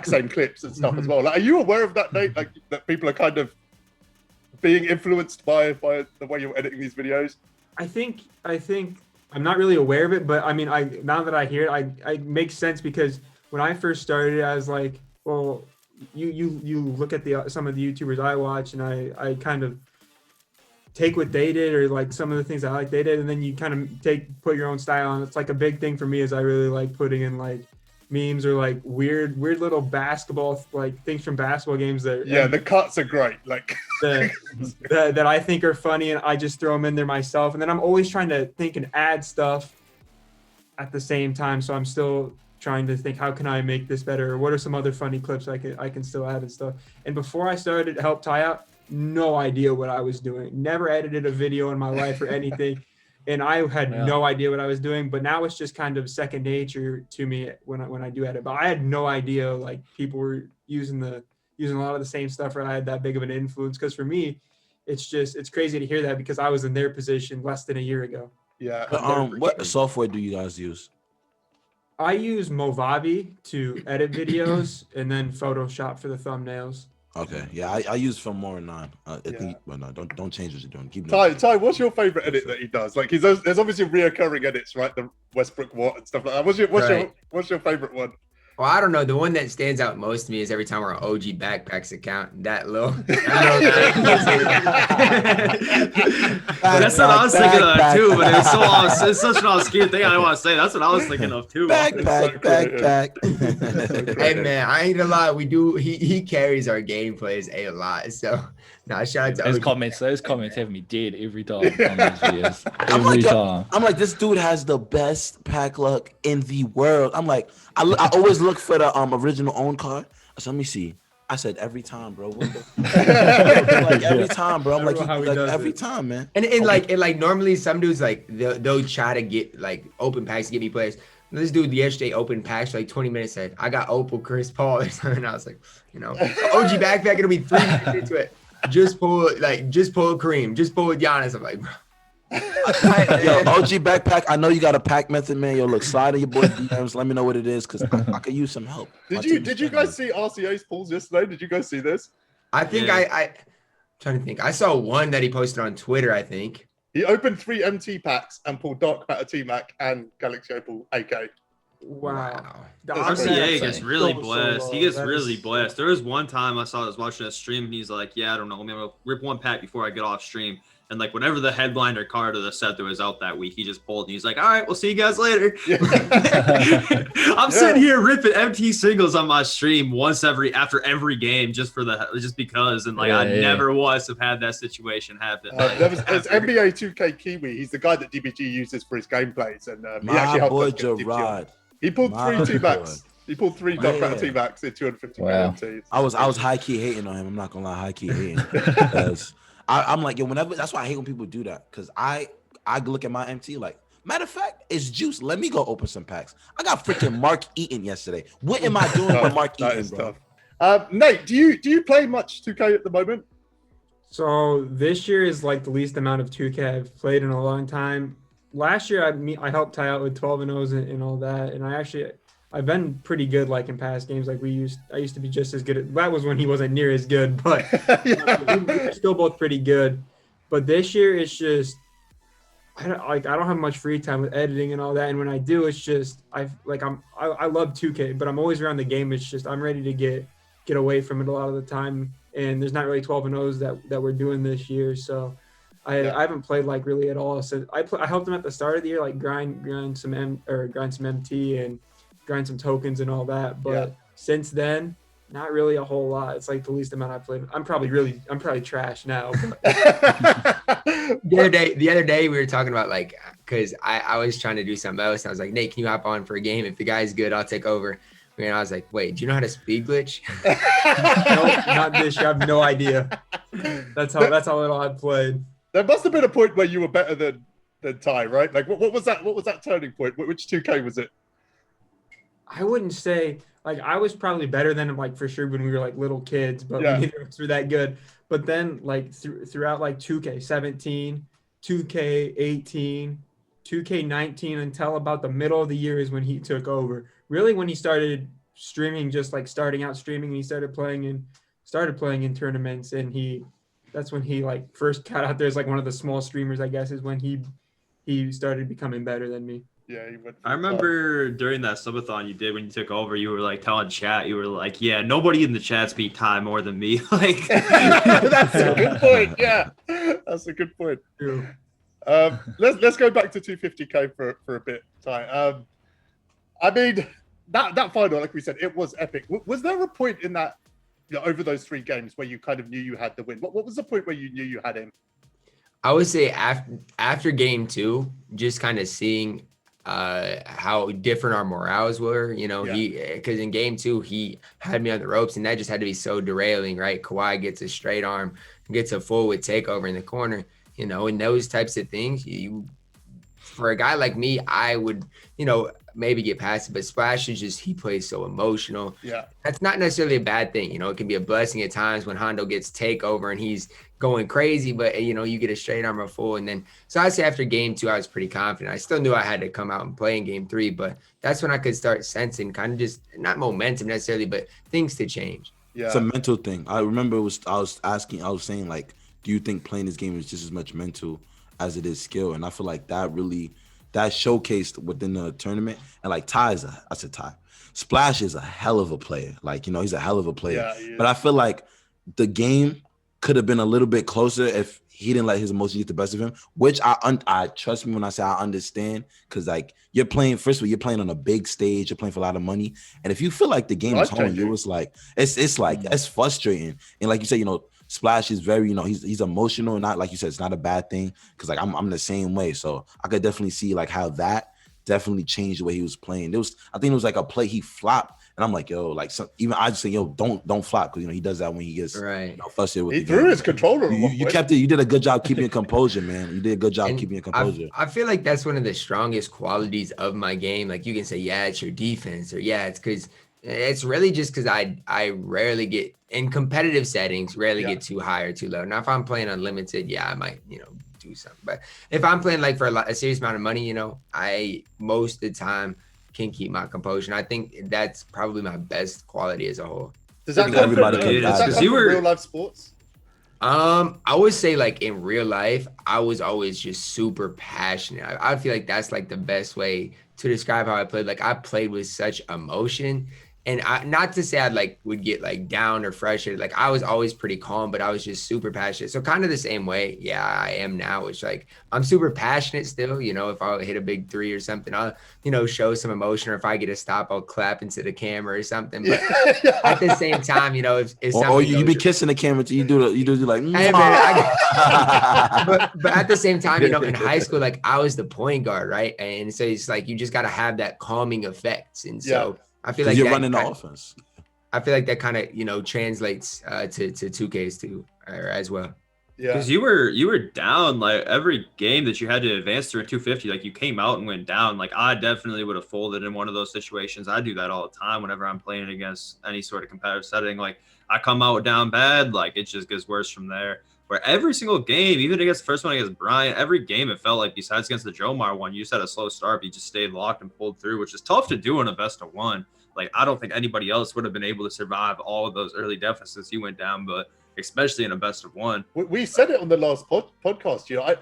same clips and stuff as well. Like, are you aware of that, Nate? Like that people are kind of being influenced by the way you're editing these videos? I think I'm not really aware of it, but I mean, now that I hear it, I makes sense because when I first started, I was like, well, you look at some of the YouTubers I watch, and I kind of take what they did or like some of the things I like they did, and then you kind of put your own style on. It's like a big thing for me is I really like putting in like memes or like weird little basketball like things from basketball games that the cuts are great, like that I think are funny, and I just throw them in there myself. And then I'm always trying to think and add stuff at the same time, so I'm still trying to think, how can I make this better, or what are some other funny clips I can still add and stuff. And before I started to help Ty out, no idea what I was doing, never edited a video in my life or anything. And I had no idea what I was doing, but now it's just kind of second nature to me when I do edit. But I had no idea like people were using a lot of the same stuff, or I had that big of an influence. Because for me, it's crazy to hear that because I was in their position less than a year ago. Yeah. What software do you guys use? I use Movavi to edit videos, and then Photoshop for the thumbnails. Okay, yeah, I use Filmora 9. I think, well, no, don't change what you're doing. Keep Ty, doing. Ty, what's your favorite edit that he does? Like, there's obviously reoccurring edits, right? The Westbrook Watt and stuff like that. What's your favorite one? Well, I don't know. The one that stands out most to me is every time we're on OG Backpacks account. That little. That's what I was thinking of too, but it's such an obscure thing I don't want to say. That's what I was thinking of too. Backpack. Hey man, I ain't gonna lie. We do. He carries our gameplays a lot. So, shout out to Those OG. comments have me dead every time on these videos. Every time. I'm like, this dude has the best pack luck in the world. I'm like, I always look for the original own card. So let me see. I said every time, bro. What the like every time, bro. I'm like, every time, man. And normally some dudes like they'll try to get like open packs to get me players. This dude yesterday opened packs for like 20 minutes. Said I got Opal, Chris Paul, or something. And I was like, OG Backpack. It'll be 3 minutes into it. Just pull Kareem. Just pull Giannis. I'm like, bro. Yo, OG Backpack, I know you got a pack method, man. Yo, look, slide in your boy DMs. Let me know what it is, because I could use some help. Did you guys see RCA's pulls yesterday? Did you guys see this? I think I'm trying to think. I saw one that he posted on Twitter, I think. He opened 3 MT packs and pulled Dark Matter T-Mac and Galaxy Opal AK. Wow. The RCA gets really blessed. He gets That really is- blessed. There was one time I was watching a stream, and he's like, yeah, I don't know, I'm gonna rip one pack before I get off stream. And like whenever the headliner card of the set that was out that week, he just pulled and he's like, all right, we'll see you guys later. I'm sitting here ripping MT singles on my stream after every game just because. And like never once have had that situation happen. It's NBA 2K Kiwi. He's the guy that DBG uses for his gameplays. And he actually My helped boy us get Gerard. He pulled 3 T-Macs. boy. He pulled 3 Dark Matter T-Macs in 250 Wow. MT. I was high key hating on him. I'm not gonna lie, high key hating. Because I'm like, yo, whenever, that's why I hate when people do that. Cause I look at my MT like, matter of fact, it's juice. Let me go open some packs. I got freaking Mark Eaton yesterday. What am I doing with Mark That Eaton, is bro? tough. Nate, do you play much 2K at the moment? So this year is like the least amount of 2K I've played in a long time. Last year I helped tie out with 12 and 0s and all that, and I've been pretty good like in past games. Like I used to be just as good. That was when he wasn't near as good, but we were still both pretty good. But this year it's just I don't have much free time with editing and all that, and when I do, it's just I love 2K, but I'm always around the game. It's just I'm ready to get away from it a lot of the time, and there's not really 12 and 0s that we're doing this year, so I haven't played like really at all. So I helped him at the start of the year, like grind some MT and grind some tokens and all that, but since then, not really a whole lot. It's like the least amount I played. I'm probably trash now. The other day we were talking about like, cause I was trying to do something else. And I was like, Nate, can you hop on for a game? If the guy's good, I'll take over. And I was like, wait, do you know how to speed glitch? Nope, not this year. I have no idea. That's how little I played. There must have been a point where you were better than Ty, right? Like what was that? What was that turning point? Which 2K was it? I wouldn't say like I was probably better than him, like for sure when we were like little kids, but neither of us were that good. But then like throughout like 2K17, 2K18, 2K19 until about the middle of the year is when he took over. Really, when he started streaming, just like starting out streaming, and he started playing in tournaments, and that's when he like first got out there as like one of the small streamers, I guess, is when he started becoming better than me. Yeah, I remember during that subathon you did when you took over, you were like telling chat, you were like, yeah, nobody in the chat's beat Ty more than me. Like that's a good point. Yeah, that's a good point. True. Let's go back to 250K for a bit, Ty. I mean, that final, like we said, it was epic. Was there a point in that, over those 3 games where you kind of knew you had the win? What was the point where you knew you had him? I would say after game 2, just kind of seeing how different our morales were, because in game 2 he had me on the ropes, and that just had to be so derailing, right? Kawhi gets a straight arm, gets a forward takeover in the corner, and those types of things. For a guy like me, I would, maybe get past it, but Splash is just, he plays so emotional. Yeah. That's not necessarily a bad thing. It can be a blessing at times when Hondo gets takeover and he's going crazy, but you get a straight arm or full. And then, so I'd say after game 2, I was pretty confident. I still knew I had to come out and play in game 3, but that's when I could start sensing kind of just not momentum necessarily, but things to change. Yeah. It's a mental thing. I remember I was saying like, do you think playing this game is just as much mental as it is skill? And I feel like that showcased within the tournament. And like Ty, Splash is a hell of a player. Like, he's a hell of a player. Yeah. But I feel like the game could have been a little bit closer if he didn't let his emotions get the best of him, which I trust me when I say I understand, because like you're playing on a big stage, you're playing for a lot of money. And if you feel like the game is home, you, it's like, it's like, that's frustrating. And like you said, Splash is very, he's emotional, and not like you said, it's not a bad thing, because like I'm the same way. So I could definitely see like how that definitely changed the way he was playing. I think it was like a play he flopped, and I'm like, yo, like even I just say, yo, don't flop, because he does that when he gets frustrated with he threw his controller. You kept it. You did a good job keeping your composure, man. You did a good job keeping your composure. I feel like that's one of the strongest qualities of my game. Like you can say, yeah, it's your defense, or yeah, it's because. It's really just because I rarely get in competitive settings, get too high or too low. Now, if I'm playing unlimited, I might, do something. But if I'm playing like for a serious amount of money, I most of the time can keep my composure. And I think that's probably my best quality as a whole. Does that come from real life sports? I would say like in real life, I was always just super passionate. I feel like that's like the best way to describe how I played. Like I played with such emotion. And not to say I would get down or frustrated. Like I was always pretty calm, but I was just super passionate. So kind of the same way, I am now. Which I'm super passionate still. If I hit a big 3 or something, I'll show some emotion. Or if I get a stop, I'll clap into the camera or something. But at the same time, if something you be kissing the camera, you do like. Hey, man, but at the same time, in high school, I was the point guard, right? And so it's you just got to have that calming effects, and so. I feel like you're running the offense. I feel like that kind of translates to 2Ks too, as well. Yeah. Because you were down like every game that you had to advance through in 250, like you came out and went down. Like I definitely would have folded in one of those situations. I do that all the time whenever I'm playing against any sort of competitive setting. Like I come out down bad, like it just gets worse from there. Where every single game, even against the first one against Brian, every game it felt like, besides against the Jomar one, you just had a slow start, but you just stayed locked and pulled through, which is tough to do in a best of one. Like I don't think anybody else would have been able to survive all of those early deficits you went down, but especially in a best of one. We said it on the last podcast. You know,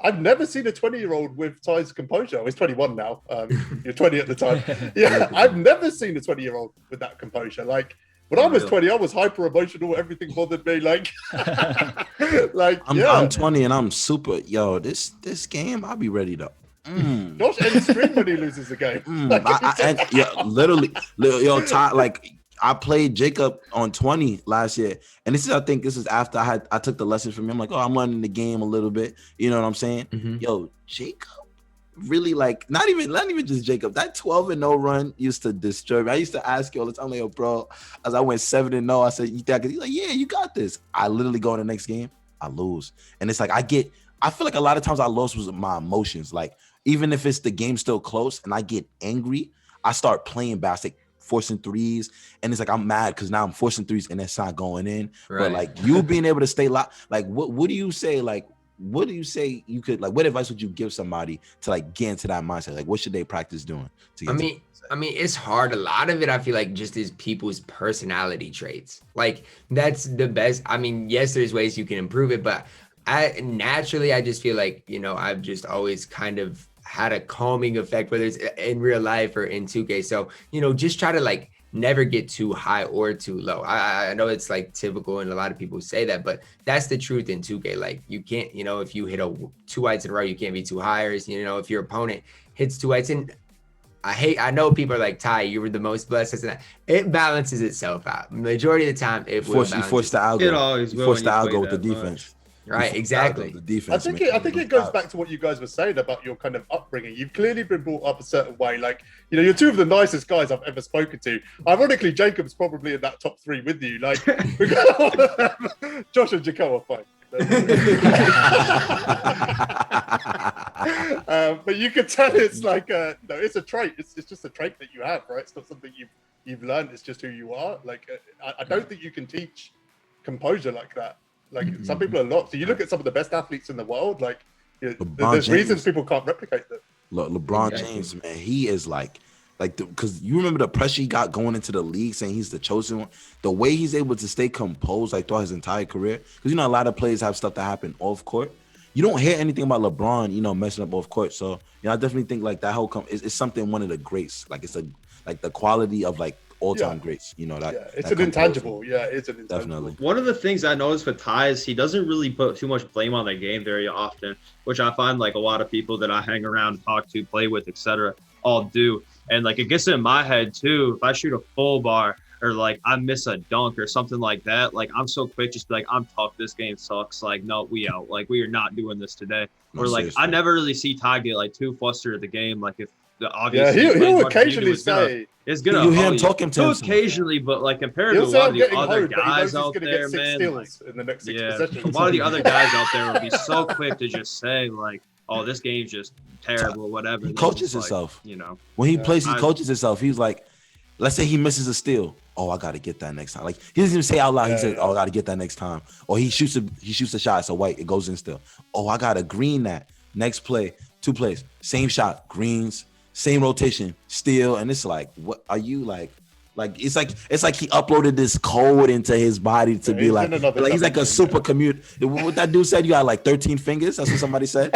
I've never seen a 20-year-old with Ty's composure. He's 21 now. You're 20 at the time. Yeah, I've never seen a 20-year-old with that composure. Like when I was 20, I was hyper emotional. Everything bothered me. Like, I'm 20 and I'm super. Yo, this game, I'll be ready to. Josh ends scream when he loses the game. Literally, yo, Ty, like. I played Jacob on 20 last year, and I think this is after I took the lessons from him. Like, I'm learning the game a little bit. You know what I'm saying? Mm-hmm. Yo, Jacob, really like not even just Jacob. That 12-0 run used to disturb me. I used to ask you all the time, like, yo, bro, as I went 7-0, I said, you think? He's like, yeah, you got this. I literally go in the next game, I lose, and it's like I feel like a lot of times I lost was my emotions. Like even if it's the game still close and I get angry, I start playing bad. Forcing threes, and it's like I'm mad because now I'm forcing threes and it's not going in. Right. But like you being able to stay locked, like what do you say? Like what do you say you could like? What advice would you give somebody to like get into that mindset? Like what should they practice doing? I mean, it's hard. A lot of it, I feel like, just is people's personality traits. Like that's the best. I mean, yes, there's ways you can improve it, but I just feel like, you know, I've just always kind of had a calming effect, whether it's in real life or in 2K. So, you know, just try to like never get too high or too low. I know it's like typical and a lot of people say that, but that's the truth in 2K. Like you can't, you know, if you hit 2 whites in a row, you can't be too high, or, you know, if your opponent hits 2 whites. And I know people are like, Ty, you were the most blessed. And it balances itself out. Majority of the time, it will balance. You force the algo. It always will. Force the algo with the defense. Right, exactly. The defense, I think it goes back to what you guys were saying about your kind of upbringing. You've clearly been brought up a certain way. Like, you know, you're two of the nicest guys I've ever spoken to. Ironically, Jacob's probably in that top 3 with you. Like, Josh and Jacob are fine. But you can tell it's like no, it's a trait. It's just a trait that you have, right? It's not something you've learned. It's just who you are. Like, I don't think you can teach composure like that. Like some people are locked. So you look at some of the best athletes in the world. Like there's reasons people can't replicate them. Look, LeBron James, man, he is like because you remember the pressure he got going into the league, saying he's the chosen one. The way he's able to stay composed like throughout his entire career, because you know a lot of players have stuff that happen off court. You don't hear anything about LeBron, you know, messing up off court. So you know, I definitely think like that whole it's something, one of the greats. Like it's like the quality of like all-time greats, you know, that it's an intangible. It's an intangible. Definitely. One of the things I noticed with Ty is he doesn't really put too much blame on the game very often, which I find like a lot of people that I hang around, talk to, play with, etc., all do. And like it gets in my head too. If I shoot a full bar or like I miss a dunk or something like that, like I'm so quick just be like, I'm tough, this game sucks, like no, we out, like we are not doing this today. Or like seriously. I never really see Ty get like too flustered at the game. Like if obviously he'll occasionally say it's gonna you hear him talking to him occasionally, but like compared to a lot of the other guys out there, man, like, in the next 6 possessions. A lot of the other guys out there will be so quick to just say like, oh, this game's just terrible, whatever. He coaches himself, you know, when he plays, he coaches himself. He's like, let's say he misses a steal, oh, I gotta get that next time. Like he doesn't even say out loud, he says, oh, I gotta get that next time. Or he shoots a shot, it's a white, it goes in still. Oh, I gotta green that next play, 2 plays, same shot, greens, same rotation, steal. And it's like, what are you like it's like he uploaded this code into his body to be like he's like a super commute. What that dude said, you got like 13 fingers. That's what somebody said.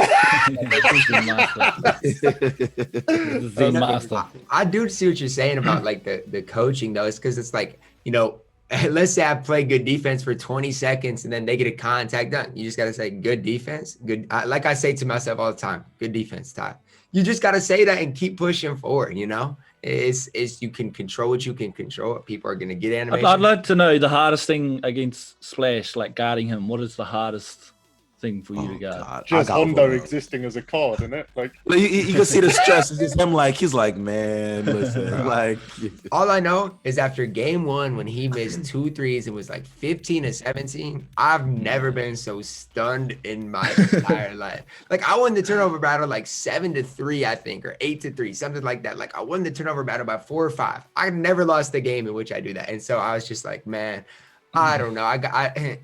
I do see what you're saying about like the coaching though. It's because it's like, you know, let's say I play good defense for 20 seconds and then they get a contact done. You just got to say good defense. Good. Like I say to myself all the time, good defense, Ty. You just got to say that and keep pushing forward, you know? It's you can control what you can control. People are going to get animation. I'd like to know the hardest thing against Splash, like guarding him. What is the hardest thing for you to Oh, go. God. Just I got Hondo overwhelmed. existing as a card, isn't it? Like, You can see the stress. It's just him like, he's like, man, listen, like. All I know is after game 1, when he missed 2 threes, it was like 15 to 17. I've never been so stunned in my entire life. Like, I won the turnover battle like 7-3, I think, or 8-3, something like that. Like, I won the turnover battle by 4 or 5. I never lost a game in which I do that. And so I was just like, man, I don't know. I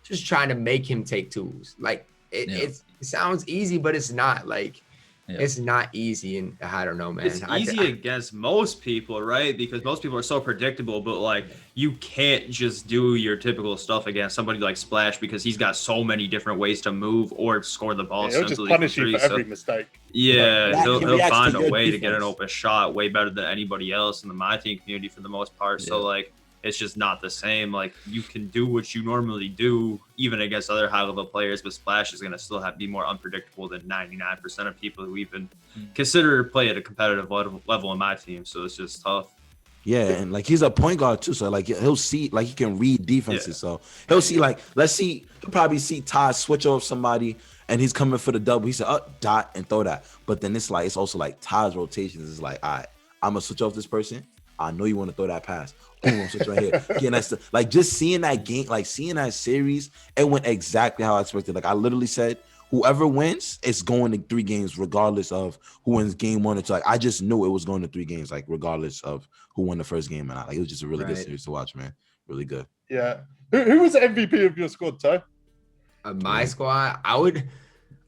just trying to make him take tools. Like, it sounds easy, but it's not. Like, it's not easy, and I don't know, man. It's easy against most people, right? Because most people are so predictable, but like you can't just do your typical stuff against somebody like Splash because he's got so many different ways to move or score the ball. he'll just punish you for every mistake. Yeah, Like, he'll find to a way to get an defense. open shot way better than anybody else in the MyTeam community for the most part. So like it's just not the same. Like you can do what you normally do even against other high level players, but Splash is going to still be more unpredictable than 99% of people who even consider play at a competitive level in my team. So it's just tough. Yeah, and like he's a point guard too, so like he'll see, like he can read defenses. So he'll see, like, he'll probably see Ty switch off somebody and he's coming for the double. He said, dot and throw that. But then it's also like Ty's rotations is like, all right, I'm gonna switch off this person. I know you want to throw that pass. Oh, I'm switch right here. Again, like just seeing that game, like seeing that series, it went exactly how I expected. Like I literally said, whoever wins, it's going to 3 games, regardless of who wins game 1 or 2. Like I just knew it was going to 3 games, like regardless of who won the first game or not. Like it was just a really good series to watch, man. Really good. Yeah. Who was the MVP of your squad, Ty? My squad, I would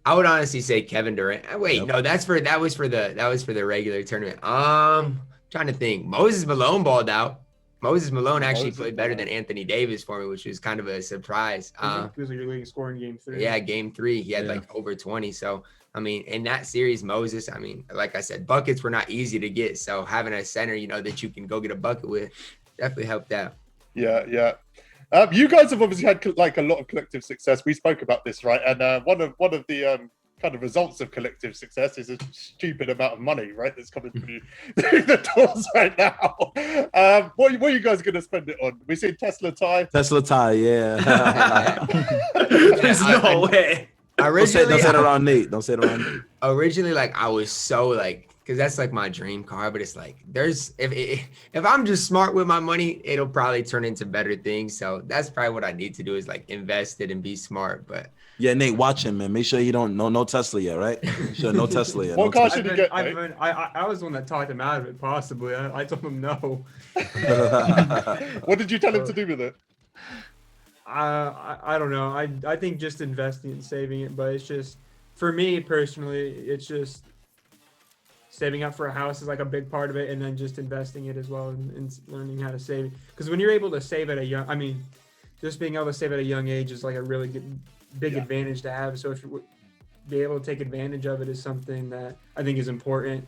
honestly say Kevin Durant. Wait, no, that was for the regular tournament. Trying to think. Moses Malone balled out. Moses Malone actually played better than Anthony Davis for me, which was kind of a surprise. He was your leading scorer in game 3. Yeah, game 3, he had like over 20. So I mean, in that series, Moses, I mean, like I said, buckets were not easy to get. So having a center, that you can go get a bucket with, definitely helped out. Yeah. You guys have obviously had like a lot of collective success. We spoke about this, right? And one of the kind of results of collective success is a stupid amount of money, right? That's coming through the doors right now. What are you guys going to spend it on? We see Tesla Ty, yeah. There's no way. Don't say it around Nate. Don't say it around Nate. Originally, like I was so like, because that's like my dream car, but it's like if I'm just smart with my money, it'll probably turn into better things. So that's probably what I need to do is like invest it and be smart. But yeah, Nate, watch him, man. Make sure you don't no Tesla yet, right? Make sure no Tesla yet. What car should you get, Nate? I was the one that talked him out of it, possibly. I told him no. What did you tell him to do with it? I don't know. I think just investing and saving it, but it's just, for me personally, it's just saving up for a house is like a big part of it, and then just investing it as well and learning how to save it. Because when you're able to save at just being able to save at a young age is like a really big advantage to have. So if you be able to take advantage of it is something that I think is important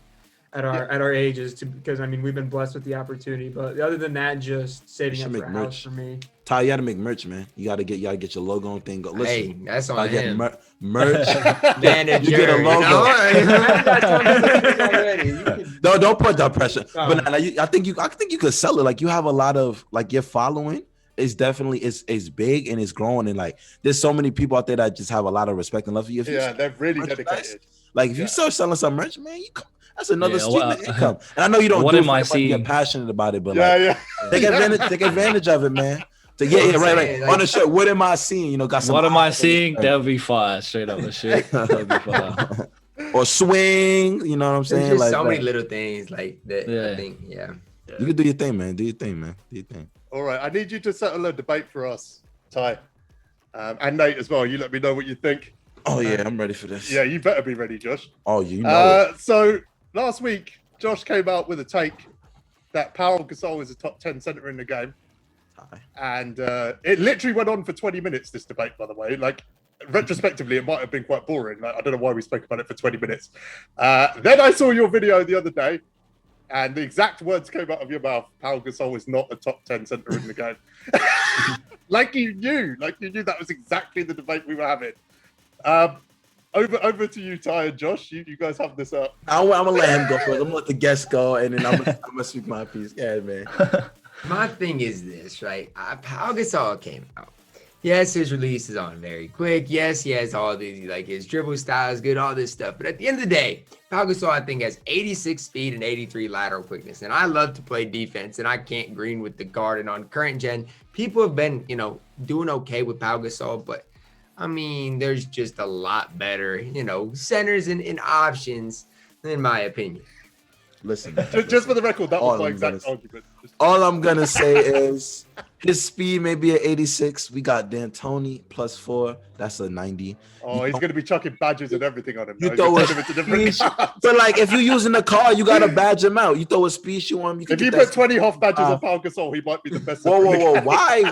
at our ages, because I mean we've been blessed with the opportunity. But other than that, just saving up for a house for me. Ty, you got to make merch, man. You gotta get your logo and thing. Go. Listen, hey, that's on him. Merch, manager. You get a logo. No, don't put that pressure. But I think you could sell it. Like you have a lot of like your following is definitely is big and it's growing, and like there's so many people out there that just have a lot of respect and love for you. Yeah, they're really dedicated. Like if you start selling some merch, man, that's another stream of income. And I know you don't get passionate about it, but take advantage of it, man. So right. On the shirt, what am I seeing? Got some. What am I seeing? That'll be fire. Straight up the shit. That'll be fire. Or swing, you know what I'm saying? There's just so many little things like that. Yeah. I think, You can do your thing, man. Do your thing, man. Do your thing. All right, I need you to settle a debate for us, Ty, and Nate as well. You let me know what you think. Oh yeah, I'm ready for this. Yeah, you better be ready, Josh. Oh, you know. So last week, Josh came out with a take that Pau Gasol is a top 10 center in the game. And it literally went on for 20 minutes, this debate, by the way. Like, retrospectively, it might have been quite boring. Like, I don't know why we spoke about it for 20 minutes. Then I saw your video the other day, and the exact words came out of your mouth. Pau Gasol is not a top 10 center in the game. Like you knew that was exactly the debate we were having. Over to you, Ty and Josh. You guys have this up. I'm going to let him go first. I'm going to let the guest go, and then I'm going to speak my piece. Yeah, man. My thing is this, right? Pau Gasol came out. Yes, his release is on very quick. Yes, he has all these, like his dribble style is good, all this stuff. But at the end of the day, Pau Gasol, I think, has 86 speed and 83 lateral quickness. And I love to play defense, and I can't green with the guard. And on current gen, people have been, doing okay with Pau Gasol. But, I mean, there's just a lot better, centers and options, in my opinion. Listen, just for the record, that was my exact argument. All I'm gonna say is his speed may be at 86. We got D'Antoni +4. That's a 90. Oh, he's gonna be chucking badges and everything on him. You throw a speed, but like if you're using the car, you gotta badge him out. You throw a speed shoe on him. You can if you put 20 Hoff badges on Pau Gasol, he might be the best. Whoa! Why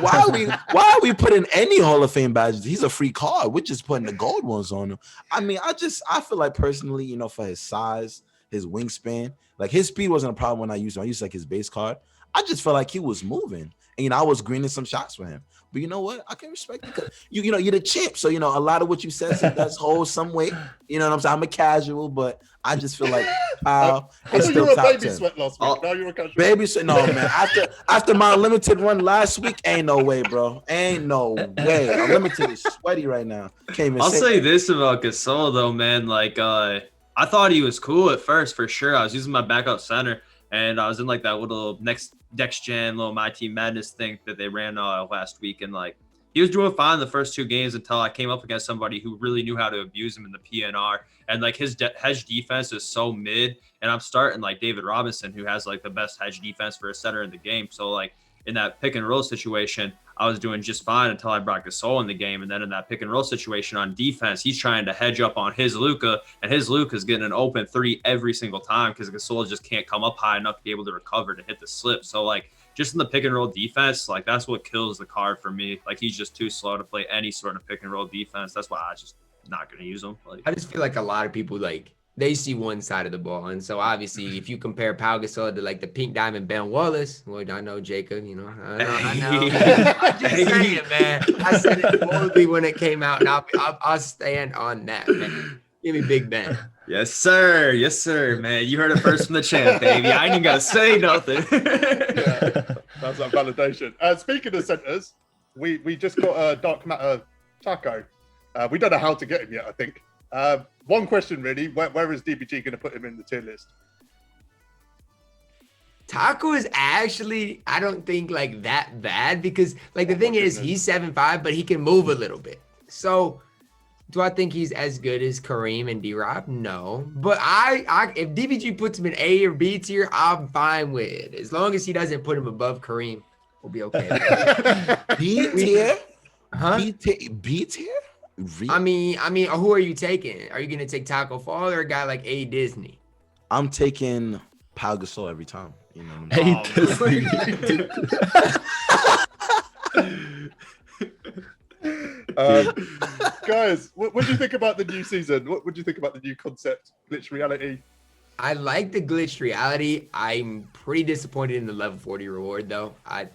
are we putting any Hall of Fame badges? He's a free card. We're just putting the gold ones on him. I mean, I feel like personally, for his size, his wingspan, like his speed wasn't a problem when I used him. I used like his base card. I just felt like he was moving, and I was greening some shots for him. But you know what? I can respect it because you're the champ. So a lot of what you said does hold some weight. You know what I'm saying? I'm a casual, but I just feel like it's you still were a top baby 10. sweat last week. Now you're a casual. Baby sweat? No, man. After my unlimited run last week, ain't no way, bro. Ain't no way. Unlimited is sweaty right now. I'll say this about Gasol though, man. Like I thought he was cool at first for sure. I was using my backup center. And I was in like that little next gen little MyTeam Madness thing that they ran last week. And like he was doing fine the first 2 games until I came up against somebody who really knew how to abuse him in the PNR. And like his hedge defense is so mid. And I'm starting like David Robinson, who has like the best hedge defense for a center in the game. So like in that pick and roll situation, I was doing just fine until I brought Gasol in the game. And then in that pick and roll situation on defense, he's trying to hedge up on his Luka, and his Luka's getting an open 3 every single time because Gasol just can't come up high enough to be able to recover to hit the slip. So like just in the pick and roll defense, like that's what kills the card for me. Like he's just too slow to play any sort of pick and roll defense. That's why I just not going to use him. Like I just feel like a lot of people they see one side of the ball. And so obviously if you compare Pau Gasol to like the pink diamond Ben Wallace, well, I know Jacob, I know. I'm just saying, man. I said it boldly when it came out, and I'll stand on that, man. Give me Big Ben. Yes, sir. Yes, sir, man. You heard it first from the champ, baby. I ain't even got to say nothing. Yeah, that's that validation. Speaking of centers, we just got Dark Matter Taco. We don't know how to get him yet, I think. One question really, where is DBG going to put him in the tier list? Taco is actually, I don't think like that bad because like the thing is he's 7'5", but he can move a little bit. So do I think he's as good as Kareem and D-Rob? No. But if DBG puts him in A or B tier, I'm fine with it. As long as he doesn't put him above Kareem, we'll be okay. B tier? Huh? B tier? I mean, who are you taking? Are you gonna take Taco Fall or a guy like A Disney? I'm taking Pau Gasol every time. Guys, what do you think about the new season? What do you think about the new concept, glitch reality? I like the glitched reality. I'm pretty disappointed in the level 40 reward though. I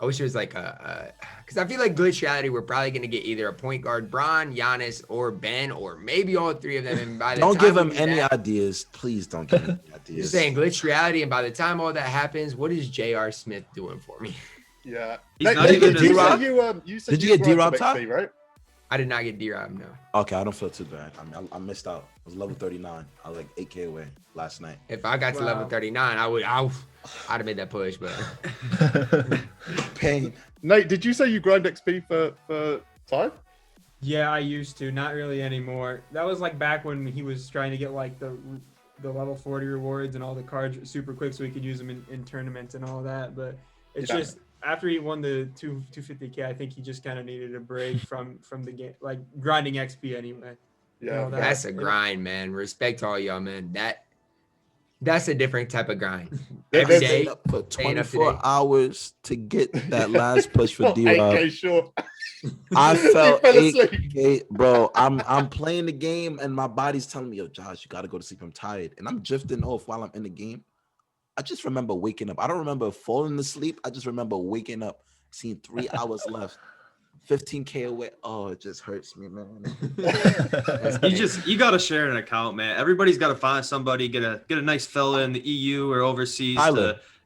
wish there was like because I feel like glitch reality, we're probably gonna get either a point guard, Bron, Giannis, or Ben, or maybe all 3 of them. And by the don't time give him any ideas, please. Don't give him any ideas. Just saying glitch reality, and by the time all that happens, what is J.R. Smith doing for me? Yeah, he's not even D-Rob? You said Did you get D-Rob top? right? I did not get D-Rob, no. Okay, I don't feel too bad. I missed out. I was level 39. I was like 8K away last night. If I got to level 39, I'd have made that push, but Pain. Nate, did you say you grind XP for time? Yeah, I used to. Not really anymore. That was like back when he was trying to get like the level 40 rewards and all the cards super quick so he could use them in tournaments and all that. But it's just after he won the 250K, I think he just kind of needed a break from the game, like grinding XP anyway. Yeah, that's a grind, man. Respect to all y'all, man. That's a different type of grind. Every day for 24 hours to get that last push for D-Rob. 8K short. I felt 8K, bro. I'm playing the game and my body's telling me, yo, Josh, you gotta go to sleep. I'm tired, and I'm drifting off while I'm in the game. I just remember waking up. I don't remember falling asleep. I just remember waking up, seeing 3 hours left, 15K away. Oh, it just hurts me, man. You got to share an account, man. Everybody's got to find somebody, get a nice fella in the EU or overseas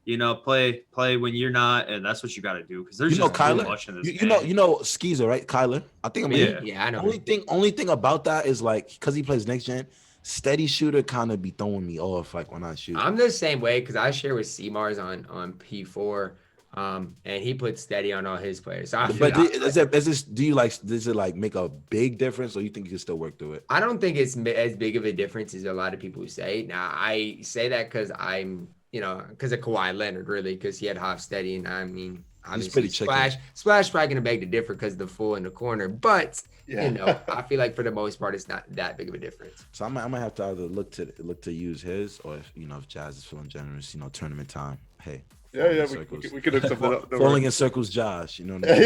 you know, play when you're not, and that's what you got to do because there's You know just too Kyler? much in this You game. know Skeezer, right? Kyler. I think Yeah. Yeah, I know. only thing about that is like because he plays next gen, steady shooter kind of be throwing me off like when I shoot. I'm the same way because I share with CMars on P4, and he puts steady on all his players. So But does it like make a big difference, or you think you can still work through it? I don't think it's as big of a difference as a lot of people say. Now I say that because I'm, because of Kawhi Leonard, really, because he had half steady, and I mean, obviously pretty chicken. Splash probably gonna beg to differ because of the full in the corner, but Yeah. I feel like for the most part it's not that big of a difference. So I might have to either look to use his, or if Jazz is feeling generous, tournament time. Hey. Yeah, we could have something up. Falling in circles, Josh. You know what I mean?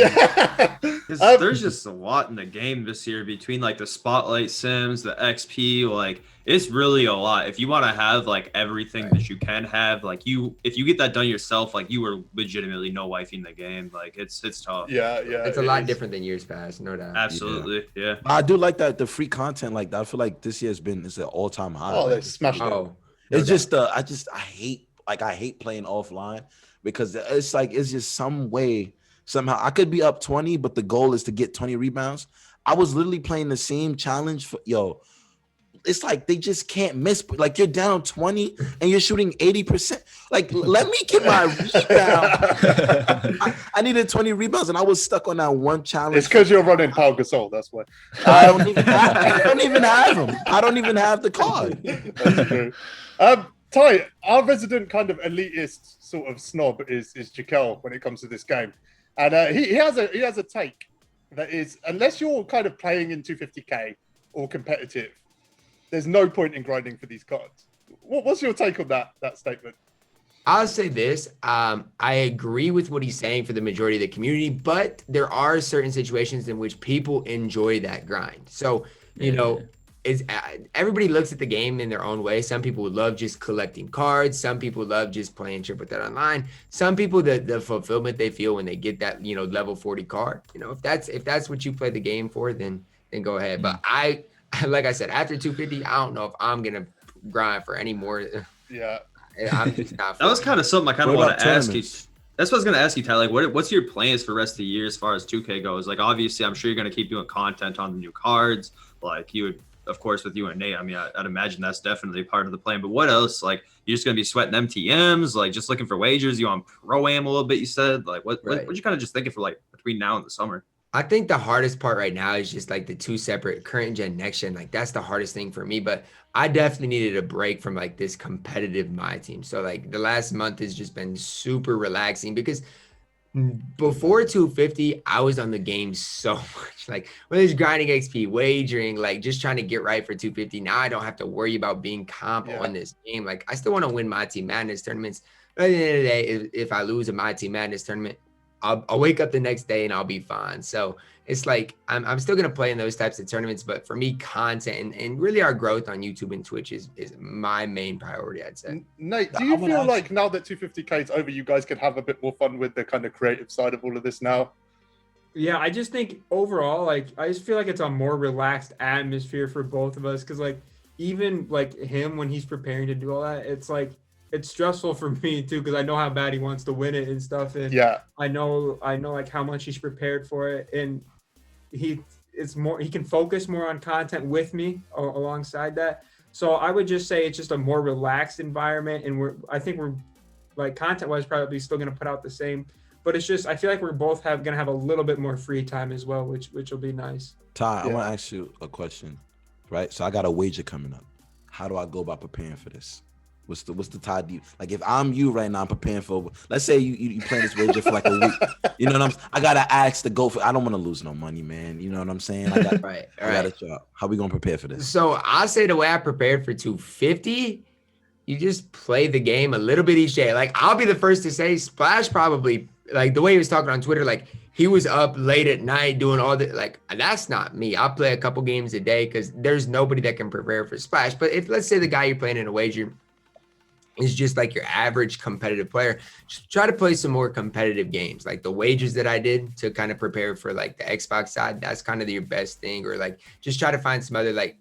Yeah. There's just a lot in the game this year between like the spotlight sims, the XP, like it's really a lot. If you want to have like everything that you can have, like if you get that done yourself, like you were legitimately no wifing the game. Like it's tough. Yeah. It's a lot different than years past, no doubt. Absolutely, yeah. I do like that the free content like that. I feel like this year it's an all-time high. Oh, they smashed it. Oh, It's just I hate playing offline because it's just some way somehow I could be up 20, but the goal is to get 20 rebounds. I was literally playing the same challenge for it's like they just can't miss. Like you're down 20 and you're shooting 80%. Like let me get my rebound. I needed 20 rebounds and I was stuck on that one challenge. It's because you're running Pau Gasol. That's why. I don't even have him. I don't even have the card. That's true. Ty, our resident kind of elitist sort of snob is Jaquel when it comes to this game, and he has a take that is, unless you're kind of playing in 250k or competitive, there's no point in grinding for these cards. What's your take on that statement? I'll say this. I agree with what he's saying for the majority of the community, but there are certain situations in which people enjoy that grind. So, everybody looks at the game in their own way. Some people would love just collecting cards. Some people love just playing Triple Threat Online. Some people, the fulfillment they feel when they get that, level 40 card. If that's what you play the game for, then go ahead. But like I said, after 250, I don't know if I'm gonna grind for any more. Yeah. I'm just not. That was kind of something I kind of What want about to ask you. tournaments? That's what I was going to ask you, Tyler. Like, what's your plans for the rest of the year as far as 2K goes? Like, obviously, I'm sure you're going to keep doing content on the new cards. Like, you would, of course, with you and Nate. I mean, I'd imagine that's definitely part of the plan. But what else? Like, you're just going to be sweating MTMs? Like, just looking for wagers? You on Pro-Am a little bit, you said? Like, what you kind of just thinking for, like, between now and the summer? I think the hardest part right now is just like the two separate current gen, next gen. Like that's the hardest thing for me, but I definitely needed a break from like this competitive MyTeam. So like the last month has just been super relaxing because before 250, I was on the game so much. Like when there's grinding XP, wagering, like just trying to get right for 250. Now I don't have to worry about being comp on this game. Like I still want to win MyTeam Madness tournaments. But at the end of the day, if I lose a MyTeam Madness tournament, I'll wake up the next day and I'll be fine. So it's like I'm still gonna play in those types of tournaments, but for me, content and really our growth on YouTube and Twitch is my main priority, I'd say. Nate, do you feel like now that 250k is over, you guys can have a bit more fun with the kind of creative side of all of this now? Yeah, I just think overall, like I just feel like it's a more relaxed atmosphere for both of us because like even like him when he's preparing to do all that, it's like it's stressful for me too because I know how bad he wants to win it and stuff, and I know like how much he's prepared for it, and he can focus more on content with me alongside that. So I would just say it's just a more relaxed environment, and I think we're like content wise probably still gonna put out the same, but it's just I feel like we're both gonna have a little bit more free time as well, which will be nice. Ty, I want to ask you a question, right? So I got a wager coming up. How do I go about preparing for this? What's the Ty deal? Like if I'm you right now, I'm preparing for. Let's say you playing this wager for like a week. You know what I gotta ask to go for. I don't want to lose no money, man. You know what I'm saying? I got right. I got a job. How we gonna prepare for this? So I'll say the way I prepared for 250, you just play the game a little bit each day. Like I'll be the first to say, Splash probably like the way he was talking on Twitter, like he was up late at night doing all the like. That's not me. I'll play a couple games a day because there's nobody that can prepare for Splash. But if let's say the guy you're playing in a wager is just like your average competitive player, just try to play some more competitive games. Like the wagers that I did to kind of prepare for like the Xbox side, that's kind of your best thing. Or like just try to find some other like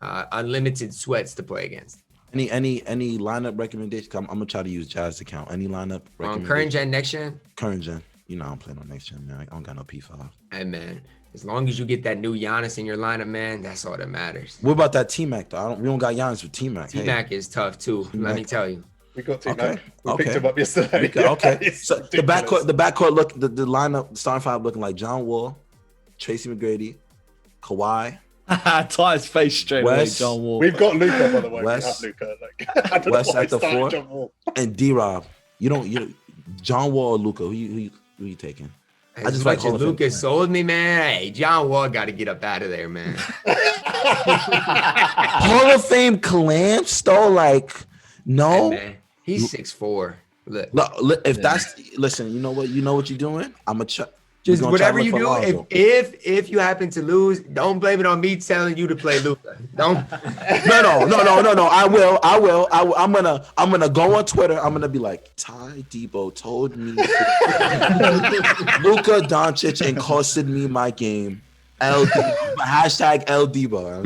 unlimited sweats to play against. Any lineup recommendations? I'm gonna try to use Jazz account. Any lineup recommendations? Current gen, next gen. Current gen. You know I'm playing on next gen, man. I don't got no P5. Hey man, as long as you get that new Giannis in your lineup, man, that's all that matters. What about that T-Mac though? We don't got Giannis with T-Mac. T-Mac is tough too. Let me tell you. We got to Okay. We picked him up yesterday. Okay. It's So the backcourt look, the lineup, the starting five looking like John Wall, Tracy McGrady, Kawhi, Ty's face straight away, West. John Wall. We've got Luca, by the way. West. We have Luca. Like, I don't West know why at the I started four. John Wall. and D-Rob. You John Wall or Luca? Who you taking? As just much like Hall as of Fame Lucas players. sold me, man. Hey, John Wall got to get up out of there, man. Hall of Fame clamps though, like no. Hey, man, he's 6'4". Look, Look, if that's listen, you know what you're doing. I'm gonna just whatever you do. If you happen to lose, don't blame it on me telling you to play Luca. Don't. No. I will. I'm gonna go on Twitter. I'm gonna be like, TYDEBO told me Luka Doncic and costed me my game. Hashtag LDebo.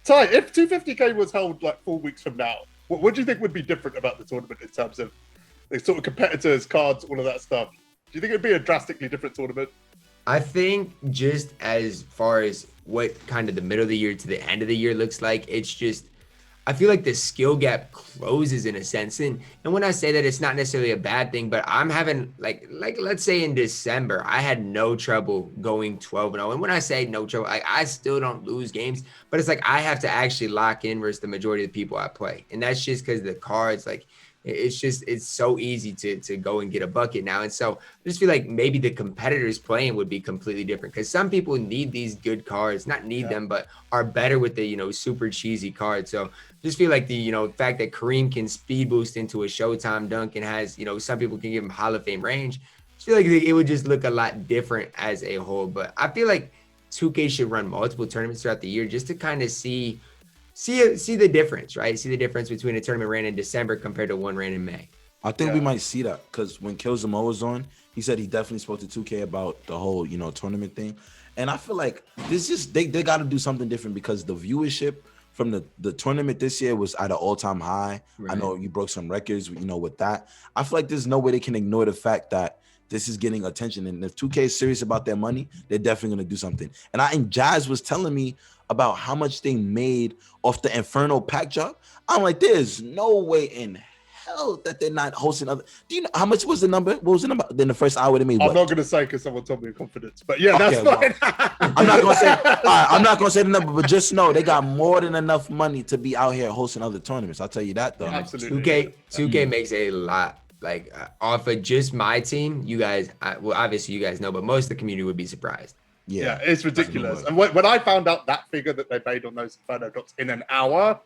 Ty, if 250k was held like 4 weeks from now, what do you think would be different about the tournament in terms of the sort of competitors, cards, all of that stuff? Do you think it'd be a drastically different tournament? I think just as far as what kind of the middle of the year to the end of the year looks like, it's just, I feel like the skill gap closes in a sense. And when I say that, it's not necessarily a bad thing, but I'm having like let's say in December, I had no trouble going 12-0. And when I say no trouble, I still don't lose games, but it's like I have to actually lock in versus the majority of the people I play. And that's just because the cards, like, it's so easy to go and get a bucket now. And so I just feel like maybe the competitors playing would be completely different, because some people need these good cards, not need them, but are better with the, super cheesy cards. So just feel like the, fact that Kareem can speed boost into a Showtime dunk and has, some people can give him Hall of Fame range. I feel like it would just look a lot different as a whole. But I feel like 2K should run multiple tournaments throughout the year just to kind of see the difference, right? See the difference between a tournament ran in December compared to one ran in May. I think we might see that, because when Killzamo was on, he said he definitely spoke to 2K about the whole, tournament thing. And I feel like this just they got to do something different, because the viewership from the tournament this year was at an all-time high. Right. I know you broke some records, with that. I feel like there's no way they can ignore the fact that this is getting attention. And if 2K is serious about their money, they're definitely going to do something. And Jazz was telling me about how much they made off the Inferno pack job. I'm like, there's no way in hell that they're not hosting other. Do you know how much was the number? What was the number? Then the first hour they made. I'm not gonna say because someone told me in confidence, but yeah, that's fine. I'm not gonna say. I'm not gonna say the number, but just know they got more than enough money to be out here hosting other tournaments. I'll tell you that though. Absolutely. 2K makes a lot. Like off of just my team, you guys. Well, obviously you guys know, but most of the community would be surprised. Yeah, it's ridiculous. And when I found out that figure that they made on those Inferno drops in an hour,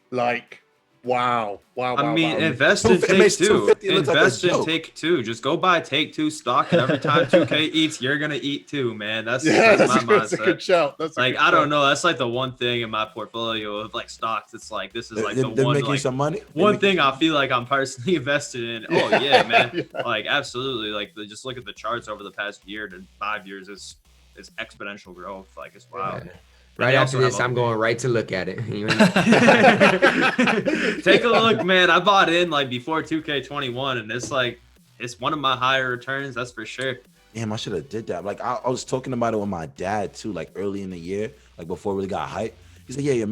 like, wow. I mean, invest in Take-Two. Invest in Take-Two. Just go buy Take-Two stock, and every time 2K eats, you're gonna eat too, man. That's my mindset. That's a good shout. I don't know. That's like the one thing in my portfolio of like stocks. It's like this is like the one. Making some money. One thing I feel like I'm personally invested in. Oh yeah, man. Like absolutely. Like just look at the charts over the past year to 5 years. It's exponential growth. Like it's wild. Yeah. Right after this, I'm going right to look at it. Take a look, man. I bought in like before 2K21, and it's one of my higher returns. That's for sure. Damn, I should have did that. Like I was talking about it with my dad too, like early in the year, like before it really got hype. He said, "Yeah, he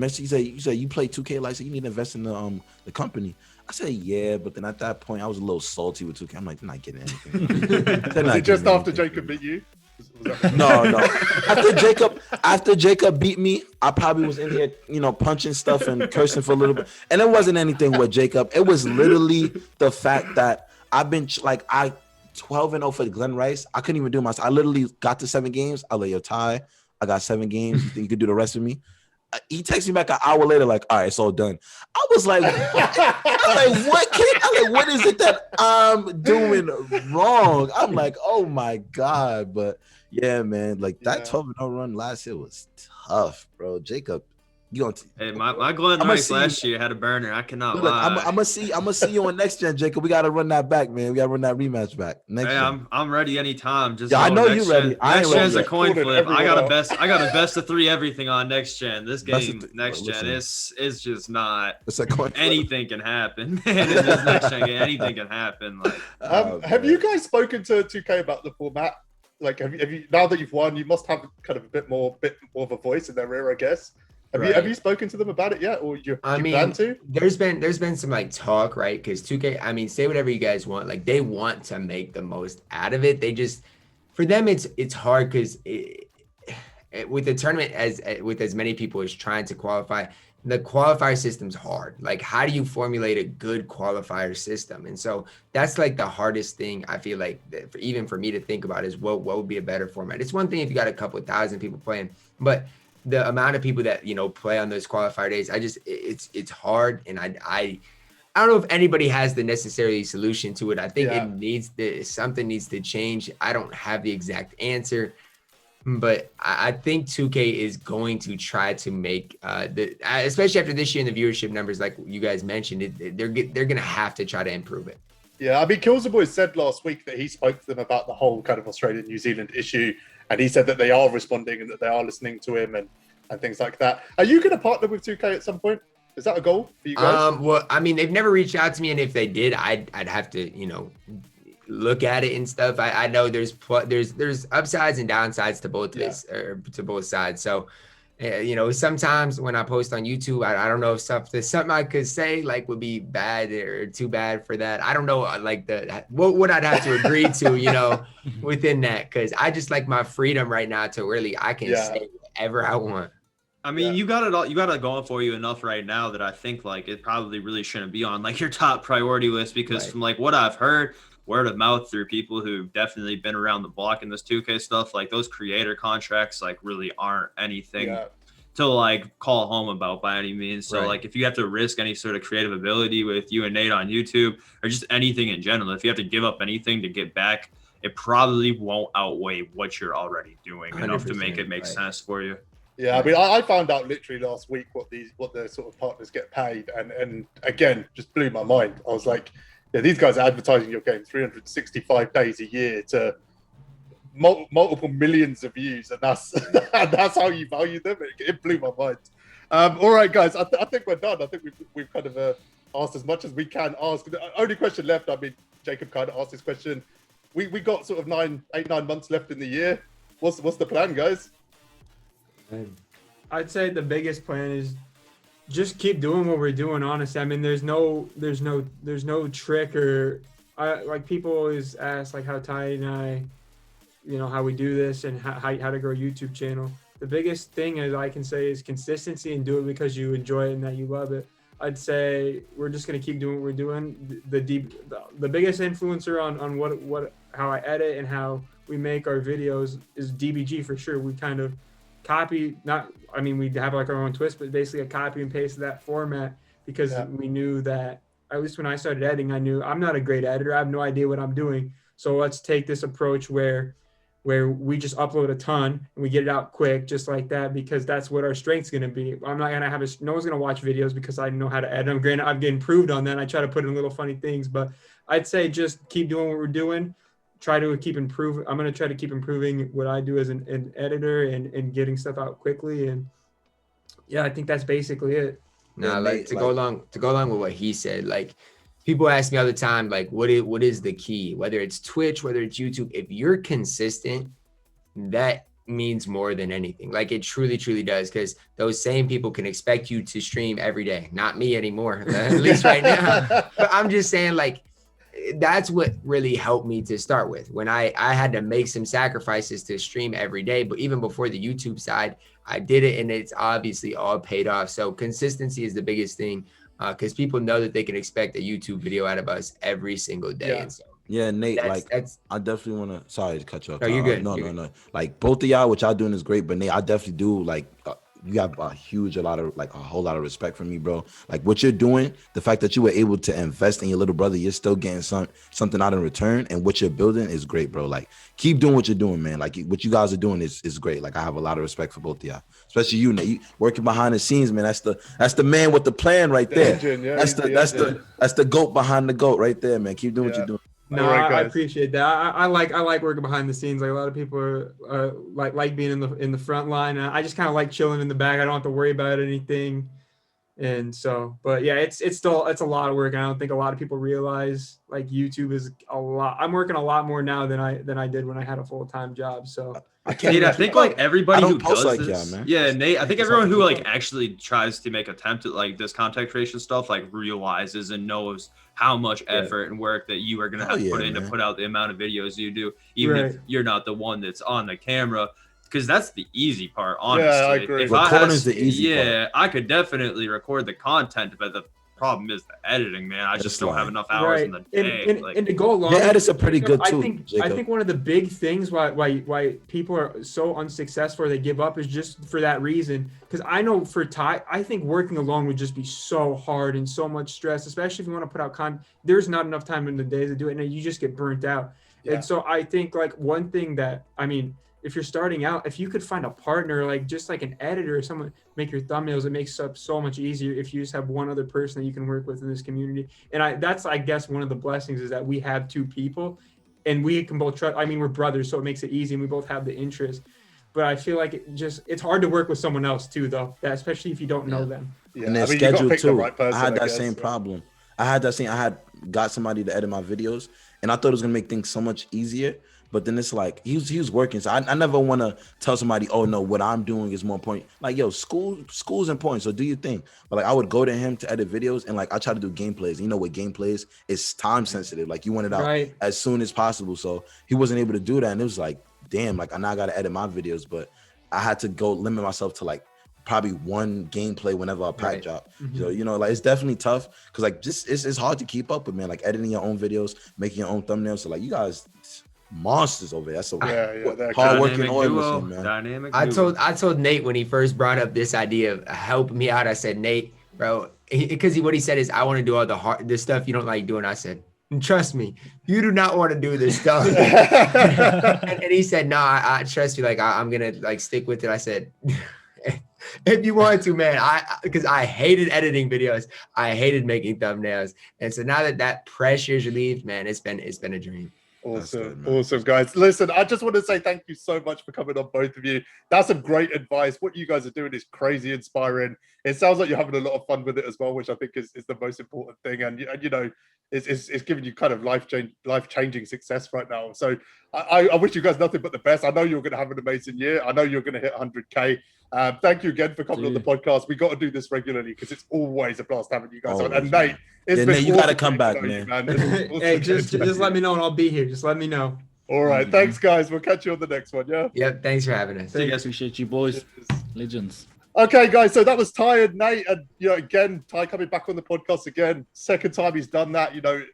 said you play 2K, like so you need to invest in the company." I said, "Yeah," but then at that point, I was a little salty with 2K. I'm like, they're not getting anything. Was it just after Jacob beat you? No. After Jacob beat me, I probably was in here, punching stuff and cursing for a little bit. And it wasn't anything with Jacob. It was literally the fact that I've been 12-0 for Glenn Rice. I couldn't even do myself. I literally got to 7 games. I let your tie. I got 7 games. You think you could do the rest of me? He texted me back an hour later, like, all right, it's all done. I was like, what is it that I'm doing wrong? I'm like, oh my God. But yeah, man, like that 12-0 run last year was tough, bro. Jacob Hey, my Glenn Rice last year had a burner. I cannot lie. I'm gonna see you on next gen, Jacob. We gotta run that back, man. We gotta run that rematch back. Next gen. I'm ready anytime. Just I know you're ready. Next gen's a coin flip. I got everyone a best of 3 everything on next gen. This game, next gen, is just not. It's a coin flip. Anything can happen, man. In this next gen game, anything can happen. Like, have you guys spoken to 2K about the format? Like, have you now that you've won, you must have kind of a bit more of a voice in their ear, I guess. Have you spoken to them about it yet, or you plan to? There's been some like talk, right? Because 2K, I mean, say whatever you guys want. Like, they want to make the most out of it. They just, for them, it's hard because with the tournament with as many people as trying to qualify, the qualifier system's hard. Like, how do you formulate a good qualifier system? And so that's like the hardest thing I feel like even for me to think about is what would be a better format. It's one thing if you got a couple of thousand people playing, but the amount of people that, play on those qualifier days, it's hard. And I don't know if anybody has the necessary solution to it. I think something needs to change. I don't have the exact answer, but I think 2K is going to try to make especially after this year and the viewership numbers, like you guys mentioned, they're going to have to try to improve it. Yeah, I mean, Killsboy said last week that he spoke to them about the whole kind of Australia-New Zealand issue, and he said that they are responding and that they are listening to him and things like that. Are you going to partner with 2K at some point? Is that a goal for you guys? Well, I mean, they've never reached out to me, and if they did, I'd have to, look at it and stuff. I know there's upsides and downsides to both this, or to both sides. So, sometimes when I post on YouTube, I don't know if something I could say like would be bad or too bad for that. I don't know, like what I'd have to agree to, within that, because I just like my freedom right now to really I can say whatever I want. I mean, you got it going for you enough right now that I think like it probably really shouldn't be on like your top priority list, because from like what I've heard, word of mouth through people who've definitely been around the block in this 2K stuff, like those creator contracts like really aren't anything to like call home about by any means. So like if you have to risk any sort of creative ability with you and Nate on YouTube, or just anything in general, if you have to give up anything to get back, it probably won't outweigh what you're already doing enough to make it make sense for you. Yeah, I mean, I found out literally last week what their sort of partners get paid, and again, just blew my mind. I was like, yeah, these guys are advertising your game 365 days a year to multiple millions of views, and that's how you value them. It blew my mind. All right, guys, I think we're done. I think we've kind of asked as much as we can ask. The only question left, I mean, Jacob kind of asked this question. We got sort of 9 months left in the year. What's the plan, guys? I'd say the biggest plan is just keep doing what we're doing. Honestly, I mean, there's no trick, or like people always ask like how Ty and I, how we do this and how to grow a YouTube channel. The biggest thing is I can say is consistency, and do it because you enjoy it and that you love it. I'd say we're just gonna keep doing what we're doing. The biggest influencer on how I edit and how we make our videos is DBG for sure. We kind of copy, we have like our own twist, but basically a copy and paste of that format, because we knew that, at least when I started editing, I knew I'm not a great editor. I have no idea what I'm doing. So let's take this approach where we just upload a ton and we get it out quick, just like that, because that's what our strength's going to be. I'm not going to have no one's going to watch videos because I know how to edit. I'm getting improved on that. I try to put in little funny things, but I'd say just keep doing what we're doing. Try to keep improving. I'm going to try to keep improving what I do as an editor and getting stuff out quickly. And I think that's basically it. No, to go along with what he said, like people ask me all the time, like what is the key, whether it's Twitch, whether it's YouTube, if you're consistent, that means more than anything. Like it truly, truly does. Because those same people can expect you to stream every day. Not me anymore, at least right now. But I'm just saying, like, that's what really helped me to start with, when I had to make some sacrifices to stream every day. But even before the YouTube side, I did it, and it's obviously all paid off. So consistency is the biggest thing, because people know that they can expect a YouTube video out of us every single day. And so Nate, I definitely want to, sorry to cut you off. No, you're good. No. Like both of y'all, what y'all doing is great, but Nate, I definitely do like you have a whole lot of respect for me, bro. Like what you're doing, the fact that you were able to invest in your little brother, you're still getting something out in return, and what you're building is great, bro. Like keep doing what you're doing, man. Like what you guys are doing is great. Like I have a lot of respect for both of y'all, especially you, Nate. You working behind the scenes, man. That's the man with the plan right there. That's the goat behind the goat right there, man. Keep doing what you're doing. No, I appreciate that. I like working behind the scenes. Like a lot of people are like being in the front line. I just kind of like chilling in the back. I don't have to worry about anything. And so, but yeah, it's a lot of work. And I don't think a lot of people realize like YouTube is a lot. I'm working a lot more now than I did when I had a full-time job. So Nate, I think like everybody who does like this, man. yeah, Nate, I think everyone who like actually tries to make attempt at like this content creation stuff like realizes and knows how much effort and work that you are gonna have to put in to put out the amount of videos you do, even if you're not the one that's on the camera. Because that's the easy part, honestly. Yeah, I agree. Recording's the easy part. Yeah, I could definitely record the content, but the problem is the editing, man. I just don't have enough hours in the day. And to go along, your edits are pretty good too. I think one of the big things why people are so unsuccessful or they give up is just for that reason. Because I know for Ty, I think working alone would just be so hard and so much stress, especially if you want to put out content. There's not enough time in the day to do it, and you just get burnt out. Yeah. And so I think like one thing that if you're starting out, if you could find a partner, like just like an editor or someone make your thumbnails, it makes up so much easier if you just have one other person that you can work with in this community. And that's, I guess, one of the blessings is that we have two people and we can both trust. We're brothers, so it makes it easy and we both have the interest. But I feel like it's hard to work with someone else too, though, especially if you don't know them. Yeah. And their schedule too. I had that same problem. I had got somebody to edit my videos and I thought it was gonna make things so much easier. But then it's like he was working, so I never want to tell somebody, oh no, what I'm doing is more important. Like yo, school's important, so do your thing. But like I would go to him to edit videos, and like I try to do gameplays. You know what gameplays is time sensitive. Like you want it out as soon as possible. So he wasn't able to do that, and it was like, damn, like I now got to edit my videos, but I had to go limit myself to like probably one gameplay whenever a pack drop. So like it's definitely tough because like just it's hard to keep up with, man. Like editing your own videos, making your own thumbnails. So like you guys. Monsters over there. That's a hard working oil machine, man. Dynamic I told Nate when he first brought up this idea of helping me out. I said, Nate, bro, because what he said is, I want to do all the stuff you don't like doing. I said, trust me, you do not want to do this stuff. and he said, no, I trust you. Like I'm gonna like stick with it. I said, if you want to, man, because I hated editing videos. I hated making thumbnails. And so now that pressure is relieved, man, it's been a dream. Awesome, guys. Listen, I just want to say thank you so much for coming on, both of you. That's some great advice. What you guys are doing is crazy inspiring. It sounds like you're having a lot of fun with it as well, which I think is the most important thing. And you know, it's giving you kind of life-changing success right now. So I wish you guys nothing but the best. I know you're going to have an amazing year. I know you're going to hit 100K. Thank you again for coming on the podcast. We got to do this regularly because it's always a blast having you guys on. And Nate, Nate, you got to come back, man. Hey, just let me know and I'll be here. Just let me know. All right. Thanks, guys. We'll catch you on the next one. Yeah. Yep. Thanks for having us. Thank you. Appreciate you, boys. Legends. Okay, guys, so that was Ty and Nate, and again, Ty coming back on the podcast again. Second time he's done that.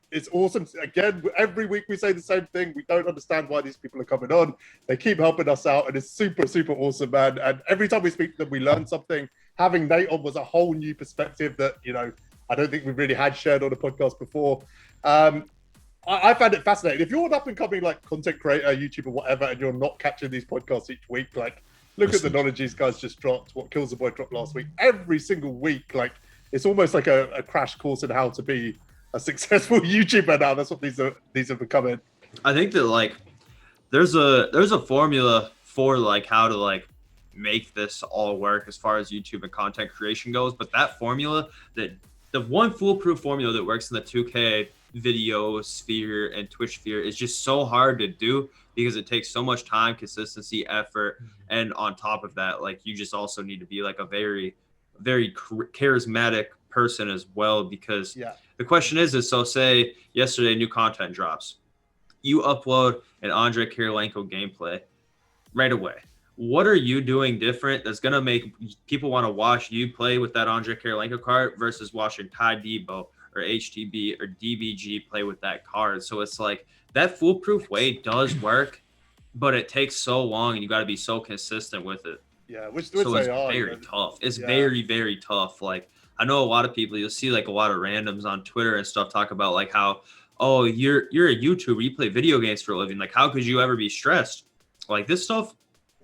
It's awesome. Again, every week we say the same thing. We don't understand why these people are coming on. They keep helping us out, and it's super, super awesome, man. And every time we speak to them, we learn something. Having Nate on was a whole new perspective that I don't think we've really had shared on a podcast before. I found it fascinating. If you're an up and coming like content creator, YouTuber, whatever, and you're not catching these podcasts each week, like. Look at the knowledge these guys just dropped. What Kills the Boy dropped last week. Every single week, like it's almost like a crash course in how to be a successful YouTuber now. That's what these are becoming. I think that like there's a formula for like how to like make this all work as far as YouTube and content creation goes. But that formula, the one foolproof formula that works in the 2K video sphere and Twitch sphere is just so hard to do because it takes so much time, consistency, effort, and on top of that, like you just also need to be like a very, very charismatic person as well. Because the question is so say yesterday new content drops, you upload an Andre Kirilenko gameplay right away. What are you doing different that's gonna make people want to watch you play with that Andre Kirilenko card versus watching TYDEBO or HTB or DBG play with that card? So it's like that foolproof way does work, but it takes so long and you got to be so consistent with it. Yeah, which So they it's are. very tough. It's Yeah. very, very tough. Like I know a lot of people, you'll see like a lot of randoms on Twitter and stuff talk about like how, oh, you're a YouTuber, you play video games for a living. Like, how could you ever be stressed? Like this stuff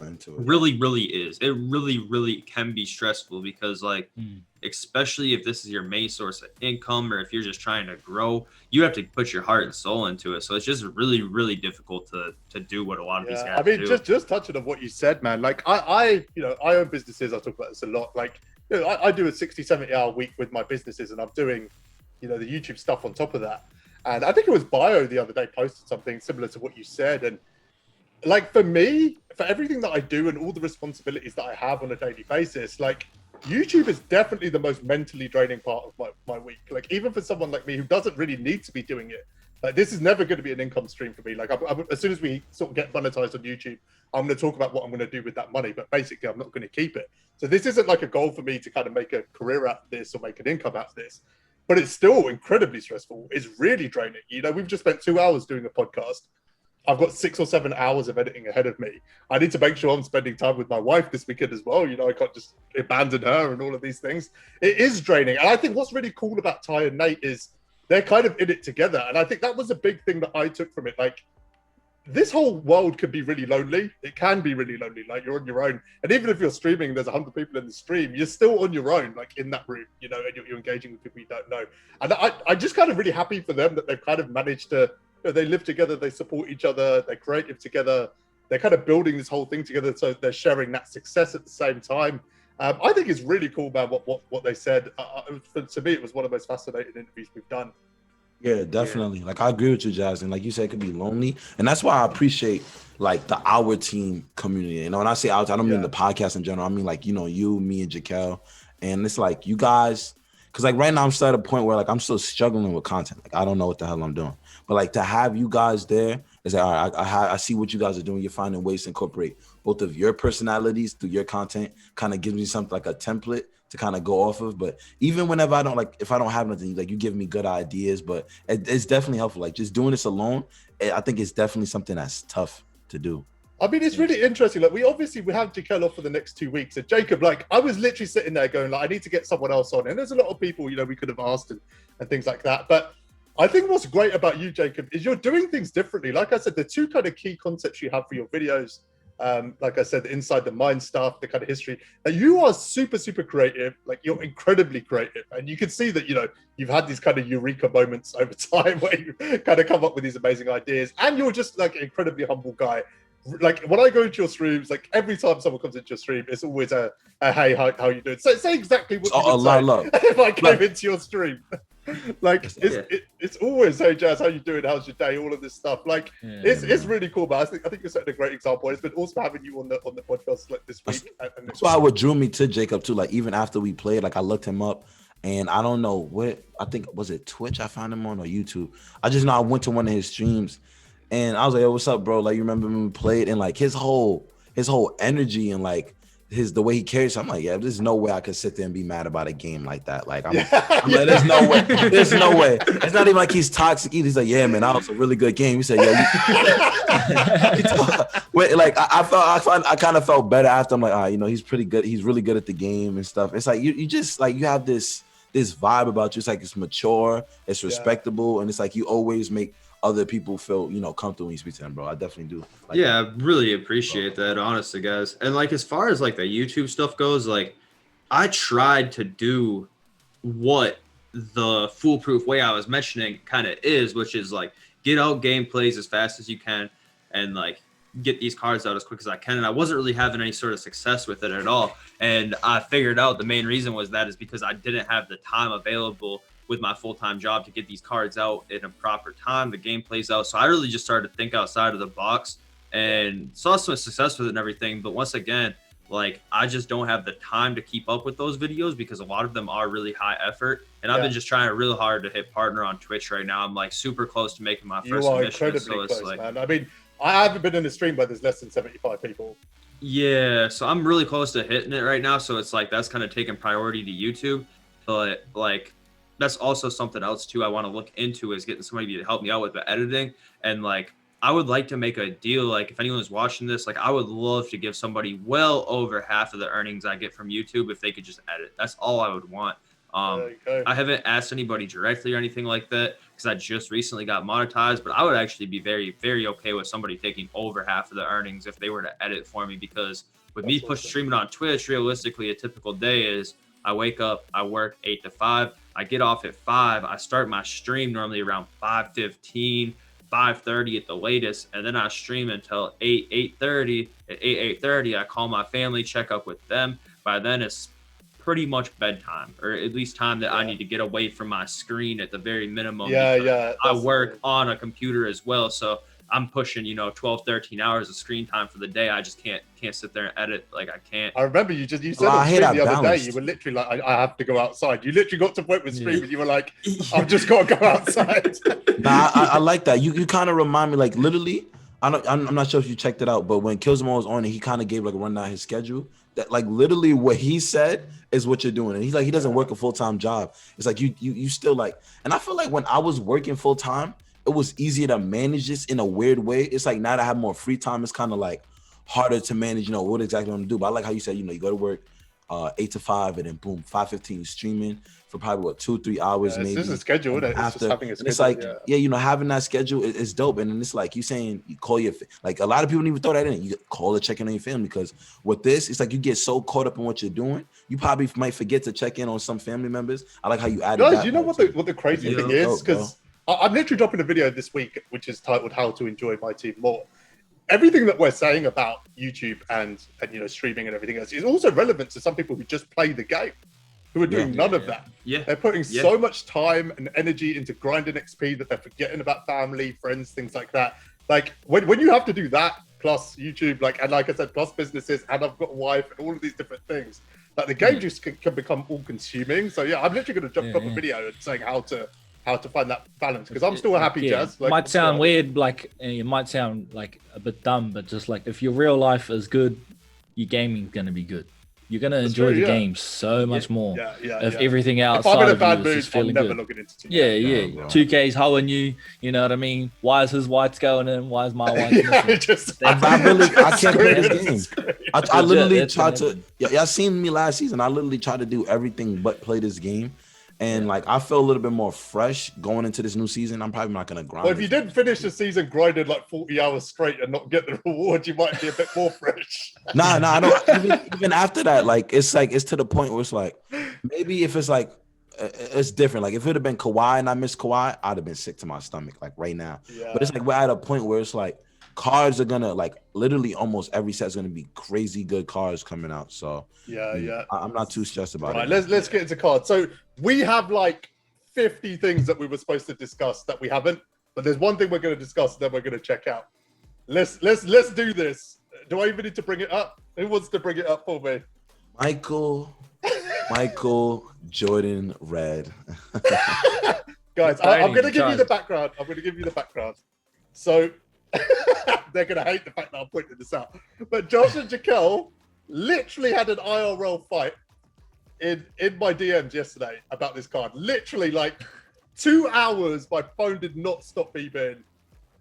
Into it. really, really is. It really, really can be stressful because like, especially if this is your main source of income or if you're just trying to grow, you have to put your heart and soul into it. So it's just really, really difficult to do what a lot of these guys I mean, do. just touching on what you said, man. Like I own businesses. I talk about this a lot. Like, you know, I do a 60, 70-hour week with my businesses, and I'm doing, you know, the YouTube stuff on top of that. And I think it was Bio the other day posted something similar to what you said. And like for me, for everything that I do and all the responsibilities that I have on a daily basis, like YouTube is definitely the most mentally draining part of my week. Like even for someone like me who doesn't really need to be doing it, like this is never going to be an income stream for me. Like as soon as we sort of get monetized on YouTube, I'm going to talk about what I'm going to do with that money, but basically I'm not going to keep it. So this isn't like a goal for me to kind of make a career out of this or make an income out of this, but it's still incredibly stressful. It's really draining. You know, we've just spent 2 hours doing a podcast. I've got 6 or 7 hours of editing ahead of me. I need to make sure I'm spending time with my wife this weekend as well. You know, I can't just abandon her and all of these things. It is draining. And I think what's really cool about Ty and Nate is they're kind of in it together. And I think that was a big thing that I took from it. Like, this whole world can be really lonely. It can be really lonely. Like, you're on your own. And even if you're streaming, there's 100 people in the stream, you're still on your own, like in that room, you know, and you're engaging with people you don't know. And I'm just kind of really happy for them that they've kind of managed to, you know, they live together, they support each other, they're creative together, they're kind of building this whole thing together, so they're sharing that success at the same time. I think it's really cool, man, what they said. To me, it was one of the most fascinating interviews we've done. Yeah, definitely. Like I agree with you, Jazz, and like you said, it could be lonely, and that's why I appreciate like the Our Team community. You know, when I say Our, I don't mean the podcast in general. I mean like, you know, you, me, and Jaquel, and it's like you guys. Cause like right now I'm still at a point where like I'm still struggling with content. Like I don't know what the hell I'm doing. But like to have you guys there is like, all right, I see what you guys are doing. You're finding ways to incorporate both of your personalities through your content. Kind of gives me something like a template to kind of go off of. But even whenever I don't like, if I don't have nothing, like you give me good ideas. But it's definitely helpful. Like just doing this alone, I think it's definitely something that's tough to do. I mean, it's really interesting. Like, we have Jaquel off for the next 2 weeks. And Jacob, like, I was literally sitting there going, like, I need to get someone else on. And there's a lot of people, you know, we could have asked and things like that. But I think what's great about you, Jacob, is you're doing things differently. Like I said, the two kind of key concepts you have for your videos, like I said, the inside the mind stuff, the kind of history. You are super, super creative. Like, you're incredibly creative. And you can see that, you know, you've had these kind of eureka moments over time where you kind of come up with these amazing ideas. And you're just like an incredibly humble guy. Like when I go into your streams, like every time someone comes into your stream, it's always a hey, how you doing? So say exactly what you would say love. if I came into your stream. Like it's always, hey Jazz, how you doing? How's your day? All of this stuff. Like it's really cool, man. I think you're setting a great example. It's been awesome having you on the podcast like this week. That's why what drew me to Jacob too. Like even after we played, like I looked him up. And I don't know what, I think, was it Twitch I found him on or YouTube? I just know I went to one of his streams and I was like, yo, what's up, bro? Like, you remember when we played? And like his whole energy and like the way he carries, so I'm like, yeah, there's no way I could sit there and be mad about a game like that. Like, I'm like, there's no way. There's no way. It's not even like he's toxic either. He's like, yeah, man, that was a really good game. He said, wait, like I kind of felt better after. I'm like, you know, he's pretty good. He's really good at the game and stuff. It's like you just like you have this vibe about you. It's like it's mature, it's respectable, and it's like you always make other people feel, you know, comfortable when you speak to them, bro. I definitely do. Like I really appreciate that, honestly, guys. And like as far as like the YouTube stuff goes, like I tried to do what the foolproof way I was mentioning kind of is, which is like get out gameplays as fast as you can and like get these cards out as quick as I can. And I wasn't really having any sort of success with it at all. And I figured out the main reason was that is because I didn't have the time available with my full-time job to get these cards out in a proper time, the game plays out. So I really just started to think outside of the box and saw some success with it and everything. But once again, like I just don't have the time to keep up with those videos because a lot of them are really high effort. And I've been just trying really hard to hit partner on Twitch right now. I'm like super close to making my first submission. So it's close, man. I mean, I haven't been in a stream where there's less than 75 people. Yeah, so I'm really close to hitting it right now. So it's like that's kind of taking priority to YouTube. But like that's also something else too I want to look into is getting somebody to help me out with the editing. And like I would like to make a deal. Like if anyone's watching this, like I would love to give somebody well over half of the earnings I get from YouTube if they could just edit. That's all I would want. I haven't asked anybody directly or anything like that because I just recently got monetized, but I would actually be very, very okay with somebody taking over half of the earnings if they were to edit for me, because with me streaming on Twitch, realistically, a typical day is I wake up, I work 8 to 5, I get off at 5, I start my stream normally around 5:15, 5:30 at the latest, and then I stream until 8:30. At 8:30, I call my family, check up with them. By then, it's pretty much bedtime, or at least time that I need to get away from my screen at the very minimum. I work on a computer as well, so I'm pushing 12, 13 hours of screen time for the day. I just can't sit there and edit. Like I can't. I remember you said on stream the other day, you were literally like, I have to go outside. You literally got to the point with stream and you were like, I've just got to go outside. Nah, I like that. You kind of remind me, like literally, I'm not sure if you checked it out, but when Killzone was on it, he kind of gave like a rundown his schedule. That like literally what he said is what you're doing. And he's like, he doesn't work a full-time job. It's like you still like, and I feel like when I was working full-time, it was easier to manage this in a weird way. It's like now that I have more free time, it's kind of like harder to manage, what exactly I'm gonna do. But I like how you said, you go to work 8 to 5 and then boom, 5:15 streaming for probably 2-3 hours maybe. This is a schedule, isn't it? After, it's just having a schedule. It's like, having that schedule is dope. And then it's like you saying you call your, like a lot of people don't even throw that in. You call or check in on your family, because with this, it's like you get so caught up in what you're doing, you probably might forget to check in on some family members. I like how you added that. You know what the crazy thing is? Because I'm literally dropping a video this week, which is titled "How to Enjoy My Team More." Everything that we're saying about YouTube and streaming and everything else is also relevant to some people who just play the game, who are doing none of that. Yeah, they're putting so much time and energy into grinding XP that they're forgetting about family, friends, things like that. Like when you have to do that plus YouTube, like I said, plus businesses, and I've got a wife and all of these different things, like the game just can become all consuming. So yeah, I'm literally going to drop a video and saying how to find that balance, because I'm still a happy Jazz. Like, might sound weird, like it might sound like a bit dumb, but just like if your real life is good, your gaming's gonna be good. You're gonna enjoy the game so much more. If everything outside of you is just feeling good. 2K's hoeing you. You know what I mean? Why is his whites going in? Why is my whites missing? I can't play this game. I literally tried to. Y'all seen me last season. I literally tried to do everything but play this game. And like I feel a little bit more fresh going into this new season. I'm probably not gonna grind. Well, if you didn't finish the season grinded like 40 hours straight and not get the reward, you might be a bit more fresh. Nah, I don't. Even after that, like it's to the point where it's like maybe if it's like it's different. Like if it would have been Kawhi and I missed Kawhi, I'd have been sick to my stomach like right now. Yeah. But it's like we're at a point where it's like cards are gonna like literally almost every set's gonna be crazy good cards coming out. So I'm not too stressed about it. Let's get into cards. So we have like 50 things that we were supposed to discuss that we haven't, but there's one thing we're going to discuss and then we're going to check out. Let's do this. Do I even need to bring it up? Who wants to bring it up for me? Michael Jordan Red. Guys, I'm going to give you the background. So they're going to hate the fact that I'm pointing this out. But Josh and Jaquel literally had an IRL fight in my DMs yesterday about this card. Literally like 2 hours, my phone did not stop beeping.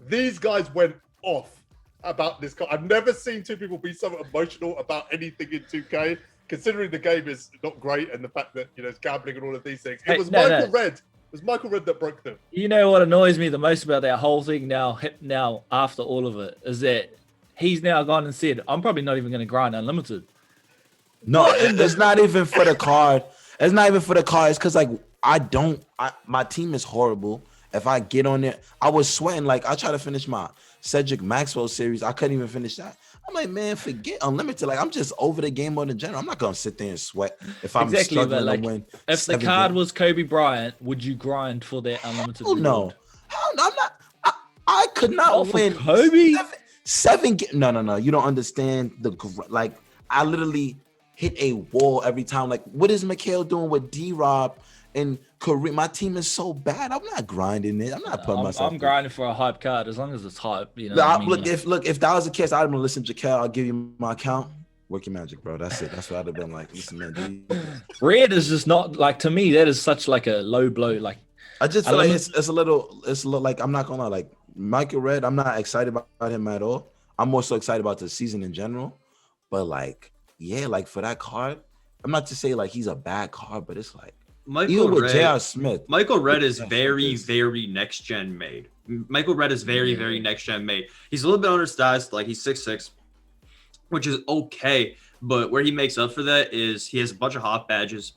These guys went off about this card. I've never seen two people be so emotional about anything in 2K, considering the game is not great and the fact that it's gambling and all of these things. It was Michael Red. It was Michael Red that broke them. You know what annoys me the most about that whole thing now after all of it is that he's now gone and said, I'm probably not even going to grind unlimited. No, it's not even for the card. It's not even for the card. It's because like my team is horrible. If I get on there, I was sweating. Like I tried to finish my Cedric Maxwell series. I couldn't even finish that. I'm like, man, forget unlimited. Like I'm just over the game mode in general. I'm not gonna sit there and sweat if I'm struggling to win. If the card was Kobe Bryant, would you grind for that unlimited? Oh no, I'm not. I could not win Kobe. Seven. No. You don't understand I literally hit a wall every time. Like, what is Mikhail doing with D-Rob and Kareem? My team is so bad. I'm not grinding it. I'm not putting myself. I'm grinding for a hype card as long as it's hype. If that was the case, I'd have been listen, Jaquel, I'll give you my account. Work your magic, bro. That's it. That's what I'd have been like. Listen, man. Red is just not like, to me, that is such like a low blow. Like I just feel like it's a little like, I'm not gonna lie, like Michael Red, I'm not excited about him at all. I'm more so excited about the season in general. But like, yeah, like for that card, I'm not to say like he's a bad card, but it's like even with J.R. Smith. Michael Red is very, very next gen made. Michael Red is very, very next gen made. He's a little bit undersized, like he's 6'6", which is okay. But where he makes up for that is he has a bunch of hot badges,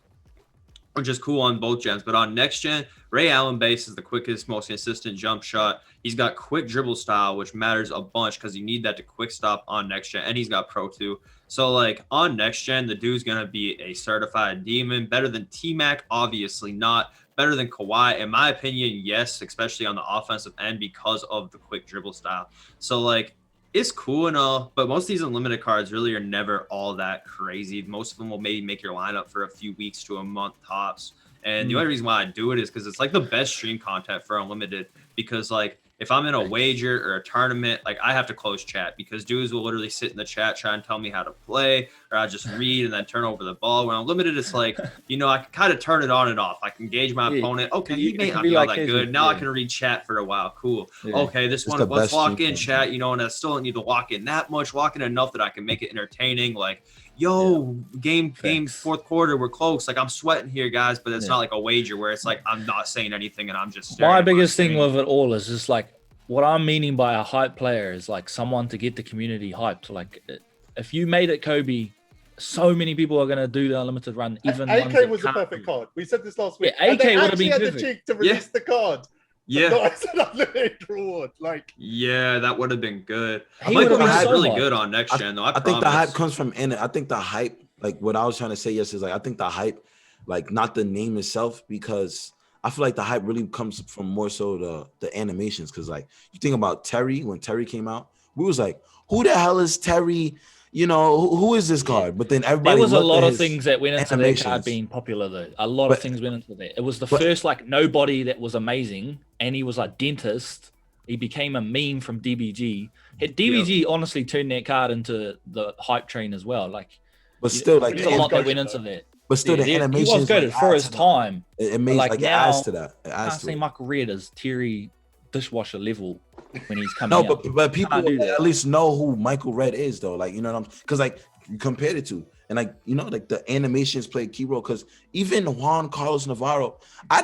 which is cool on both gens. But on next gen, Ray Allen base is the quickest, most consistent jump shot. He's got quick dribble style, which matters a bunch because you need that to quick stop on next gen. And he's got pro too. So like on next gen, the dude's going to be a certified demon. Better than T-Mac, obviously not. Better than Kawhi, in my opinion, yes, especially on the offensive end because of the quick dribble style. So like, it's cool and all, but most of these unlimited cards really are never all that crazy. Most of them will maybe make your lineup for a few weeks to a month tops. And the only reason why I do it is because it's like the best stream content for unlimited. Because like if I'm in a wager or a tournament, like I have to close chat because dudes will literally sit in the chat try and tell me how to play, or I just read and then turn over the ball. When unlimited, it's like, you know, I can kind of turn it on and off. I can gauge my opponent. Okay, he may not be all that good. Now I can read chat for a while. Cool. Okay, this one, let's lock in chat, you know, and I still don't need to lock in that much. Lock in enough that I can make it entertaining. Like, yo, game fourth quarter, we're close. Like I'm sweating here, guys, but it's not like a wager where it's like I'm not saying anything and I'm just staring. My biggest thing with it all is just like what I'm meaning by a hype player is like someone to get the community hyped. Like if you made it Kobe, so many people are gonna do the unlimited run. Even AK was the perfect card. We said this last week. Yeah, AK would have been had perfect. the cheek to release the card. Yeah, no, it's an unlimited reward. Like, yeah, that would have been good. He Michael would've was been really so good on next gen, though. I think the hype comes from in it. I think the hype, like what I was trying to say yesterday, is like I think the hype, like not the name itself, because I feel like the hype really comes from more so the animations. Because like you think about Terry, when Terry came out, we was like, who the hell is Terry? You know, who is this card? But then everybody, there was a lot of things that went into animations. that card being popular though. A lot of things went into that. It was the first like nobody that was amazing, and he was like dentist. He became a meme from DBG. DBG honestly turned that card into the hype train as well. Like, but still, like there's a lot that went into that. But still, the animations he was good for his time. It made like it adds to that. It adds I can't say Michael Red is Terry dishwasher level when he's coming out. No, but people at least know who Michael Red is though. Like, you know what I'm, because like you compared it to, and like, you know, like the animations play a key role. Because even Juan Carlos Navarro,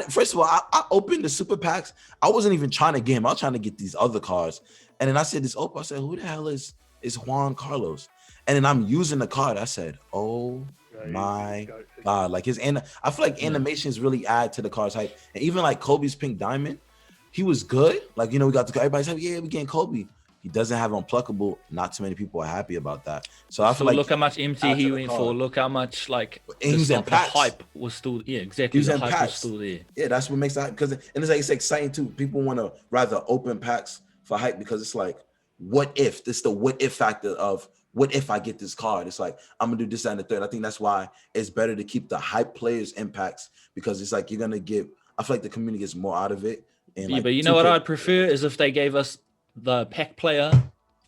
first of all, I opened the super packs. I wasn't even trying to get him. I was trying to get these other cards. And then I said this open. I said, who the hell is Juan Carlos? And then I'm using the card. I said, oh my God. Like I feel like animations really add to the card's hype. And even like Kobe's Pink Diamond, he was good. Like, you know, we got everybody's like, yeah, we getting Kobe. He doesn't have unpluckable. Not too many people are happy about that. So I feel like look how much MT he went for. Look how much like the hype was still exactly. The hype packs. was still there. Yeah, that's what makes that, because and it's like it's exciting too. People want to rather open packs for hype because it's like, what if? This the what if factor of what if I get this card? It's like I'm gonna do this and the third. I think that's why it's better to keep the hype players in packs, because it's like you're gonna get. I feel like the community gets more out of it. And yeah, like, but you know what I'd prefer is if they gave us the pack player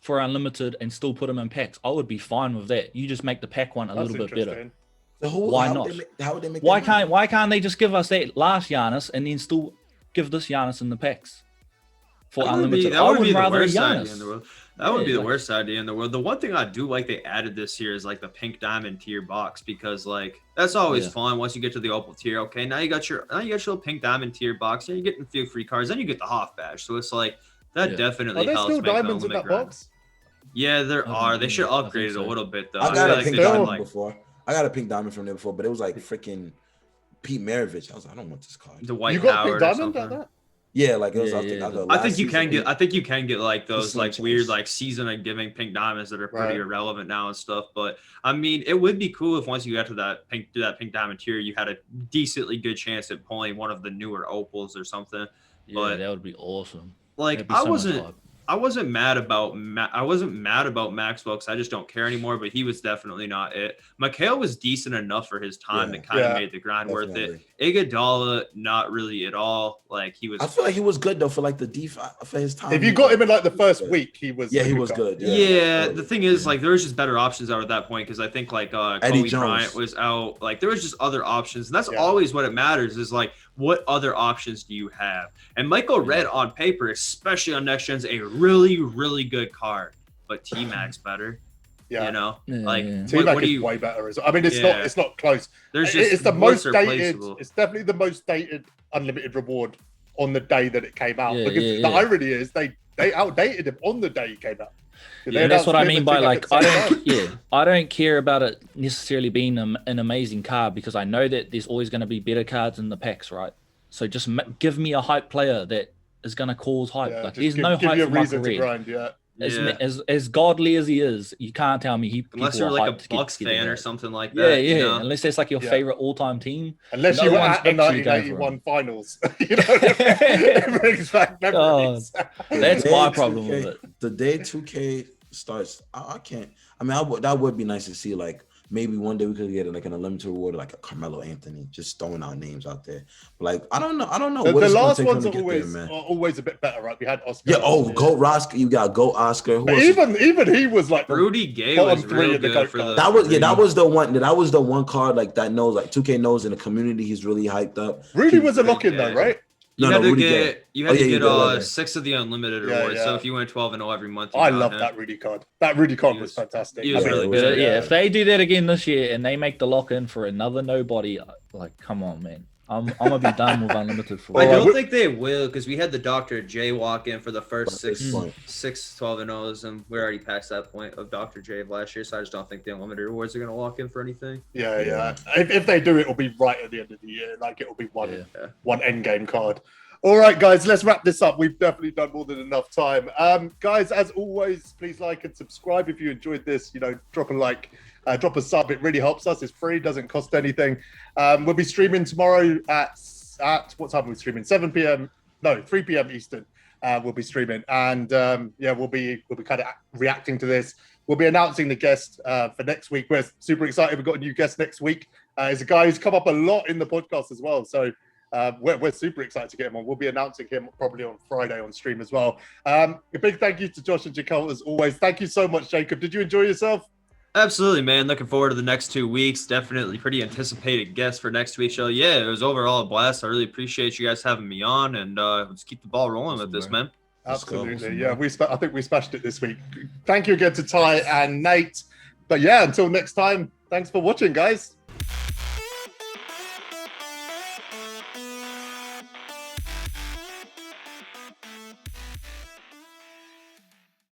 for unlimited and still put them in packs. I would be fine with that. You just make the pack one a little bit better. So why not? How would they make why can't they just give us that last Giannis and then still give this Giannis in the packs for unlimited? That would be the worst idea in the world. That would be the worst idea in the world. The one thing I do like they added this year is like the pink diamond tier box, because like that's always fun once you get to the opal tier. Okay, now you got your little pink diamond tier box, and you're getting a few free cards, then you get the Hoff badge. So it's like that definitely helps. Are there still diamonds in that box? Yeah, there are. They should upgrade it a little bit though. I got a pink diamond before. I got a pink diamond from there before, but it was like freaking Pete Maravich. I was like, I don't want this card. The White you got Howard pink diamond like that? Yeah, like it was. I think you can get. I think you can get like those like weird like season of giving pink diamonds that are pretty irrelevant now and stuff. But I mean, it would be cool if once you got to that pink diamond tier, you had a decently good chance at pulling one of the newer opals or something. Yeah, but that would be awesome. Like I wasn't mad about Maxwell because I just don't care anymore, but he was definitely not it. Mikhail was decent enough for his time that kind of made the grind worth it. Iguodala, not really at all. Like he was. I feel like he was good though for like the defense for his time. If you got him in like the first week, he was. Yeah, he was good. Yeah, the thing is, like there was just better options out at that point, because I think like Kobe Bryant was out. Like there was just other options, and that's always what it matters. Is like what other options do you have? And Michael Red on paper, especially on next gen, is a really, really good card, but T-Mac's better. Yeah. You know, Yeah, like yeah. T-Mac what do is you? way better as well. I mean, it's Yeah. not close. There's just It's the what's most dated. replaceable. It's definitely the most dated unlimited reward on the day that it came out. Yeah, Because yeah, the yeah. irony is they outdated him on the day he came out. Yeah, And that's what I mean by like I I don't care about it necessarily being an amazing card because I know that there's always going to be better cards in the packs, right? So just give me a hype player that is going to cause hype. Yeah, like just there's no give hype you a for Michael reason to Red. grind. Yeah. As godly as he is, you can't tell me Unless people you're are like hyped a to get Bucks together, fan or right? something like Yeah, that. yeah. You know? Unless that's like your Yeah. favorite all-time team. Unless No you were one's at the actually going for 1981 him. finals, you know, it brings back memories. That's The my day problem 2K with it. The day 2K starts, I can't. I mean, that would be nice to see. Like maybe one day we could get like an unlimited reward, like a Carmelo Anthony, just throwing out names out there. But like I don't know. The what it's gonna last take for ones him are to get always there, man. always a bit better, right? We had Oscar. Yeah. Oh, Goat Oscar. You got Goat Oscar. Who But else? even he was like the Rudy Gay bottom was three real of the good GOAT for the. cards. That was the one. That was the one card like that knows like 2K knows in the community. He's really hyped up. Rudy was a lock-in though, Yeah. right? You No, had to Rudy get Gay. you had to get yeah. 6 of the unlimited Yeah, rewards. So yeah. if you went 12-0 every month, you I got love him. that Rudy card. That Rudy card He was was- fantastic. he was I mean, really But good. yeah, if they do that again this year and they make the lock-in for another nobody, like, come on, man. I'm gonna be done with unlimited for I Alright, don't we- think they will because we had the Dr. J walk in for the first Right, six point. 12-0s, and we're already past that point of Dr. J of last year. So I just don't think the unlimited rewards are going to walk in for anything. Yeah. If they do, it'll be right at the end of the year. Like it'll be one end game card. All right, guys, let's wrap this up. We've definitely done more than enough time. Guys, as always, please like and subscribe if you enjoyed this. You know, drop a like, drop a sub. It really helps us. It's free, doesn't cost anything. We'll be streaming tomorrow at what time are we streaming? 7 p.m. No, 3 p.m. Eastern. We'll be streaming, and we'll be kind of reacting to this. We'll be announcing the guest for next week. We're super excited. We've got a new guest next week. He's a guy who's come up a lot in the podcast as well. So we're super excited to get him on. We'll be announcing him probably on Friday on stream as well. A big thank you to Josh and Jacob as always. Thank you so much, Jacob. Did you enjoy yourself? Absolutely, man. Looking forward to the next 2 weeks. Definitely pretty anticipated guest for next week's show. Yeah, it was overall a blast. I really appreciate you guys having me on, and let's keep the ball rolling with this, man. Absolutely. Yeah, I think we smashed it this week. Thank you again to Ty and Nate. But yeah, until next time, thanks for watching, guys.